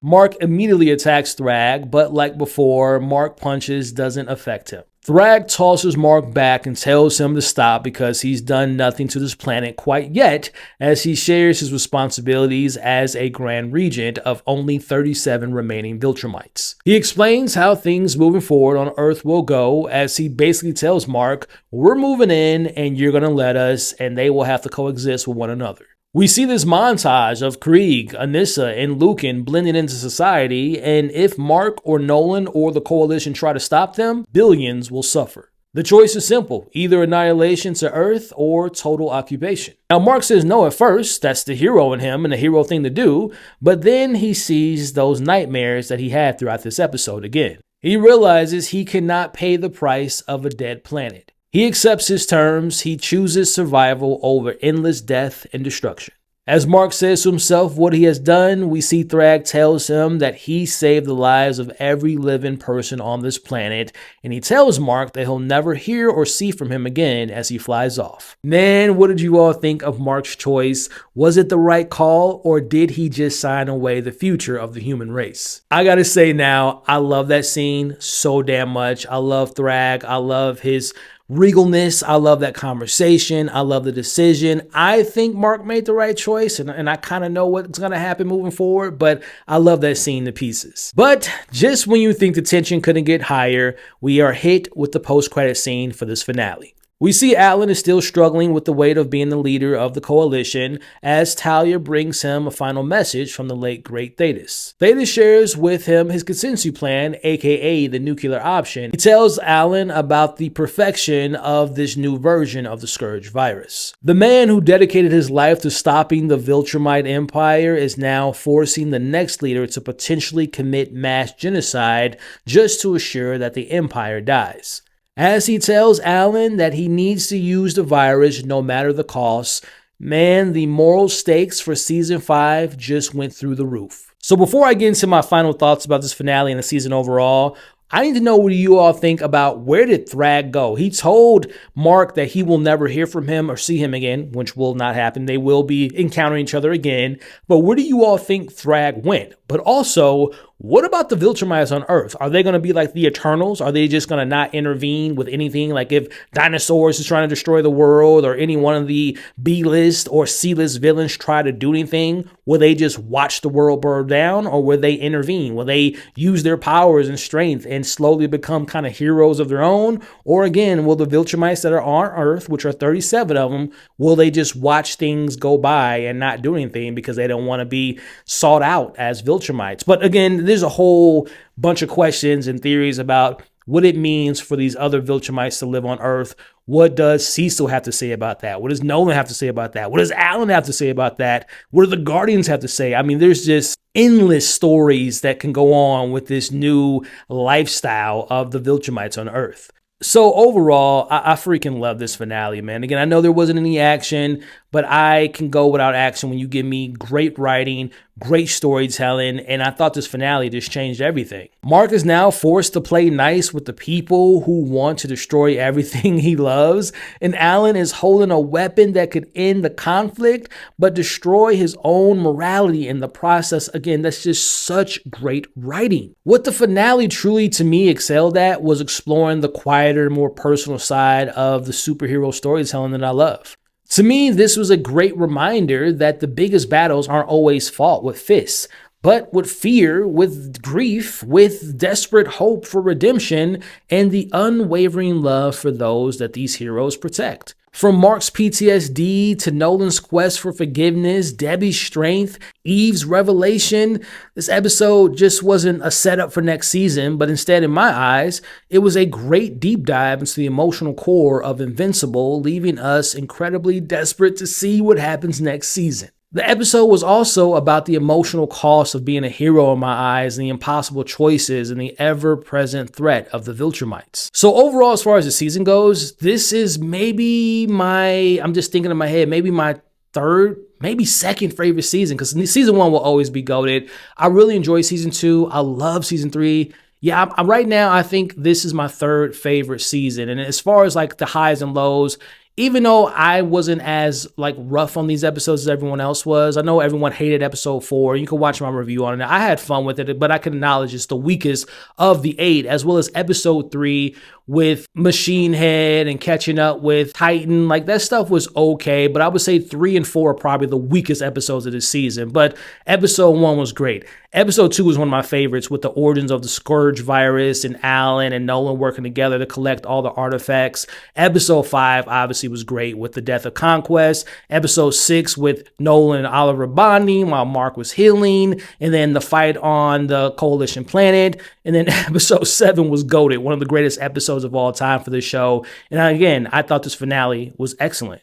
Mark immediately attacks Thrag, but like before, Mark punches doesn't affect him. Thrag tosses Mark back and tells him to stop because he's done nothing to this planet quite yet, as he shares his responsibilities as a Grand Regent of only 37 remaining Viltrumites. He explains how things moving forward on Earth will go, as he basically tells Mark, we're moving in and you're going to let us, and they will have to coexist with one another. We see this montage of Krieg, Anissa, and Lucan blending into society, and if Mark or Nolan or the Coalition try to stop them, billions will suffer. The choice is simple, either annihilation to Earth or total occupation. Now Mark says no at first, that's the hero in him and the hero thing to do, but then he sees those nightmares that he had throughout this episode again. He realizes he cannot pay the price of a dead planet. He accepts his terms, he chooses survival over endless death and destruction. As Mark says to himself what he has done, we see Thrag tells him that he saved the lives of every living person on this planet, and he tells Mark that he'll never hear or see from him again as he flies off. Man, what did you all think of Mark's choice? Was it the right call, or did he just sign away the future of the human race? I gotta say now, I love that scene so damn much. I love Thrag. I love his regalness. I love that conversation. I love the decision. I think Mark made the right choice, and I kind of know what's going to happen moving forward, but I love that scene to pieces. But just when you think the tension couldn't get higher, we are hit with the post-credit scene for this finale. We see Alan is still struggling with the weight of being the leader of the Coalition as Talia brings him a final message from the late great Thetis. Thetis shares with him his contingency plan, aka the nuclear option. He tells Alan about the perfection of this new version of the Scourge virus. The man who dedicated his life to stopping the Viltrumite Empire is now forcing the next leader to potentially commit mass genocide just to assure that the Empire dies. As he tells Alan that he needs to use the virus no matter the cost, man, the moral stakes for season 5 just went through the roof. So before I get into my final thoughts about this finale and the season overall, I need to know what you all think about where did Thrag go? He told Mark that he will never hear from him or see him again, which will not happen. They will be encountering each other again. But where do you all think Thrag went? But also, what about the Viltrumites on Earth? Are they going to be like the Eternals? Are they just going to not intervene with anything? Like if Dinosaurs is trying to destroy the world, or any one of the B-list or C-list villains try to do anything, will they just watch the world burn down, or will they intervene? Will they use their powers and strength and slowly become kind of heroes of their own? Or again, will the Viltrumites that are on Earth, which are 37 of them, will they just watch things go by and not do anything because they don't want to be sought out as Viltrumites? But again, there's a whole bunch of questions and theories about what it means for these other Viltrumites to live on Earth. What does Cecil have to say about that? What does Nolan have to say about that? What does Alan have to say about that? What do the Guardians have to say? I mean, there's just endless stories that can go on with this new lifestyle of the Viltrumites on Earth. So overall, I freaking love this finale, man. Again, I know there wasn't any action, but I can go without action when you give me great writing, great storytelling, and I thought this finale just changed everything. Mark is now forced to play nice with the people who want to destroy everything he loves, and Alan is holding a weapon that could end the conflict, but destroy his own morality in the process. Again, that's just such great writing. What the finale truly, to me, excelled at was exploring the quieter, more personal side of the superhero storytelling that I love. To me, this was a great reminder that the biggest battles aren't always fought with fists, but with fear, with grief, with desperate hope for redemption, and the unwavering love for those that these heroes protect. From Mark's PTSD to Nolan's quest for forgiveness, Debbie's strength, Eve's revelation, this episode just wasn't a setup for next season, but instead, in my eyes, it was a great deep dive into the emotional core of Invincible, leaving us incredibly desperate to see what happens next season. The episode was also about the emotional cost of being a hero in my eyes, and the impossible choices and the ever-present threat of the Viltrumites. So overall, as far as the season goes, this is maybe I'm just thinking in my head, maybe my third, maybe second favorite season, because season 1 will always be goated. I really enjoy season 2. I love season 3. Yeah, right now, I think this is my third favorite season. And as far as like the highs and lows, even though I wasn't as like rough on these episodes as everyone else was. I know everyone hated episode 4. You can watch my review on it. I had fun with it, but I can acknowledge it's the weakest of the 8, as well as episode 3 with Machine Head and catching up with Titan. Like, that stuff was okay, but I would say 3 and 4 are probably the weakest episodes of this season. But episode 1 was great. Episode 2 was one of my favorites, with the origins of the Scourge virus and Alan and Nolan working together to collect all the artifacts. Episode 5 obviously was great, with the death of Conquest. Episode 6 with Nolan and Oliver bonding while Mark was healing, and then the fight on the Coalition planet. And then episode 7 was goated, one of the greatest episodes of all time for this show. And again, I thought this finale was excellent.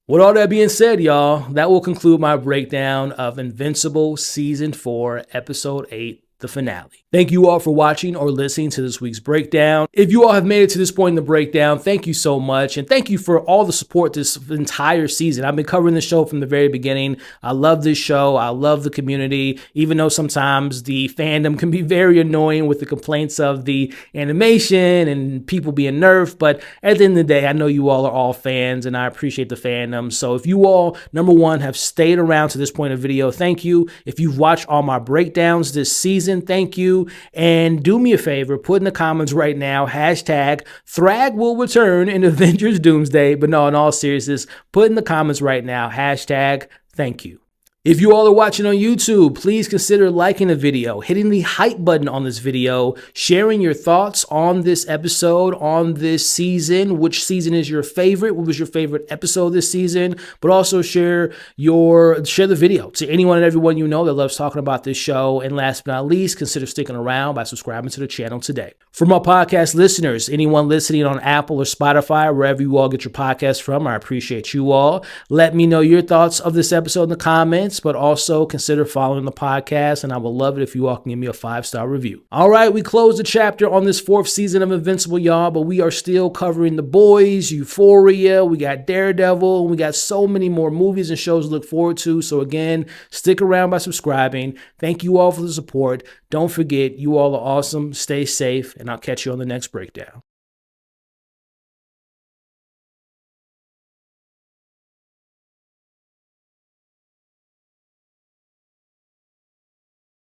With all that being said, y'all, that will conclude my breakdown of Invincible Season 4, Episode 8, the finale. Thank you all for watching or listening to this week's breakdown. If you all have made it to this point in the breakdown, thank you so much. And thank you for all the support this entire season. I've been covering the show from the very beginning. I love this show. I love the community, even though sometimes the fandom can be very annoying with the complaints of the animation and people being nerfed. But at the end of the day, I know you all are all fans and I appreciate the fandom. So if you all, number one, have stayed around to this point of video, thank you. If you've watched all my breakdowns this season, thank you. And do me a favor, put in the comments right now, hashtag Thrag will return in Avengers Doomsday. But no, in all seriousness, put in the comments right now, hashtag thank you. If you all are watching on YouTube, please consider liking the video, hitting the hype button on this video, sharing your thoughts on this episode, on this season, which season is your favorite, what was your favorite episode this season, but also share the video to anyone and everyone you know that loves talking about this show. And last but not least, consider sticking around by subscribing to the channel today. For my podcast listeners, anyone listening on Apple or Spotify, wherever you all get your podcasts from, I appreciate you all. Let me know your thoughts of this episode in the comments, but also consider following the podcast, and I would love it if you all can give me a 5-star review. All right, we closed the chapter on this 4th season of Invincible, y'all, but we are still covering The Boys, Euphoria, we got Daredevil, and we got so many more movies and shows to look forward to. So again, stick around by subscribing. Thank you all for the support. Don't forget, you all are awesome. Stay safe, and I'll catch you on the next breakdown.